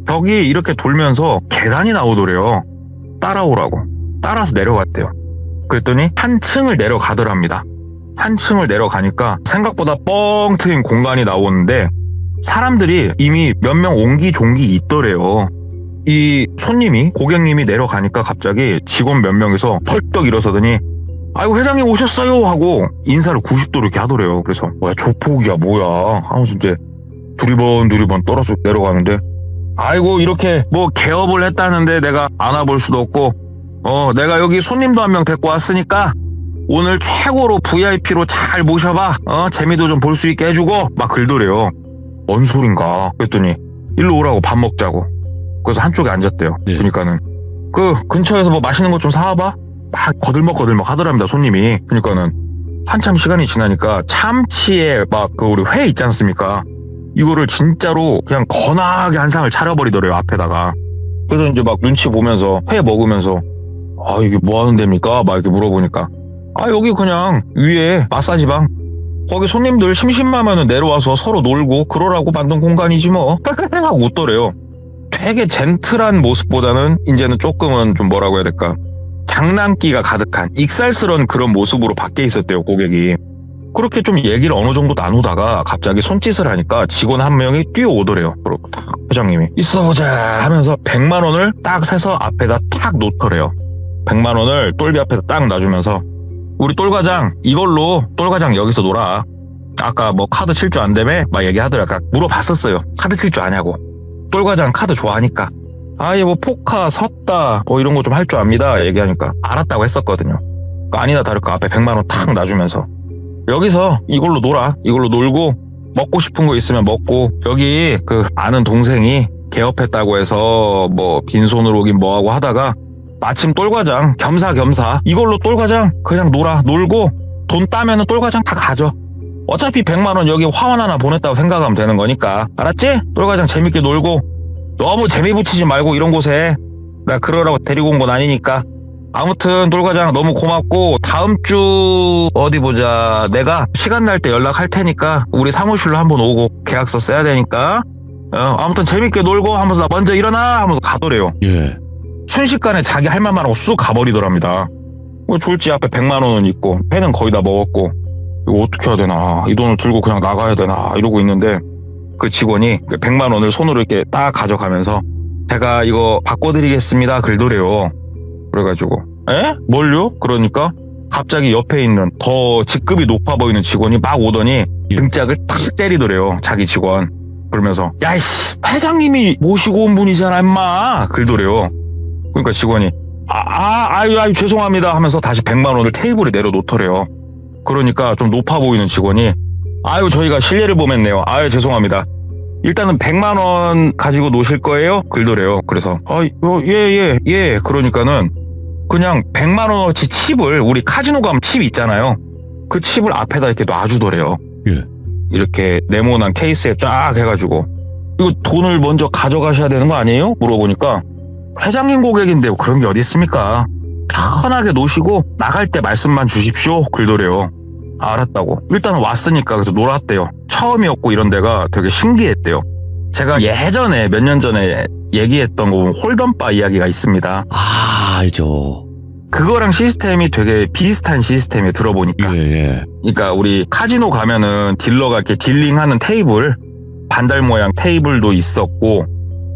벽이 이렇게 돌면서 계단이 나오더래요. 따라오라고. 따라서 내려갔대요. 그랬더니 한 층을 내려가더랍니다. 한 층을 내려가니까 생각보다 뻥 트인 공간이 나오는데 사람들이 이미 몇 명 옹기종기 있더래요. 이 손님이, 고객님이 내려가니까 갑자기 직원 몇 명이서 펄떡 일어서더니 아이고 회장님 오셨어요 하고 인사를 90도로 이렇게 하더래요. 그래서 뭐야 조폭이야 뭐야 하면서 이제 두리번 떨어져 내려가는데 아이고 이렇게 뭐 개업을 했다는데 내가 안아볼 수도 없고 내가 여기 손님도 한 명 데리고 왔으니까 오늘 최고로 VIP로 잘 모셔봐. 재미도 좀 볼 수 있게 해주고 막 그러더래요. 뭔 소린가 그랬더니 일로 오라고 밥 먹자고. 그래서 한쪽에 앉았대요. 네. 그러니까는 그 근처에서 뭐 맛있는 것 좀 사와봐. 막 거들먹 하더랍니다. 손님이. 그러니까는 한참 시간이 지나니까 참치에 막 그 우리 회 있지 않습니까? 이거를 진짜로 그냥 거나하게 한 상을 차려버리더래요. 앞에다가. 그래서 이제 막 눈치 보면서 회 먹으면서 이게 뭐 하는 데입니까? 막 이렇게 물어보니까 여기 그냥 위에 마사지방 거기 손님들 심심하면 내려와서 서로 놀고 그러라고 만든 공간이지 뭐 하고 웃더래요. 되게 젠틀한 모습보다는 이제는 조금은 좀 뭐라고 해야 될까 장난기가 가득한 익살스러운 그런 모습으로 밖에 있었대요. 고객이. 그렇게 좀 얘기를 어느 정도 나누다가 갑자기 손짓을 하니까 직원 한 명이 뛰어오더래요. 그리고 딱 회장님이 있어보자 하면서 100만 원을 딱 세서 앞에다 탁 놓더래요. 100만 원을 똘비 앞에다 딱 놔주면서 우리 똘과장 이걸로 똘과장 여기서 놀아. 아까 뭐 카드 칠 줄 안다며? 막 얘기하더라. 아까 물어봤었어요. 카드 칠 줄 아냐고. 똘과장 카드 좋아하니까. 뭐 포카, 섰다 뭐 이런 거 좀 할 줄 압니다. 얘기하니까 알았다고 했었거든요. 아니나 다를까 앞에 100만 원 탁 놔주면서 여기서 이걸로 놀아. 이걸로 놀고 먹고 싶은 거 있으면 먹고 여기 그 아는 동생이 개업했다고 해서 뭐 빈손으로 오긴 뭐하고 하다가 마침 똘과장 겸사겸사 이걸로 똘과장 그냥 놀고 돈 따면은 똘과장 다 가져. 어차피 100만 원 여기 화환 하나 보냈다고 생각하면 되는 거니까 알았지? 똘과장 재밌게 놀고 너무 재미 붙이지 말고 이런 곳에 나 그러라고 데리고 온 건 아니니까. 아무튼 똘과장 너무 고맙고 다음 주 어디 보자. 내가 시간 날 때 연락할 테니까 우리 사무실로 한번 오고 계약서 써야 되니까 아무튼 재밌게 놀고 하면서 나 먼저 일어나 하면서 가더래요. 예. 순식간에 자기 할 말만 하고 쑥 가버리더랍니다. 졸지 앞에 100만 원은 있고 회는 거의 다 먹었고 이거 어떻게 해야 되나 이 돈을 들고 그냥 나가야 되나 이러고 있는데 그 직원이 100만 원을 손으로 이렇게 딱 가져가면서 제가 이거 바꿔드리겠습니다 그러더래요. 그래가지고 뭘요? 그러니까 갑자기 옆에 있는 더 직급이 높아 보이는 직원이 막 오더니 등짝을 탁 때리더래요. 자기 직원. 그러면서 야이씨 회장님이 모시고 온 분이잖아 임마 그러더래요. 그러니까 직원이 아유 죄송합니다 하면서 다시 100만 원을 테이블에 내려놓더래요. 그러니까 좀 높아 보이는 직원이 아유 저희가 실례를 범했네요. 아유 죄송합니다. 일단은 100만 원 가지고 노실 거예요? 그러더래요. 그래서 예. 그러니까는 그냥 100만 원어치 칩을 우리 카지노 가면 칩 있잖아요. 그 칩을 앞에다 이렇게 놔주더래요. 예. 이렇게 네모난 케이스에 쫙 해가지고 이거 돈을 먼저 가져가셔야 되는 거 아니에요? 물어보니까 회장님 고객인데 그런 게 어디 있습니까? 편하게 노시고 나갈 때 말씀만 주십시오. 그러더래요. 알았다고. 일단 왔으니까 그래서 놀았대요. 처음이었고 이런 데가 되게 신기했대요. 제가 예전에 몇 년 전에 얘기했던 거 보면 홀덤바 이야기가 있습니다. 알죠. 그거랑 시스템이 되게 비슷한 시스템에 들어보니까. 예. 그러니까 우리 카지노 가면은 딜러가 이렇게 딜링하는 테이블, 반달 모양 테이블도 있었고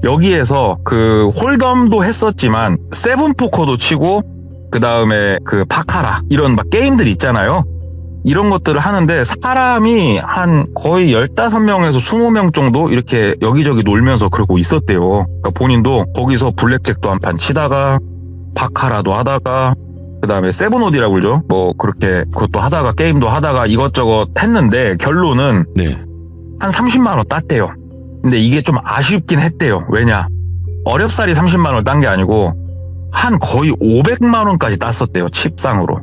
여기에서 그 홀덤도 했었지만 세븐포커도 치고 그 다음에 그 바카라 이런 막 게임들 있잖아요. 이런 것들을 하는데 사람이 한 거의 15명에서 20명 정도 이렇게 여기저기 놀면서 그러고 있었대요. 그러니까 본인도 거기서 블랙잭도 한 판 치다가 바카라도 하다가 그 다음에 세븐오디라고 그러죠. 뭐 그렇게 그것도 하다가 게임도 하다가 이것저것 했는데 결론은 한 30만 원 땄대요. 근데 이게 좀 아쉽긴 했대요. 왜냐? 어렵사리 30만 원 딴 게 아니고 한 거의 500만 원까지 땄었대요. 칩상으로.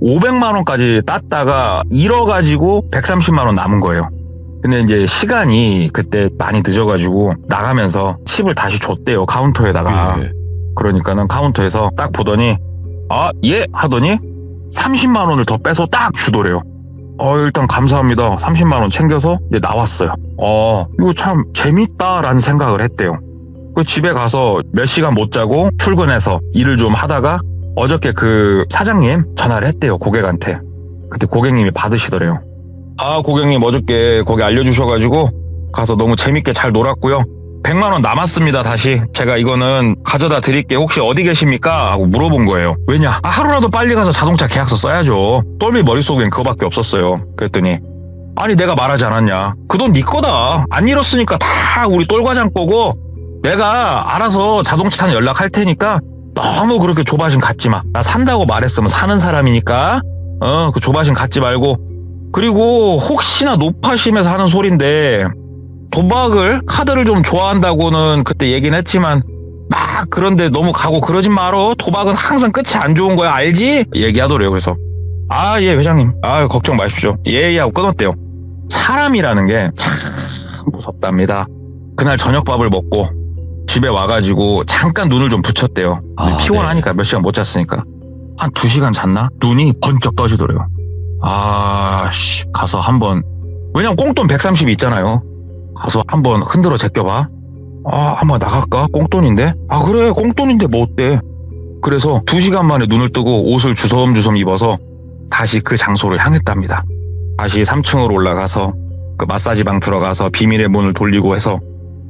500만 원까지 땄다가 잃어가지고 130만 원 남은 거예요. 근데 이제 시간이 그때 많이 늦어가지고 나가면서 칩을 다시 줬대요. 카운터에다가. 그러니까는 카운터에서 딱 보더니 아, 예 하더니 30만 원을 더 빼서 딱 주더래요. 일단 감사합니다. 30만 원 챙겨서 이제 나왔어요. 이거 참 재밌다라는 생각을 했대요. 집에 가서 몇 시간 못 자고 출근해서 일을 좀 하다가 어저께 그 사장님 전화를 했대요, 고객한테. 그때 고객님이 받으시더래요. 아, 고객님 어저께 거기 알려주셔가지고 가서 너무 재밌게 잘 놀았고요. 100만 원 남았습니다. 다시 제가 이거는 가져다 드릴게요. 혹시 어디 계십니까? 하고 물어본 거예요. 왜냐? 하루라도 빨리 가서 자동차 계약서 써야죠. 똘비 머릿속엔 그거밖에 없었어요. 그랬더니 아니 내가 말하지 않았냐. 그 돈 네 거다. 안 잃었으니까 다 우리 똘과장 거고 내가 알아서 자동차는 연락할 테니까 너무 그렇게 조바심 갖지 마. 나 산다고 말했으면 사는 사람이니까 그 조바심 갖지 말고. 그리고 혹시나 노파심에서 하는 소린데 도박을 카드를 좀 좋아한다고는 그때 얘기는 했지만 막 그런데 너무 가고 그러진 말어. 도박은 항상 끝이 안 좋은 거야, 알지? 얘기하더래요. 그래서 아, 예 회장님, 걱정 마십시오. 예 하고 끊었대요. 사람이라는 게 참 무섭답니다. 그날 저녁밥을 먹고 집에 와가지고 잠깐 눈을 좀 붙였대요. 피곤하니까 몇 시간 못 잤으니까 한 2시간 잤나? 눈이 번쩍 떠지더래요. 가서 한번, 왜냐면 꽁돈 130이 있잖아요. 가서 한번 흔들어 제껴봐. 한번 나갈까? 꽁돈인데? 그래, 꽁돈인데 뭐 어때? 그래서 2시간 만에 눈을 뜨고 옷을 주섬주섬 입어서 다시 그 장소를 향했답니다. 다시 3층으로 올라가서 그 마사지방 들어가서 비밀의 문을 돌리고 해서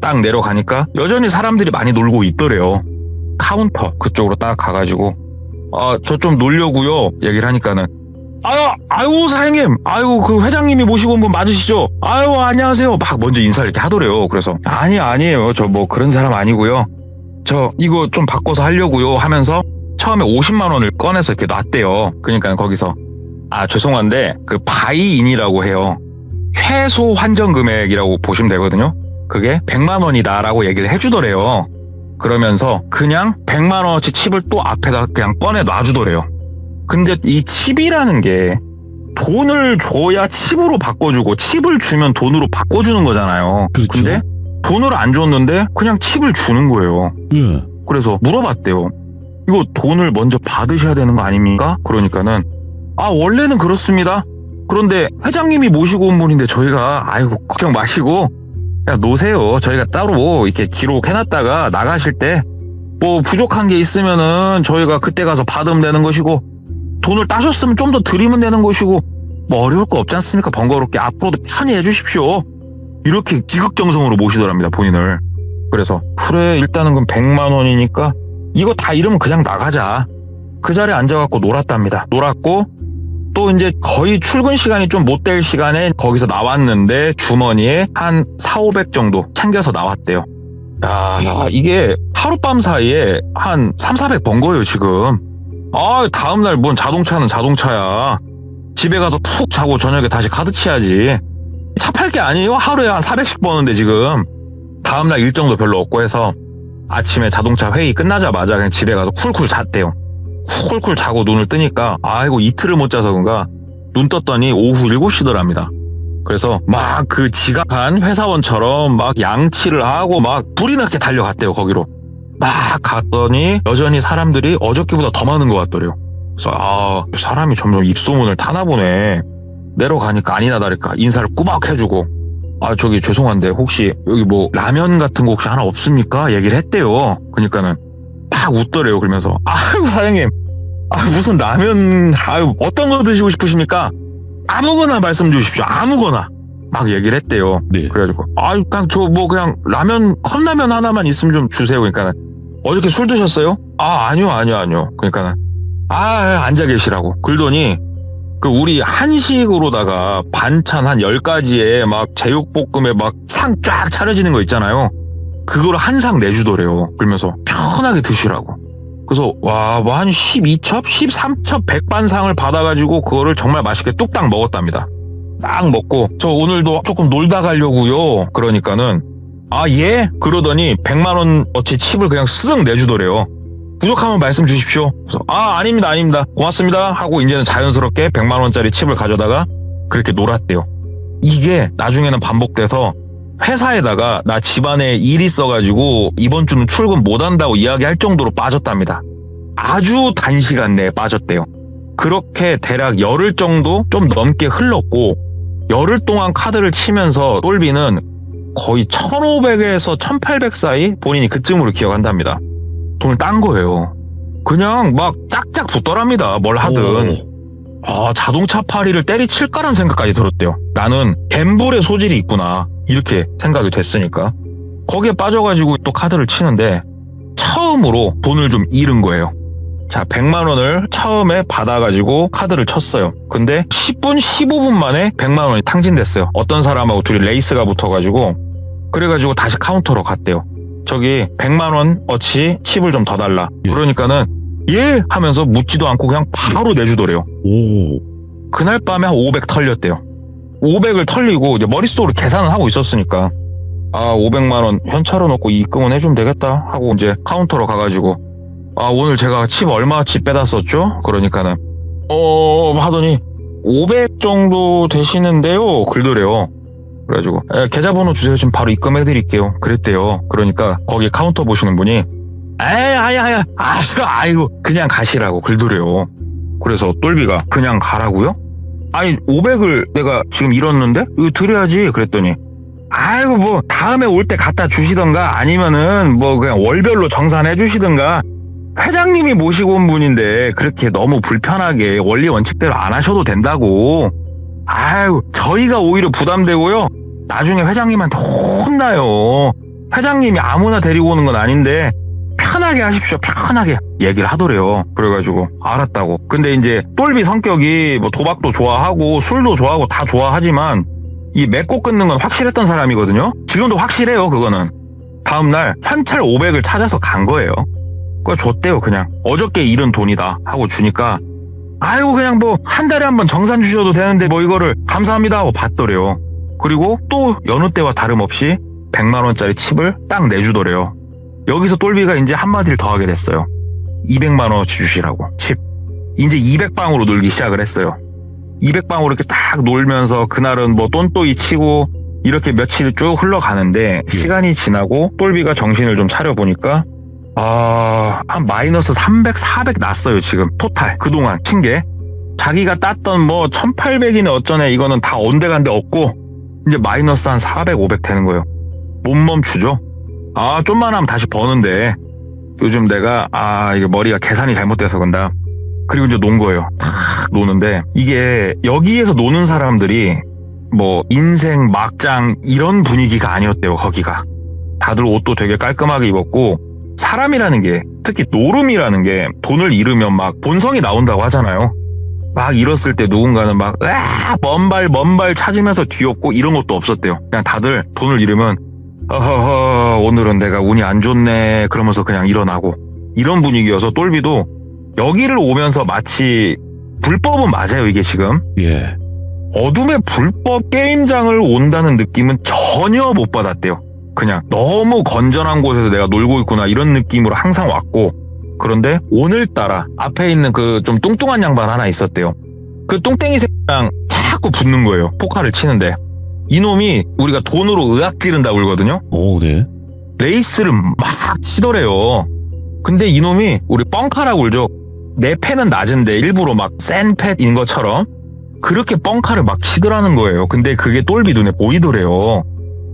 딱 내려가니까 여전히 사람들이 많이 놀고 있더래요. 카운터 그쪽으로 딱 가가지고 저 좀 놀려고요 얘기를 하니까는 아유 사장님, 그 회장님이 모시고 온 분 맞으시죠? 안녕하세요. 막 먼저 인사를 이렇게 하더래요. 그래서 아니에요. 저 뭐 그런 사람 아니고요. 저 이거 좀 바꿔서 하려고요 하면서 처음에 50만 원을 꺼내서 이렇게 놨대요. 그러니까 거기서 죄송한데 그 바이인이라고 해요. 최소 환전 금액이라고 보시면 되거든요. 그게 100만 원이다라고 얘기를 해주더래요. 그러면서 그냥 100만 원어치 칩을 또 앞에다 그냥 꺼내 놔주더래요. 근데 이 칩이라는 게 돈을 줘야 칩으로 바꿔주고 칩을 주면 돈으로 바꿔주는 거잖아요. 그렇죠. 근데 돈을 안 줬는데 그냥 칩을 주는 거예요. 그래서 물어봤대요. 이거 돈을 먼저 받으셔야 되는 거 아닙니까? 그러니까는 원래는 그렇습니다. 그런데 회장님이 모시고 온 분인데 저희가 걱정 마시고 그냥 놓으세요. 저희가 따로 이렇게 기록해놨다가 나가실 때 뭐 부족한 게 있으면은 저희가 그때 가서 받으면 되는 것이고 돈을 따셨으면 좀 더 드리면 되는 것이고 뭐 어려울 거 없지 않습니까? 번거롭게 앞으로도 편히 해주십시오. 이렇게 지극정성으로 모시더랍니다, 본인을. 그래서 그래, 일단은 그럼 100만 원이니까 이거 다 잃으면 그냥 나가자. 그 자리에 앉아갖고 놀았답니다. 놀았고 또 이제 거의 출근 시간이 좀 못 될 시간에 거기서 나왔는데 주머니에 한 400-500 정도 챙겨서 나왔대요. 이게 하룻밤 사이에 한 300-400 번 거예요, 지금. 다음날 뭔 자동차는 자동차야. 집에 가서 푹 자고 저녁에 다시 카드 치야지. 차 팔 게 아니에요? 하루에 한 400씩 버는데 지금. 다음날 일정도 별로 없고 해서 아침에 자동차 회의 끝나자마자 그냥 집에 가서 쿨쿨 잤대요. 쿨쿨 자고 눈을 뜨니까 이틀을 못 자서 그런가 눈 떴더니 오후 7시더랍니다. 그래서 막 그 지각한 회사원처럼 막 양치를 하고 막 불이 나게 달려갔대요, 거기로. 막 갔더니 여전히 사람들이 어저께보다 더 많은 것 같더래요. 그래서 사람이 점점 입소문을 타나 보네. 내려가니까 아니나 다를까 인사를 꾸벅 해주고 저기 죄송한데 혹시 여기 뭐 라면 같은 거 혹시 하나 없습니까? 얘기를 했대요. 그러니까는 막 웃더래요. 그러면서 사장님 무슨 라면 어떤 거 드시고 싶으십니까? 아무거나 말씀 주십시오. 아무거나 막 얘기를 했대요. 네. 그래가지고 그냥 저 뭐 그냥 라면 컵라면 하나만 있으면 좀 주세요. 그러니까 어저께 술 드셨어요? 아니요. 그러니까 앉아 계시라고. 그러더니 그 우리 한식으로다가 반찬 한 10가지에 막 제육볶음에 막 상 쫙 차려지는 거 있잖아요. 그걸 한 상 내주더래요. 그러면서 편하게 드시라고. 그래서 뭐 한 12첩, 13첩 백반상을 받아가지고 그거를 정말 맛있게 뚝딱 먹었답니다. 딱 먹고 저 오늘도 조금 놀다 가려고요. 그러니까는 예? 그러더니 100만 원어치 칩을 그냥 쓱 내주더래요. 부족하면 말씀 주십시오. 그래서 아닙니다. 고맙습니다. 하고 이제는 자연스럽게 100만 원짜리 칩을 가져다가 그렇게 놀았대요. 이게 나중에는 반복돼서 회사에다가 나 집안에 일 있어가지고 이번 주는 출근 못한다고 이야기할 정도로 빠졌답니다. 아주 단시간 내에 빠졌대요. 그렇게 대략 열흘 정도 좀 넘게 흘렀고 열흘 동안 카드를 치면서 똘비는 거의 1,500에서 1,800 사이 본인이 그쯤으로 기억한답니다. 돈을 딴 거예요. 그냥 막 짝짝 붙더랍니다. 뭘 하든. 자동차 파리를 때리칠까란 생각까지 들었대요. 나는 갬블의 소질이 있구나. 이렇게 생각이 됐으니까. 거기에 빠져가지고 또 카드를 치는데 처음으로 돈을 좀 잃은 거예요. 자, 100만 원을 처음에 받아가지고 카드를 쳤어요. 근데 10분, 15분 만에 100만 원이 탕진됐어요. 어떤 사람하고 둘이 레이스가 붙어가지고 그래가지고 다시 카운터로 갔대요. 저기 100만 원어치 칩을 좀 더 달라. 예. 그러니까는 예 하면서 묻지도 않고 그냥 바로 내주더래요. 오. 그날 밤에 한 500 털렸대요. 500을 털리고 이제 머릿속으로 계산을 하고 있었으니까 500만 원 현찰로 넣고 입금은 해주면 되겠다 하고 이제 카운터로 가가지고 오늘 제가 칩 얼마치 빼다 썼죠? 그러니까는 하더니 500 정도 되시는데요. 그러더래요. 그래가지고 계좌번호 주세요. 지금 바로 입금해드릴게요. 그랬대요. 그러니까 거기 카운터 보시는 분이 아이고 그냥 가시라고 그러더래요. 그래서 똘비가 그냥 가라고요? 아니 500을 내가 지금 잃었는데 이거 드려야지 그랬더니 아이고 뭐 다음에 올 때 갖다 주시던가 아니면은 뭐 그냥 월별로 정산해 주시던가 회장님이 모시고 온 분인데 그렇게 너무 불편하게 원리 원칙대로 안 하셔도 된다고. 아유 저희가 오히려 부담되고요. 나중에 회장님한테 혼나요. 회장님이 아무나 데리고 오는 건 아닌데 편하게 하십시오. 편하게 얘기를 하더래요. 그래가지고 알았다고. 근데 이제 똘비 성격이 뭐 도박도 좋아하고 술도 좋아하고 다 좋아하지만 이 맺고 끊는 건 확실했던 사람이거든요. 지금도 확실해요. 그거는. 다음날 현찰 500을 찾아서 간 거예요. 그거 줬대요. 그냥 어저께 잃은 돈이다 하고 주니까 아이고 그냥 뭐 한 달에 한 번 정산 주셔도 되는데 뭐 이거를 감사합니다 하고 받더래요. 그리고 또 여느 때와 다름없이 100만 원짜리 칩을 딱 내주더래요. 여기서 똘비가 이제 한마디를 더 하게 됐어요. 200만 원어치 주시라고. 칩. 이제 200방으로 놀기 시작을 했어요. 200방으로 이렇게 딱 놀면서 그날은 뭐 똔또이 치고 이렇게 며칠이 쭉 흘러가는데 시간이 지나고 똘비가 정신을 좀 차려보니까 한 마이너스 300, 400 났어요. 지금 토탈 그동안 친 게. 자기가 땄던 뭐 1800이네 어쩌네 이거는 다 온데간데 없고 이제 마이너스 한 400, 500 되는 거예요. 못 멈추죠. 좀만 하면 다시 버는데 요즘 내가 이게 머리가 계산이 잘못돼서 그런다. 그리고 이제 논 거예요. 탁 노는데 이게 여기에서 노는 사람들이 뭐 인생 막장 이런 분위기가 아니었대요. 거기가. 다들 옷도 되게 깔끔하게 입었고 사람이라는 게 특히 노름이라는 게 돈을 잃으면 막 본성이 나온다고 하잖아요. 막 잃었을 때 누군가는 막 먼 발 찾으면서 뒤엎고 이런 것도 없었대요. 그냥 다들 돈을 잃으면 오늘은 내가 운이 안 좋네 그러면서 그냥 일어나고 이런 분위기여서 똘비도 여기를 오면서 마치 불법은 맞아요. 이게 지금 예. 어둠의 불법 게임장을 온다는 느낌은 전혀 못 받았대요. 그냥 너무 건전한 곳에서 내가 놀고 있구나 이런 느낌으로 항상 왔고 그런데 오늘따라 앞에 있는 그 좀 뚱뚱한 양반 하나 있었대요. 그 뚱땡이 새끼랑 자꾸 붙는 거예요. 포카를 치는데 이놈이 우리가 돈으로 의학 지른다고 그러거든요. 네. 레이스를 막 치더래요. 근데 이놈이 우리 뻥카라고 그러죠. 내 패는 낮은데 일부러 막 센 패인 것처럼 그렇게 뻥카를 막 치더라는 거예요. 근데 그게 똘비 눈에 보이더래요.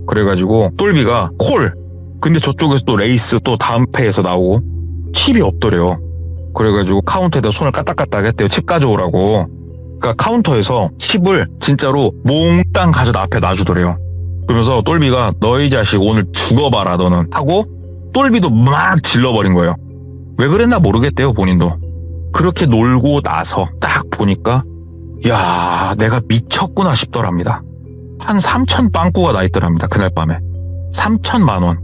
그래가지고 똘비가 콜. 근데 저쪽에서 또 레이스 또 다음 패에서 나오고 칩이 없더래요. 그래가지고 카운터에다 손을 까딱까딱 했대요. 칩 가져오라고. 그러니까 카운터에서 칩을 진짜로 몽땅 가져다 앞에 놔주더래요. 그러면서 똘비가 너희 자식 오늘 죽어봐라 너는 하고 똘비도 막 질러버린 거예요. 왜 그랬나 모르겠대요. 본인도. 그렇게 놀고 나서 딱 보니까 야 내가 미쳤구나 싶더랍니다. 한 3천 빵꾸가 나 있더랍니다. 그날 밤에 3천만 원.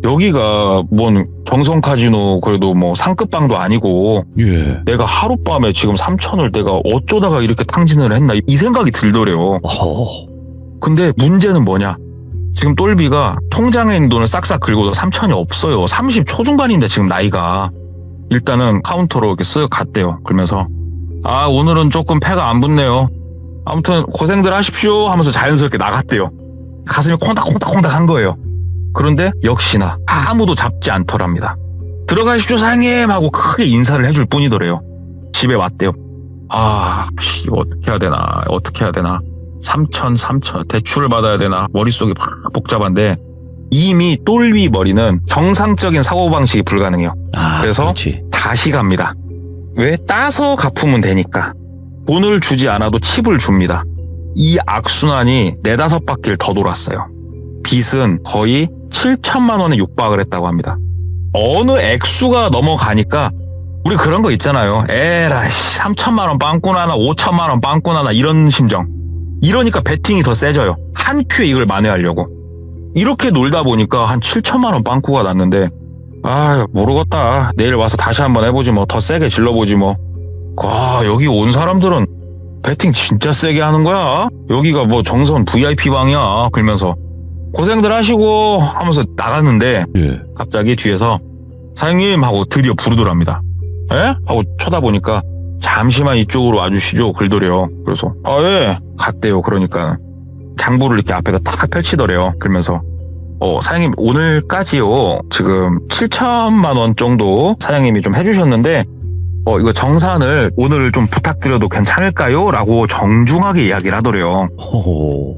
여기가 뭔 정성 카지노 그래도 뭐 상급방도 아니고 예. 내가 하룻밤에 지금 3천을 내가 어쩌다가 이렇게 탕진을 했나 이 생각이 들더래요. 근데 문제는 뭐냐? 지금 똘비가 통장에 있는 돈을 싹싹 긁어도 3천이 없어요. 30 초중반인데 지금 나이가. 일단은 카운터로 이렇게 쓱 갔대요. 그러면서 오늘은 조금 패가 안 붙네요. 아무튼 고생들 하십시오 하면서 자연스럽게 나갔대요. 가슴이 콩닥콩닥콩닥 한 거예요. 그런데 역시나 아무도 잡지 않더랍니다. 들어가십시오 사장님 하고 크게 인사를 해줄 뿐이더래요. 집에 왔대요. 이거 어떻게 해야 되나 3천 대출을 받아야 되나 머릿속이 막 복잡한데 이미 똘비 머리는 정상적인 사고방식이 불가능해요. 그래서 그렇지. 다시 갑니다. 왜? 따서 갚으면 되니까. 돈을 주지 않아도 칩을 줍니다. 이 악순환이 4-5바퀴를 더 돌았어요. 빚은 거의 7천만 원에 육박을 했다고 합니다. 어느 액수가 넘어가니까 우리 그런 거 있잖아요. 에라이 3천만 원 빵꾸 나나 5천만 원 빵꾸 나나 이런 심정. 이러니까 베팅이 더 세져요. 한 큐에 이걸 만회하려고. 이렇게 놀다 보니까 한 7천만 원 빵꾸가 났는데 모르겠다. 내일 와서 다시 한번 해보지 뭐. 더 세게 질러보지 뭐. 여기 온 사람들은 베팅 진짜 세게 하는 거야. 여기가 뭐 정선 VIP 방이야. 그러면서 고생들 하시고 하면서 나갔는데 예. 갑자기 뒤에서 사장님 하고 드디어 부르더랍니다. 에? 하고 쳐다보니까 잠시만 이쪽으로 와주시죠. 글더래요. 그래서 예. 갔대요. 그러니까 장부를 이렇게 앞에다 탁 펼치더래요. 그러면서 사장님 오늘까지요. 지금 7천만 원 정도 사장님이 좀 해주셨는데 이거 정산을 오늘 좀 부탁드려도 괜찮을까요? 라고 정중하게 이야기를 하더래요. 호호.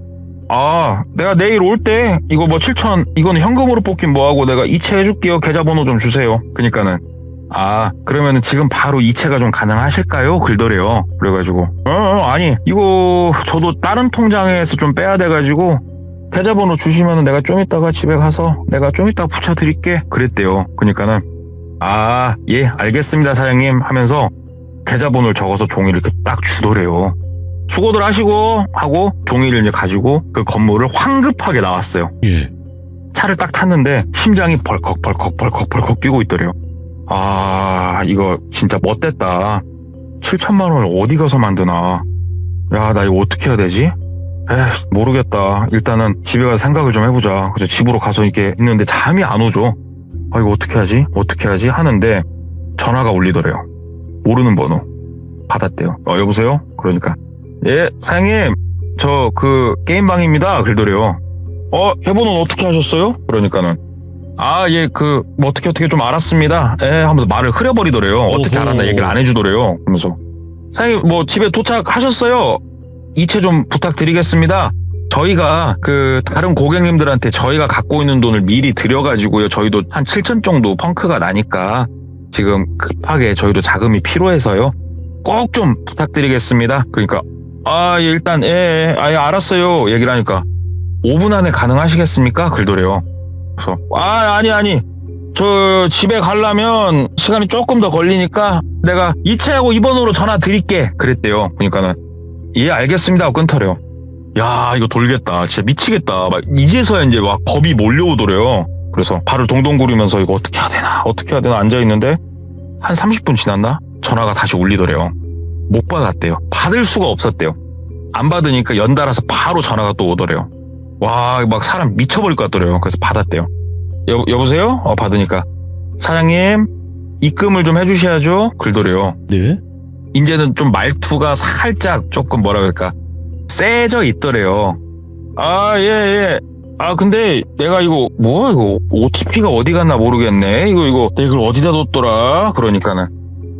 내가 내일 올 때 이거 뭐 7천 이거는 현금으로 뽑긴 뭐하고 내가 이체 해줄게요. 계좌번호 좀 주세요. 그러니까는 그러면은 지금 바로 이체가 좀 가능하실까요? 글더래요. 그래가지고 아니 이거 저도 다른 통장에서 좀 빼야 돼가지고 계좌번호 주시면은 내가 좀 이따가 집에 가서 내가 좀 이따 붙여드릴게. 그랬대요. 그러니까는 예 알겠습니다 사장님 하면서 계좌번호를 적어서 종이를 이렇게 딱 주더래요. 수고들 하시고 하고 종이를 이제 가지고 그 건물을 황급하게 나왔어요. 예. 차를 딱 탔는데 심장이 벌컥 뛰고 있더래요. 이거 진짜 멋됐다. 7천만 원을 어디 가서 만드나. 야, 나 이거 어떻게 해야 되지? 모르겠다. 일단은 집에 가서 생각을 좀 해보자. 그래서 집으로 가서 이렇게 있는데 잠이 안 오죠. 이거 어떻게 하지 하는데 전화가 울리더래요. 모르는 번호. 받았대요. 여보세요? 그러니까 예 사장님 저 그 게임방입니다. 그러더래요. 계좌번호는 어떻게 하셨어요? 그러니까는 예 그 뭐 어떻게 좀 알았습니다. 하면서 말을 흐려버리더래요. 어떻게 알았나 얘기를 안 해주더래요. 그러면서 사장님 뭐 집에 도착하셨어요? 이체 좀 부탁드리겠습니다. 저희가 그 다른 고객님들한테 저희가 갖고 있는 돈을 미리 드려가지고요. 저희도 한 7천 정도 펑크가 나니까 지금 급하게 저희도 자금이 필요해서요. 꼭 좀 부탁드리겠습니다. 그러니까 예, 일단 알았어요. 얘기를 하니까 5분 안에 가능하시겠습니까? 그러더래요. 그래서 아니 저 집에 가려면 시간이 조금 더 걸리니까 내가 이체하고 이 번호로 전화 드릴게. 그랬대요. 그러니까는 예 알겠습니다 하고 끊더래요. 야 이거 돌겠다. 진짜 미치겠다. 막 이제서야 이제 막 겁이 몰려오더래요. 그래서 발을 동동 구르면서 이거 어떻게 해야 되나 앉아있는데 한 30분 지났나? 전화가 다시 울리더래요. 못 받았대요. 받을 수가 없었대요. 안 받으니까 연달아서 바로 전화가 또 오더래요. 막 사람 미쳐버릴 것 같더래요. 그래서 받았대요. 여보세요? 받으니까 사장님 입금을 좀 해주셔야죠. 그러더래요. 네. 이제는 좀 말투가 살짝 조금 뭐라 그럴까 세져 있더래요. 예. 근데 내가 이거 OTP가 어디 갔나 모르겠네. 이거 이걸 어디다 뒀더라. 그러니까는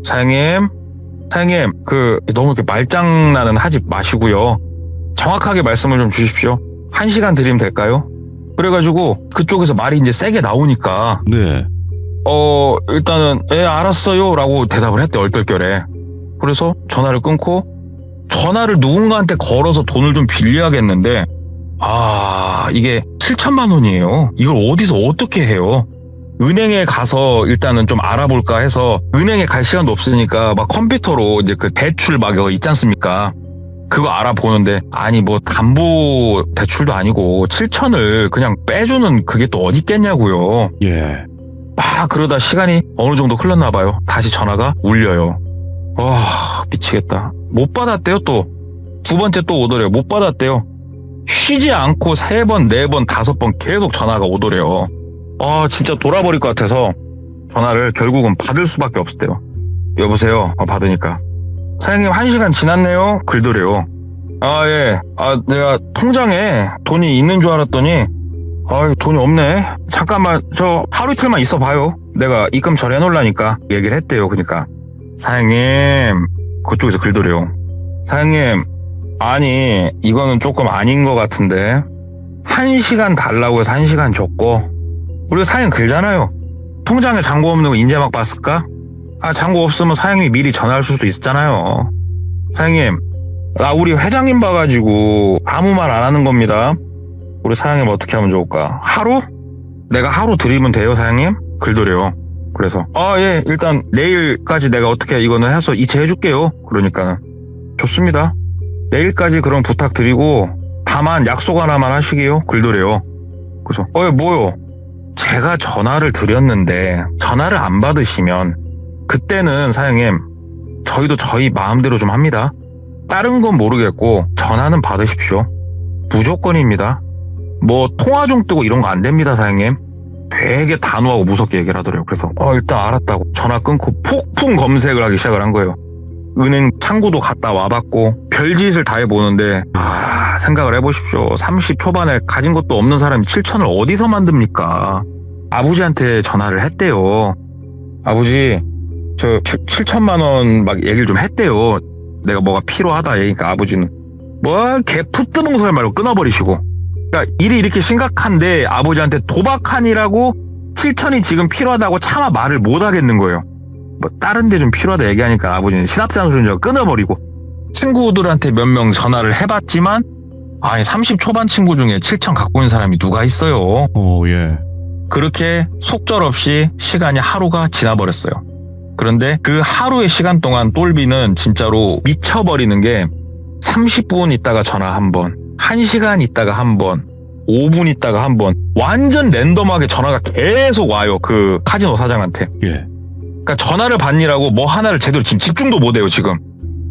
사장님 너무 이렇게 말장난은 하지 마시고요. 정확하게 말씀을 좀 주십시오. 1시간 드리면 될까요? 그래가지고 그쪽에서 말이 이제 세게 나오니까 네. 일단은 알았어요 라고 대답을 했대. 얼떨결에. 그래서 전화를 끊고 전화를 누군가한테 걸어서 돈을 좀 빌려야겠는데 이게 7천만 원이에요. 이걸 어디서 어떻게 해요? 은행에 가서 일단은 좀 알아볼까 해서 은행에 갈 시간도 없으니까 막 컴퓨터로 이제 그 대출 막 이거 있지 않습니까? 그거 알아보는데 아니 뭐 담보 대출도 아니고 7천을 그냥 빼주는 그게 또 어디 있겠냐고요. 예. 그러다 시간이 어느 정도 흘렀나 봐요. 다시 전화가 울려요. 미치겠다. 못 받았대요. 또 두 번째 또 오더래요. 못 받았대요. 쉬지 않고 3번, 4번, 5번 계속 전화가 오더래요. 진짜 돌아버릴 것 같아서 전화를 결국은 받을 수밖에 없었대요. 여보세요? 받으니까 사장님 1시간 지났네요. 그러더래요. 예. 내가 통장에 돈이 있는 줄 알았더니 돈이 없네. 잠깐만 저 하루 이틀만 있어 봐요. 내가 입금 처리해놓으려니까 얘기를 했대요. 그러니까 사장님, 그쪽에서 글더래요. 사장님, 아니 이거는 조금 아닌 것 같은데 1시간 달라고 해서 1시간 줬고, 우리가 사장님 글잖아요. 통장에 잔고 없는 거 인제 막 봤을까? 잔고 없으면 사장님이 미리 전화할 수도 있었잖아요. 사장님, 우리 회장님 봐가지고 아무 말 안 하는 겁니다. 우리 사장님 어떻게 하면 좋을까? 하루? 내가 하루 드리면 돼요, 사장님? 글더래요. 그래서 예, 일단 내일까지 내가 어떻게 이거는 해서 이체해줄게요. 그러니까는 좋습니다. 내일까지 그럼 부탁드리고 다만 약속 하나만 하시게요. 글더래요. 그래서 뭐요? 제가 전화를 드렸는데 전화를 안 받으시면 그때는 사장님 저희도 저희 마음대로 좀 합니다. 다른 건 모르겠고 전화는 받으십시오. 무조건입니다. 뭐 통화 중 뜨고 이런 거 안 됩니다, 사장님. 되게 단호하고 무섭게 얘기를 하더래요. 그래서 일단 알았다고 전화 끊고 폭풍 검색을 하기 시작을 한 거예요. 은행 창구도 갔다 와봤고 별짓을 다 해보는데 생각을 해보십시오. 30 초반에 가진 것도 없는 사람이 7천을 어디서 만듭니까? 아버지한테 전화를 했대요. 아버지, 저 7천만 원 막 얘기를 좀 했대요. 내가 뭐가 필요하다 얘기니까 아버지는 개 풋뜨봉 소리 말고 끊어버리시고, 그러니까 일이 이렇게 심각한데 아버지한테 도박하니라고 7천이 지금 필요하다고 차마 말을 못 하겠는 거예요. 다른 데 좀 필요하다 얘기하니까 아버지는 시납장수를 끊어버리고, 친구들한테 몇 명 전화를 해봤지만 30 초반 친구 중에 7천 갖고 있는 사람이 누가 있어요. 예. 그렇게 속절없이 시간이 하루가 지나버렸어요. 그런데 그 하루의 시간 동안 똘비는 진짜로 미쳐버리는 게 30분 있다가 전화 한 번, 1시간 있다가 한 번, 5분 있다가 한 번, 완전 랜덤하게 전화가 계속 와요. 그 카지노 사장한테. 예. 그러니까 전화를 받느라고 뭐 하나를 제대로 지금 집중도 못해요, 지금.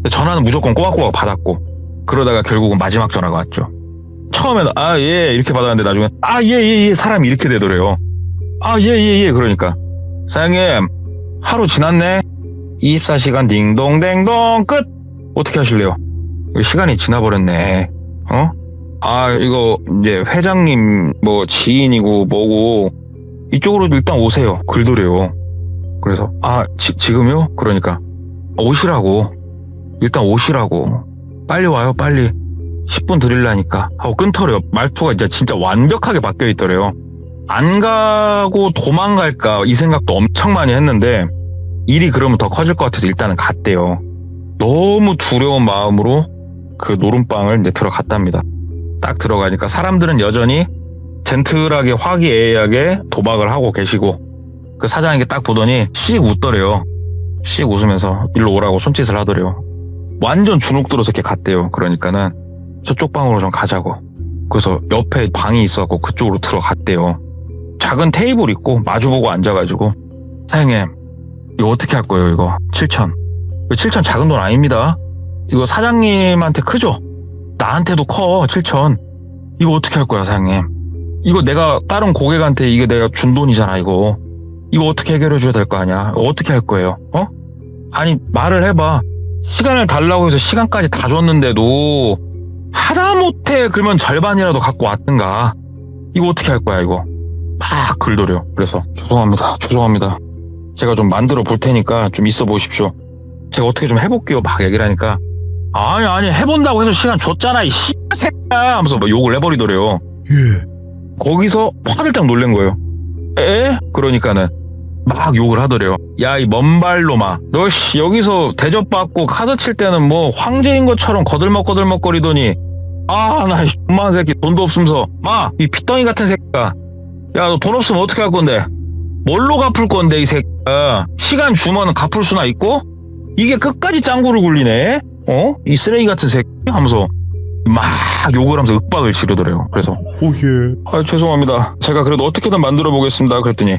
전화는 무조건 꼬박꼬박 받았고, 그러다가 결국은 마지막 전화가 왔죠. 처음에는 예 이렇게 받았는데 나중에 예 사람이 이렇게 되더래요. 예 그러니까 사장님 하루 지났네. 24시간 딩동댕동 끝. 어떻게 하실래요? 시간이 지나버렸네. 이거 이제 회장님 뭐 지인이고 뭐고 이쪽으로 일단 오세요. 글더래요. 그래서 지금요? 그러니까 오시라고. 일단 오시라고. 빨리 와요, 빨리. 10분 드리려니까 하고 끊더래요. 말투가 진짜 완벽하게 바뀌어 있더래요. 안 가고 도망갈까 이 생각도 엄청 많이 했는데 일이 그러면 더 커질 것 같아서 일단은 갔대요. 너무 두려운 마음으로 그 노름방을 이제 들어갔답니다. 딱 들어가니까 사람들은 여전히 젠틀하게 화기애애하게 도박을 하고 계시고, 그 사장에게 딱 보더니 씩 웃더래요. 씩 웃으면서 일로 오라고 손짓을 하더래요. 완전 주눅 들어서 이렇게 갔대요. 그러니까는 저쪽 방으로 좀 가자고. 그래서 옆에 방이 있어갖고 그쪽으로 들어갔대요. 작은 테이블 있고 마주보고 앉아가지고, 사장님 이거 어떻게 할 거예요? 이거 7천. 7천 작은 돈 아닙니다. 이거 사장님한테 크죠? 나한테도 커. 7천. 이거 어떻게 할 거야, 사장님? 이거 내가 다른 고객한테 이게 내가 준 돈이잖아. 이거 어떻게 해결해 줘야 될 거 아니야? 어떻게 할 거예요? 아니 말을 해봐. 시간을 달라고 해서 시간까지 다 줬는데도 하다못해 그러면 절반이라도 갖고 왔든가. 이거 어떻게 할 거야, 이거? 막 글더래요. 그래서 죄송합니다. 제가 좀 만들어 볼 테니까 좀 있어 보십시오. 제가 어떻게 좀 해볼게요. 막 얘기를 하니까 아니 해본다고 해서 시간 줬잖아 이 새끼야 하면서 막 욕을 해버리더래요. 예. 거기서 화들짝 놀란 거예요. 그러니까는 막 욕을 하더래요. 야, 이 먼발놈아, 너 여기서 대접받고 카드 칠 때는 뭐 황제인 것처럼 거들먹거리더니 나 이 존만 새끼 돈도 없으면서 이 핏덩이 같은 새끼야. 야, 너 돈 없으면 어떻게 할 건데? 뭘로 갚을 건데 이 새끼야. 시간 주면 갚을 수나 있고? 이게 끝까지 짱구를 굴리네. 이 쓰레기 같은 새끼 하면서 막 욕을 하면서 윽박을 지르더래요. 그래서 죄송합니다. 제가 그래도 어떻게든 만들어 보겠습니다. 그랬더니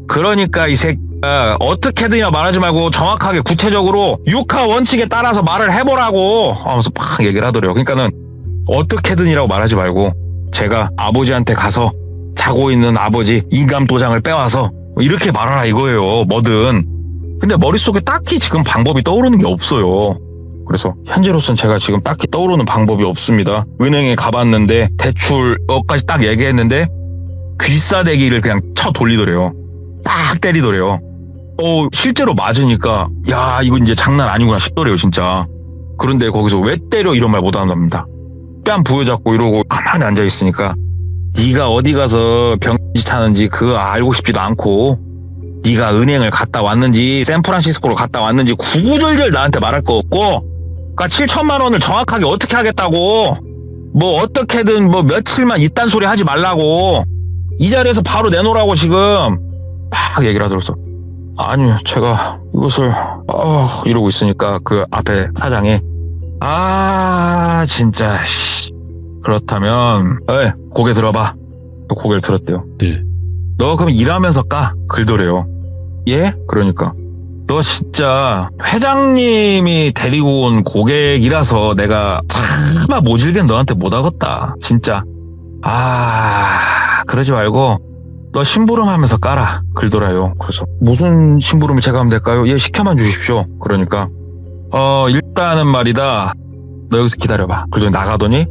그러니까 이 새끼야 어떻게든이라 말하지 말고 정확하게 구체적으로 육하 원칙에 따라서 말을 해보라고 하면서 막 얘기를 하더래요. 그러니까는 어떻게든이라고 말하지 말고 제가 아버지한테 가서 자고 있는 아버지 인감 도장을 빼와서 이렇게 말하라 이거예요. 뭐든. 근데 머릿속에 딱히 지금 방법이 떠오르는 게 없어요. 그래서 현재로서는 제가 지금 딱히 떠오르는 방법이 없습니다. 은행에 가봤는데 대출까지 딱 얘기했는데 귀싸대기를 그냥 쳐 돌리더래요. 딱 때리더래요. 실제로 맞으니까 야 이거 이제 장난 아니구나 싶더래요 진짜. 그런데 거기서 왜 때려 이런 말 못 한답니다. 뺨 부여잡고 이러고 가만히 앉아있으니까 네가 어디 가서 병짓 하는지 그거 알고 싶지도 않고 네가 은행을 갔다 왔는지 샌프란시스코로 갔다 왔는지 구구절절 나한테 말할 거 없고 그러니까 7천만 원을 정확하게 어떻게 하겠다고 뭐 어떻게든 뭐 며칠만 이딴 소리 하지 말라고 이 자리에서 바로 내놓으라고 지금 막 얘기를 하더라고요. 아니요 제가 이것을 이러고 있으니까 그 앞에 사장이 진짜 그렇다면 고개 들어봐. 또 고개를 들었대요. 네. 너 그럼 일하면서 까? 글더래요. 예? 그러니까 너 진짜 회장님이 데리고 온 고객이라서 내가 차마 모질겐 너한테 못하겠다 진짜. 그러지 말고 너 심부름 하면서 까라 글더라요. 그래서 무슨 심부름을 제가 하면 될까요? 예 시켜만 주십시오. 그러니까 일단은 말이다 너 여기서 기다려봐. 그러더니 나가더니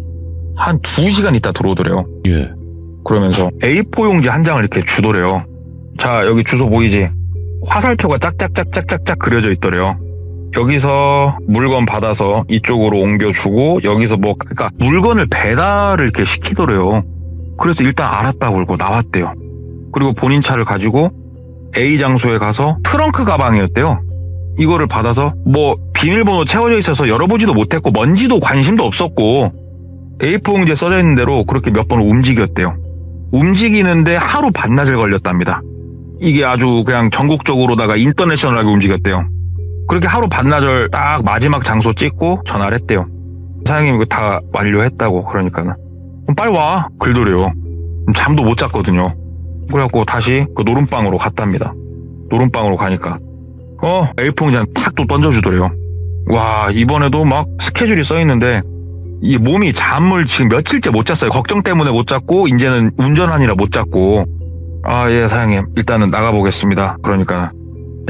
한 2시간 있다 들어오더래요. 예. 그러면서 A4 용지 한 장을 이렇게 주더래요. 자 여기 주소 보이지? 화살표가 짝짝짝짝짝짝 그려져 있더래요. 여기서 물건 받아서 이쪽으로 옮겨주고 여기서 그러니까 물건을 배달을 이렇게 시키더래요. 그래서 일단 알았다고 그러고 나왔대요. 그리고 본인 차를 가지고 A 장소에 가서 트렁크 가방이었대요. 이거를 받아서 비밀번호 채워져 있어서 열어보지도 못했고 먼지도 관심도 없었고 A4 용지에 써져 있는 대로 그렇게 몇 번을 움직였대요. 움직이는데 하루 반나절 걸렸답니다. 이게 아주 그냥 전국적으로다가 인터내셔널하게 움직였대요. 그렇게 하루 반나절 딱 마지막 장소 찍고 전화를 했대요. 사장님 이거 다 완료했다고. 그러니까는 빨리 와 글더래요. 잠도 못 잤거든요. 그래갖고 다시 그 노름방으로 갔답니다. 노름방으로 가니까 A4 용지 탁 또 던져주더래요. 와 이번에도 막 스케줄이 써있는데 이 몸이 잠을 지금 며칠째 못 잤어요. 걱정 때문에 못 잤고 이제는 운전하느라 못 잤고 예 사장님 일단은 나가보겠습니다. 그러니까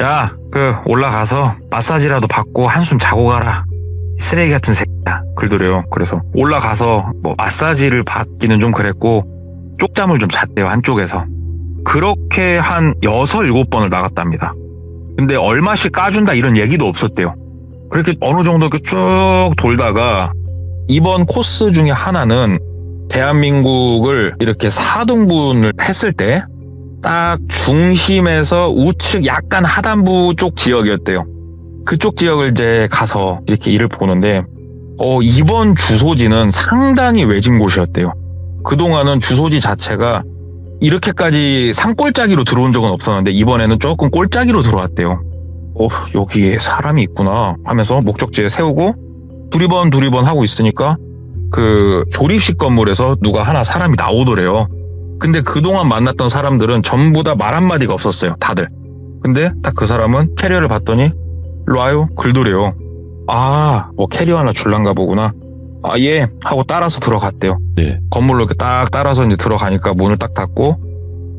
야 올라가서 마사지라도 받고 한숨 자고 가라 쓰레기 같은 새끼야 그러더래요. 그래서 올라가서 마사지를 받기는 좀 그랬고 쪽잠을 좀 잤대요. 한쪽에서. 그렇게 한 6, 7번을 나갔답니다. 근데 얼마씩 까준다 이런 얘기도 없었대요. 그렇게 어느 정도 이렇게 쭉 돌다가 이번 코스 중에 하나는 대한민국을 이렇게 4등분을 했을 때 딱 중심에서 우측 약간 하단부 쪽 지역이었대요. 그쪽 지역을 이제 가서 이렇게 일을 보는데 이번 주소지는 상당히 외진 곳이었대요. 그동안은 주소지 자체가 이렇게까지 산골짜기로 들어온 적은 없었는데 이번에는 조금 꼴짜기로 들어왔대요. 여기에 사람이 있구나 하면서 목적지에 세우고 두리번 하고 있으니까 그 조립식 건물에서 누가 하나 사람이 나오더래요. 근데 그동안 만났던 사람들은 전부 다 말 한마디가 없었어요. 다들. 근데 딱 그 사람은 캐리어를 봤더니 일로 와요 글더래요. 캐리어 하나 줄란가 보구나. 예 하고 따라서 들어갔대요. 네. 건물로 이렇게 딱 따라서 이제 들어가니까 문을 딱 닫고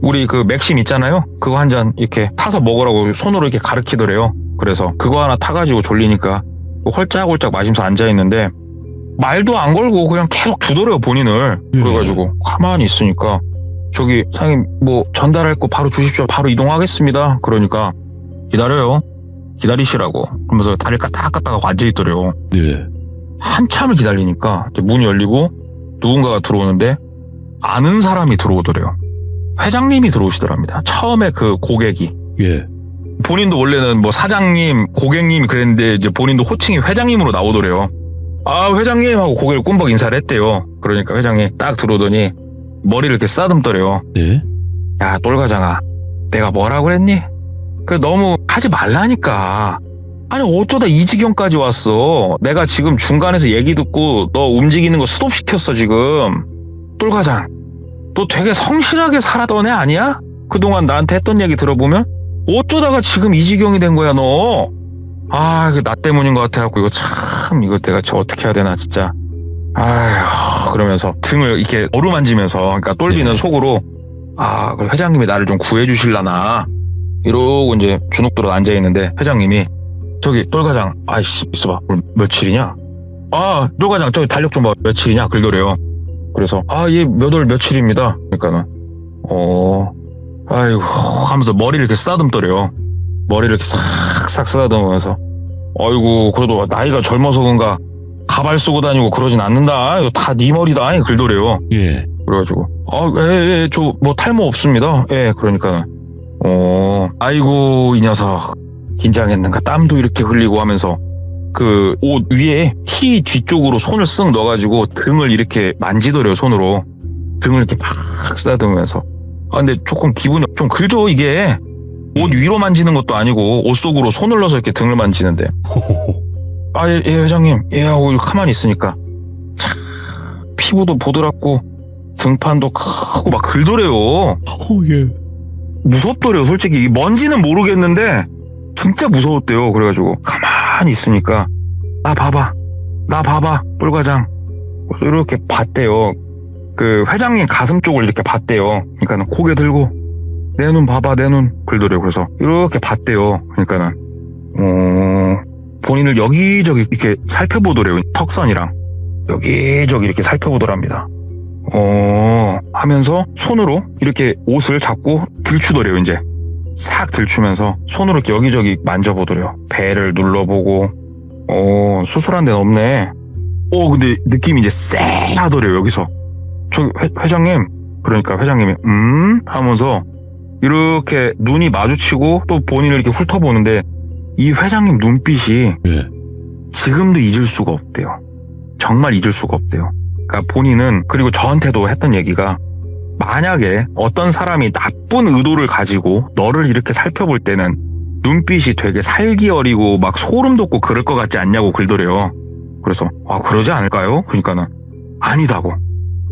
우리 그 맥심 있잖아요. 그거 한 잔 이렇게 타서 먹으라고 손으로 이렇게 가르치더래요. 그래서 그거 하나 타가지고 졸리니까 홀짝홀짝 마시면서 앉아있는데 말도 안 걸고 그냥 계속 두더래요 본인을. 그래가지고 가만히 있으니까 저기 사장님 전달할 거 바로 주십시오. 바로 이동하겠습니다. 그러니까 기다려요. 기다리시라고. 그러면서 다리를 까딱까딱 하고 앉아있더래요. 네. 한참을 기다리니까 문이 열리고 누군가가 들어오는데 아는 사람이 들어오더래요. 회장님이 들어오시더랍니다. 처음에 그 고객이. 예. 본인도 원래는 사장님, 고객님이 그랬는데 이제 본인도 호칭이 회장님으로 나오더래요. 회장님 하고 고개를 꿀벅 인사를 했대요. 그러니까 회장이 딱 들어오더니 머리를 이렇게 쓰다듬더래요. 네. 야 똘과장아 내가 뭐라고 그랬니? 너무 하지 말라니까. 아니 어쩌다 이 지경까지 왔어. 내가 지금 중간에서 얘기 듣고 너 움직이는 거 스톱시켰어 지금. 똘과장 너 되게 성실하게 살았던 애 아니야? 그동안 나한테 했던 얘기 들어보면 어쩌다가 지금 이 지경이 된 거야 너. 이거 나 때문인 것 같아갖고 이거 내가 어떻게 해야 되나 진짜. 그러면서 등을 이렇게 어루만지면서 그러니까 똘비는 네. 속으로 그래 회장님이 나를 좀 구해주실라나 이러고 이제 주눅들어 앉아있는데 회장님이 저기 똘과장 있어봐 오늘 며칠이냐? 똘과장 저기 달력 좀 봐 며칠이냐 글더래요. 그래서 예 몇 월 며칠입니다. 그러니까는 아이고 하면서 머리를 이렇게 쓰다듬더래요. 머리를 이렇게 싹싹 쓰다듬으면서 아이고 그래도 나이가 젊어서 그런가 가발 쓰고 다니고 그러진 않는다. 이거 다 네 머리다. 긁더래요. 예. 그래가지고 저 뭐 탈모 없습니다. 예, 그러니까 아이고 이 녀석 긴장했는가 땀도 이렇게 흘리고 하면서 그 옷 위에 티 뒤쪽으로 손을 쓱 넣어가지고 등을 이렇게 만지더래요. 손으로 등을 이렇게 막 쓰다듬으면서 근데 조금 기분이 좀 그죠. 이게 옷 위로 만지는 것도 아니고 옷 속으로 손을 넣어서 이렇게 등을 만지는데 예, 회장님 예 하고 가만히 있으니까 참 피부도 보드랍고 등판도 크고 막 긁더래요. 예. 무섭더래요. 솔직히 이 뭔지는 모르겠는데 진짜 무서웠대요. 그래가지고 가만히 있으니까 나 봐봐 똘과장 이렇게 봤대요. 그 회장님 가슴 쪽을 이렇게 봤대요. 그러니까는 고개 들고 내 눈 봐봐 내 눈 긁더래요. 그래서 이렇게 봤대요. 그러니까는 본인을 여기저기 이렇게 살펴보더래요. 턱선이랑 여기저기 이렇게 살펴보더랍니다. 하면서 손으로 이렇게 옷을 잡고 들추더래요. 이제 싹 들추면서 손으로 이렇게 여기저기 만져보더래요. 배를 눌러보고 수술한 데는 없네. 근데 느낌이 이제 쎄하더래요. 여기서 저 회장님 그러니까 회장님이 하면서 이렇게 눈이 마주치고 또 본인을 이렇게 훑어보는데 이 회장님 눈빛이 예. 지금도 잊을 수가 없대요. 정말 잊을 수가 없대요. 그러니까 본인은 그리고 저한테도 했던 얘기가 만약에 어떤 사람이 나쁜 의도를 가지고 너를 이렇게 살펴볼 때는 눈빛이 되게 살기 어리고 막 소름 돋고 그럴 것 같지 않냐고 긁더래요. 그래서 그러지 않을까요? 그러니까는 아니다고.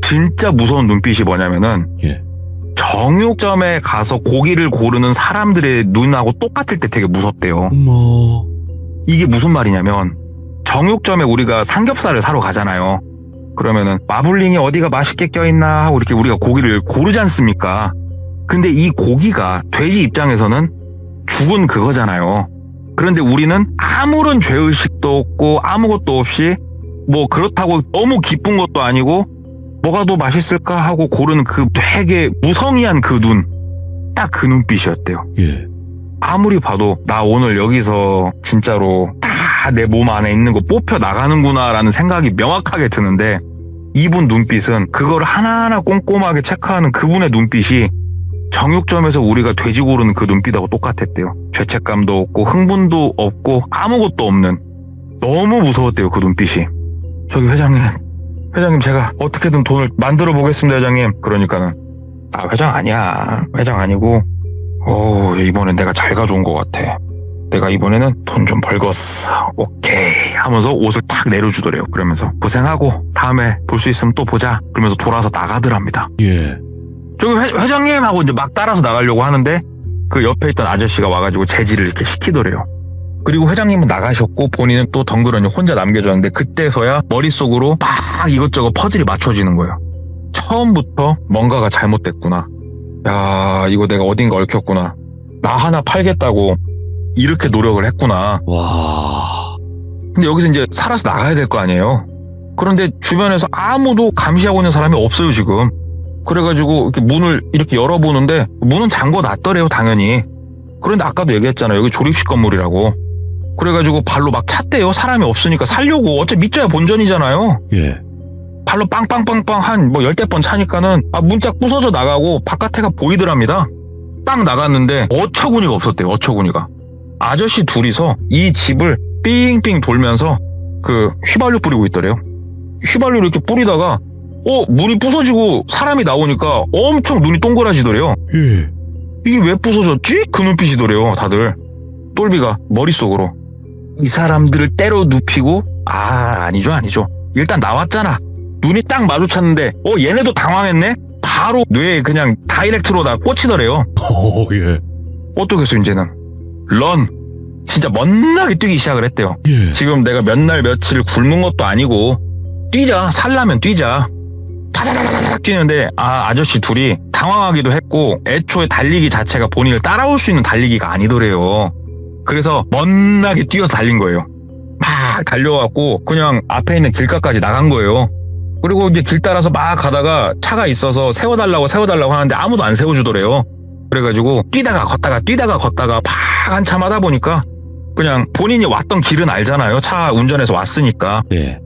진짜 무서운 눈빛이 뭐냐면은 예. 정육점에 가서 고기를 고르는 사람들의 눈하고 똑같을 때 되게 무섭대요. 어머. 이게 무슨 말이냐면 정육점에 우리가 삼겹살을 사러 가잖아요. 그러면은 마블링이 어디가 맛있게 껴있나 하고 이렇게 우리가 고기를 고르지 않습니까? 근데 이 고기가 돼지 입장에서는 죽은 그거잖아요. 그런데 우리는 아무런 죄의식도 없고 아무것도 없이 뭐 그렇다고 너무 기쁜 것도 아니고 뭐가 더 맛있을까 하고 고르는 그 되게 무성의한 그 눈, 딱 그 눈빛이었대요. 예. 아무리 봐도 나 오늘 여기서 진짜로 다 내 몸 안에 있는 거 뽑혀 나가는구나라는 생각이 명확하게 드는데 이분 눈빛은 그걸 하나하나 꼼꼼하게 체크하는 그분의 눈빛이 정육점에서 우리가 돼지 고르는 그 눈빛하고 똑같았대요. 죄책감도 없고 흥분도 없고 아무것도 없는 너무 무서웠대요. 그 눈빛이. 저기 회장님 제가 어떻게든 돈을 만들어 보겠습니다. 회장님. 그러니까는 회장 아니야. 회장 아니고 이번엔 내가 잘 가져온 것 같아. 내가 이번에는 돈 좀 벌겠어. 오케이 하면서 옷을 탁 내려주더래요. 그러면서 고생하고 다음에 볼 수 있으면 또 보자. 그러면서 돌아서 나가더랍니다. 예. 저기 회장님 하고 이제 막 따라서 나가려고 하는데 그 옆에 있던 아저씨가 와가지고 제지를 이렇게 시키더래요. 그리고 회장님은 나가셨고 본인은 또 덩그러니 혼자 남겨졌는데 그때서야 머릿속으로 막 이것저것 퍼즐이 맞춰지는 거예요. 처음부터 뭔가가 잘못됐구나. 야 이거 내가 어딘가 얽혔구나. 나 하나 팔겠다고 이렇게 노력을 했구나. 와. 근데 여기서 이제 살아서 나가야 될 거 아니에요. 그런데 주변에서 아무도 감시하고 있는 사람이 없어요 지금. 그래가지고 이렇게 문을 이렇게 열어보는데 문은 잠궈 놨더래요 당연히. 그런데 아까도 얘기했잖아요. 여기 조립식 건물이라고. 그래가지고 발로 막 찼대요. 사람이 없으니까 살려고. 어차피 밑져야 본전이잖아요. 예. 발로 빵빵빵빵 한 뭐 10대 번 차니까는 문짝 부서져 나가고 바깥에가 보이더랍니다. 딱 나갔는데 어처구니가 없었대요. 어처구니가. 아저씨 둘이서 이 집을 삥삥 돌면서 그 휘발유 뿌리고 있더래요. 휘발유 이렇게 뿌리다가 문이 부서지고 사람이 나오니까 엄청 눈이 동그라지더래요. 예. 이게 왜 부서졌지? 그 눈빛이더래요 다들. 똘비가 머릿속으로 이 사람들을 때려 눕히고 아니죠. 일단 나왔잖아. 눈이 딱 마주쳤는데 얘네도 당황했네? 바로 뇌에 그냥 다이렉트로 다 꽂히더래요. 예. 어떻겠어 이제는. 런. 진짜 멋나게 뛰기 시작을 했대요. 예. 지금 내가 몇 날 며칠 굶은 것도 아니고 뛰자. 살라면 뛰자. 타다다다닥 뛰는데 아저씨 둘이 당황하기도 했고 애초에 달리기 자체가 본인을 따라올 수 있는 달리기가 아니더래요. 그래서 멋나게 뛰어서 달린 거예요. 막 달려갖고 그냥 앞에 있는 길가까지 나간 거예요. 그리고 이제 길 따라서 막 가다가 차가 있어서 세워달라고 하는데 아무도 안 세워주더래요. 그래가지고 뛰다가 걷다가 막 한참 하다 보니까 그냥 본인이 왔던 길은 알잖아요. 차 운전해서 왔으니까. 예.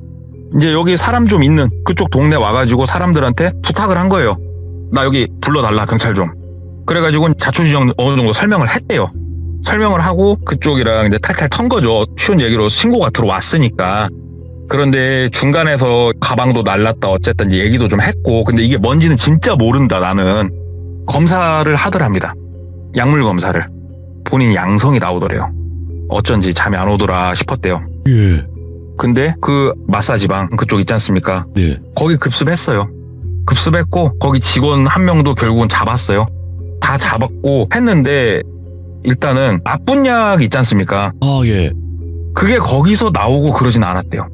이제 여기 사람 좀 있는 그쪽 동네 와가지고 사람들한테 부탁을 한 거예요. 나 여기 불러달라, 경찰 좀. 그래가지고 자초지종 어느 정도 설명을 했대요. 설명을 하고 그쪽이랑 이제 탈탈 턴 거죠. 쉬운 얘기로 신고가 들어왔으니까. 그런데 중간에서 가방도 날랐다 어쨌든 얘기도 좀 했고, 근데 이게 뭔지는 진짜 모른다 나는. 검사를 하더랍니다. 약물 검사를. 본인 양성이 나오더래요. 어쩐지 잠이 안 오더라 싶었대요. 예. 근데 그 마사지방 그쪽 있지 않습니까? 네. 거기 급습했어요. 급습했고 거기 직원 한 명도 결국은 잡았어요. 다 잡았고 했는데 일단은 나쁜 약 있지 않습니까? 아, 예. 그게 거기서 나오고 그러진 않았대요.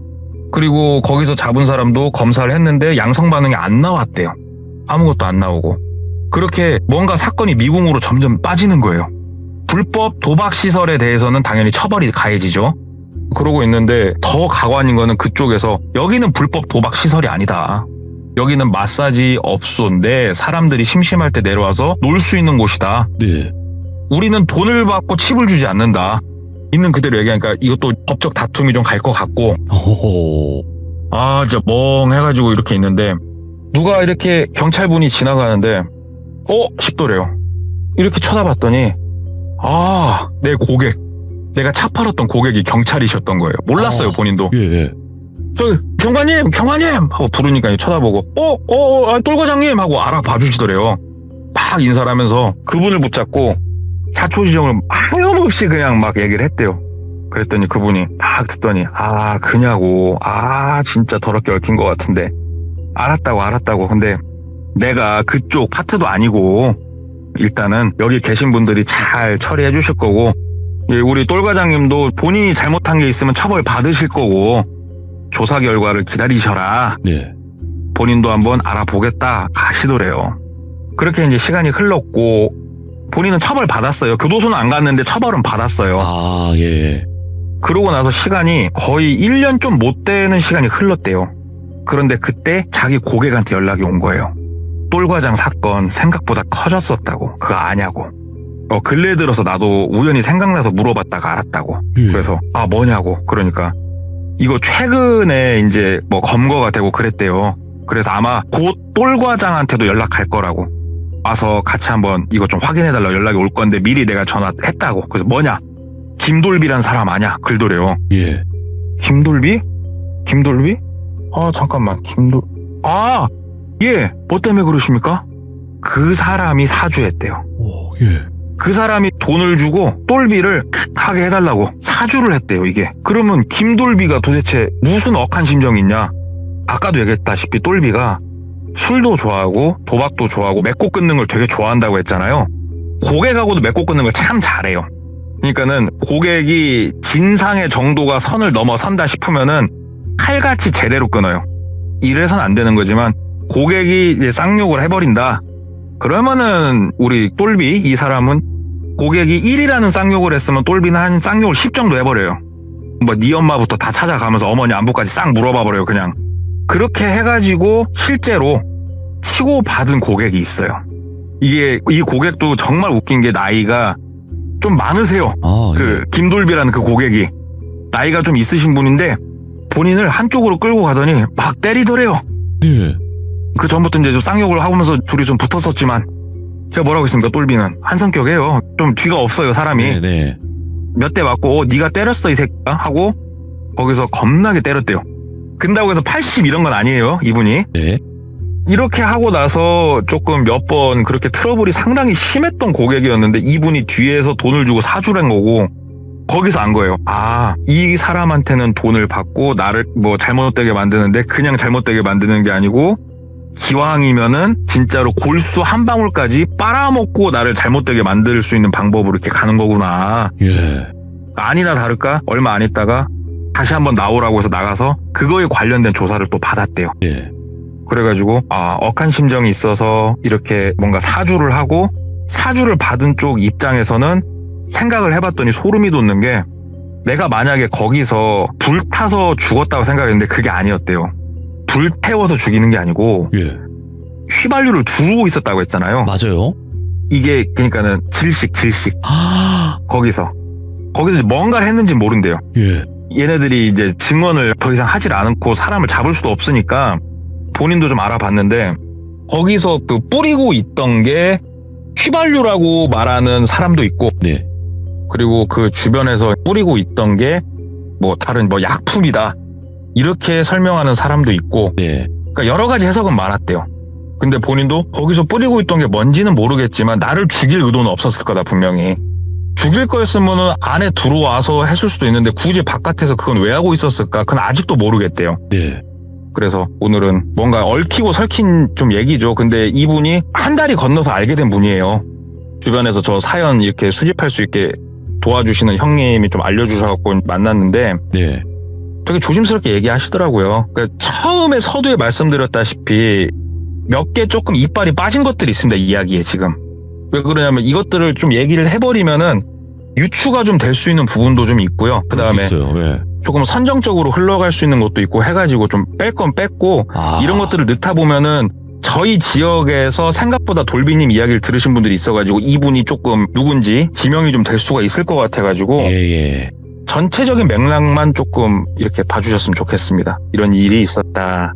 그리고 거기서 잡은 사람도 검사를 했는데 양성 반응이 안 나왔대요. 아무것도 안 나오고. 그렇게 뭔가 사건이 미궁으로 점점 빠지는 거예요. 불법 도박 시설에 대해서는 당연히 처벌이 가해지죠. 그러고 있는데 더 가관인 거는 그쪽에서 여기는 불법 도박 시설이 아니다. 여기는 마사지 업소인데 사람들이 심심할 때 내려와서 놀 수 있는 곳이다. 네. 우리는 돈을 받고 칩을 주지 않는다. 있는 그대로 얘기하니까 이것도 법적 다툼이 좀 갈 것 같고, 오. 아 진짜 멍해가지고 이렇게 있는데 누가 이렇게 경찰분이 지나가는데 싶더래요. 이렇게 쳐다봤더니 내 고객, 내가 차 팔았던 고객이 경찰이셨던 거예요. 몰랐어요. 본인도. 예. 저 경관님 하고 부르니까 쳐다보고 똘과장님 하고 알아봐 주시더래요. 막 인사를 하면서 그분을 붙잡고 자초지종을 하염없이 그냥 막 얘기를 했대요. 그랬더니 그분이 막 듣더니 그냐고, 진짜 더럽게 얽힌 것 같은데 알았다고. 근데 내가 그쪽 파트도 아니고 일단은 여기 계신 분들이 잘 처리해 주실 거고, 우리 똘과장님도 본인이 잘못한 게 있으면 처벌 받으실 거고 조사 결과를 기다리셔라. 네. 본인도 한번 알아보겠다 가시더래요. 그렇게 이제 시간이 흘렀고 본인은 처벌 받았어요. 교도소는 안 갔는데 처벌은 받았어요. 아, 예. 그러고 나서 시간이 거의 1년 좀 못 되는 시간이 흘렀대요. 그런데 그때 자기 고객한테 연락이 온 거예요. 똘과장 사건 생각보다 커졌었다고. 그거 아냐고. 근래 들어서 나도 우연히 생각나서 물어봤다가 알았다고. 예. 그래서 뭐냐고. 그러니까 이거 최근에 이제 뭐 검거가 되고 그랬대요. 그래서 아마 곧 똘과장한테도 연락할 거라고. 와서 같이 한번 이거 좀 확인해달라고 연락이 올 건데 미리 내가 전화했다고. 그래서 뭐냐? 김돌비란 사람 아냐? 그러더래요. 예. 김돌비? 잠깐만. 예. 뭐 때문에 그러십니까? 그 사람이 사주했대요. 오, 예. 그 사람이 돈을 주고 똘비를 하게 해달라고 사주를 했대요. 이게. 그러면 김돌비가 도대체 무슨 억한 심정이 있냐? 아까도 얘기했다시피 똘비가 술도 좋아하고 도박도 좋아하고 맺고 끊는 걸 되게 좋아한다고 했잖아요. 고객하고도 맺고 끊는 걸 참 잘해요. 그러니까는 고객이 진상의 정도가 선을 넘어선다 싶으면은 칼같이 제대로 끊어요. 이래선 안 되는 거지만 고객이 이제 쌍욕을 해버린다. 그러면은 우리 똘비 이 사람은 고객이 1이라는 쌍욕을 했으면 똘비는 한 쌍욕을 10 정도 해버려요. 뭐 네 엄마부터 다 찾아가면서 어머니 안부까지 싹 물어봐버려요. 그냥. 그렇게 해가지고 실제로 치고 받은 고객이 있어요. 이 고객도 정말 웃긴 게 나이가 좀 많으세요. 김돌비라는 그 고객이 나이가 좀 있으신 분인데 본인을 한쪽으로 끌고 가더니 막 때리더래요. 네. 그 전부터 이제 좀 쌍욕을 하면서 둘이 좀 붙었었지만 제가 뭐라고 했습니까? 똘비는 한 성격이에요. 좀 뒤가 없어요 사람이. 네. 몇 대 맞고 네가 때렸어 이 새끼야 하고 거기서 겁나게 때렸대요. 근다고 해서 80 이런 건 아니에요 이분이. 네. 이렇게 하고 나서 조금 몇 번 그렇게 트러블이 상당히 심했던 고객이었는데 이분이 뒤에서 돈을 주고 사주란 거고 거기서 안 거예요. 이 사람한테는 돈을 받고 나를 뭐 잘못되게 만드는데 그냥 잘못되게 만드는 게 아니고 기왕이면은 진짜로 골수 한 방울까지 빨아먹고 나를 잘못되게 만들 수 있는 방법으로 이렇게 가는 거구나. 예. 아니나 다를까 얼마 안 있다가 다시 한번 나오라고 해서 나가서 그거에 관련된 조사를 또 받았대요. 예. 그래가지고 억한 심정이 있어서 이렇게 뭔가 사주를 하고 사주를 받은 쪽 입장에서는 생각을 해봤더니 소름이 돋는 게 내가 만약에 거기서 불타서 죽었다고 생각했는데 그게 아니었대요. 불태워서 죽이는 게 아니고 예. 휘발유를 두르고 있었다고 했잖아요. 맞아요. 이게 그러니까는 질식. 아, 거기서 뭔가를 했는지 모른대요. 예. 얘네들이 이제 증언을 더 이상 하질 않고 사람을 잡을 수도 없으니까 본인도 좀 알아봤는데 거기서 그 뿌리고 있던 게 휘발유라고 말하는 사람도 있고 네. 그리고 그 주변에서 뿌리고 있던 게 뭐 다른 뭐 약품이다 이렇게 설명하는 사람도 있고 네. 그러니까 여러 가지 해석은 많았대요. 근데 본인도 거기서 뿌리고 있던 게 뭔지는 모르겠지만 나를 죽일 의도는 없었을 거다 분명히. 죽일 거였으면 안에 들어와서 했을 수도 있는데 굳이 바깥에서 그건 왜 하고 있었을까? 그건 아직도 모르겠대요. 네. 그래서 오늘은 뭔가 얽히고 설킨 좀 얘기죠. 근데 이분이 한 달이 건너서 알게 된 분이에요. 주변에서 저 사연 이렇게 수집할 수 있게 도와주시는 형님이 좀 알려주셔서 만났는데 네. 되게 조심스럽게 얘기하시더라고요. 그러니까 처음에 서두에 말씀드렸다시피 몇 개 조금 이빨이 빠진 것들이 있습니다. 이야기에 지금. 왜 그러냐면 이것들을 좀 얘기를 해버리면은 유추가 좀 될 수 있는 부분도 좀 있고요. 그 다음에 네. 조금 선정적으로 흘러갈 수 있는 것도 있고 해가지고 좀 뺄 건 뺐고 아. 이런 것들을 넣다 보면은 저희 지역에서 생각보다 돌비님 이야기를 들으신 분들이 있어가지고 이분이 조금 누군지 지명이 좀 될 수가 있을 것 같아가지고 예. 전체적인 맥락만 조금 이렇게 봐주셨으면 좋겠습니다. 이런 일이 있었다.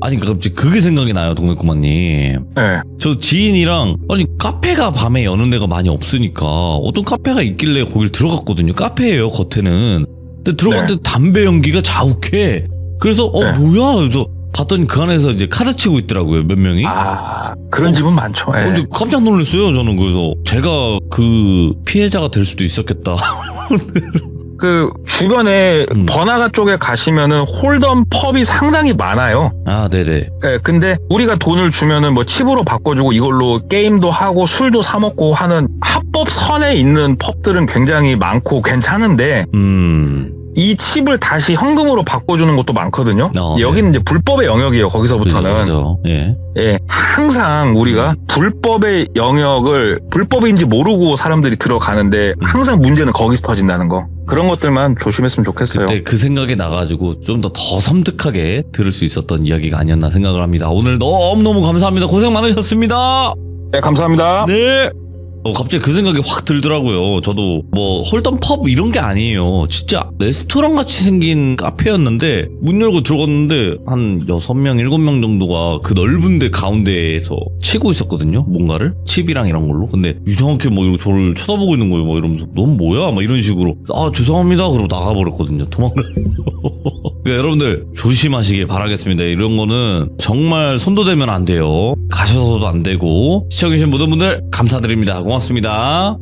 아니, 갑자기 그게 생각이 나요, 동네꼬마님. 네. 저 지인이랑, 아니, 카페가 밤에 여는 데가 많이 없으니까, 어떤 카페가 있길래 거길 들어갔거든요. 카페예요, 겉에는. 근데 들어갔는데 담배 연기가 자욱해. 그래서, 네. 뭐야? 그래서 봤더니 그 안에서 이제 카드 치고 있더라고요, 몇 명이. 그런 집은 많죠. 예. 근데 깜짝 놀랐어요, 저는. 그래서 제가 그 피해자가 될 수도 있었겠다. 그 주변에 번화가 쪽에 가시면은 홀덤 펍이 상당히 많아요. 아, 네네. 예, 근데 우리가 돈을 주면은 뭐 칩으로 바꿔주고 이걸로 게임도 하고 술도 사 먹고 하는 합법 선에 있는 펍들은 굉장히 많고 괜찮은데 이 칩을 다시 현금으로 바꿔주는 것도 많거든요. 네. 여기는 이제 불법의 영역이에요. 거기서부터는. 그죠. 예. 예, 항상 우리가 불법의 영역을 불법인지 모르고 사람들이 들어가는데 항상 문제는 거기서 터진다는 거. 그런 것들만 조심했으면 좋겠어요. 그때 그 생각이 나가지고 좀 더 섬뜩하게 들을 수 있었던 이야기가 아니었나 생각을 합니다. 오늘 너무너무 감사합니다. 고생 많으셨습니다. 네, 감사합니다. 네. 갑자기 그 생각이 확 들더라고요. 저도 뭐 홀덤 펍 이런 게 아니에요. 진짜 레스토랑 같이 생긴 카페였는데 문 열고 들어갔는데 한 6명, 7명 정도가 그 넓은 데 가운데에서 치고 있었거든요. 뭔가를 칩이랑 이런 걸로. 근데 이상하게 뭐 이러고 저를 쳐다보고 있는 거예요. 막 이러면서 넌 뭐야? 막 이런 식으로. 아, 죄송합니다. 그러고 나가버렸거든요. 도망갔어요. 그러니까 여러분들 조심하시길 바라겠습니다. 이런 거는 정말 손도 대면 안 돼요. 가셔서도 안 되고. 시청해주신 모든 분들 감사드립니다. 고맙습니다.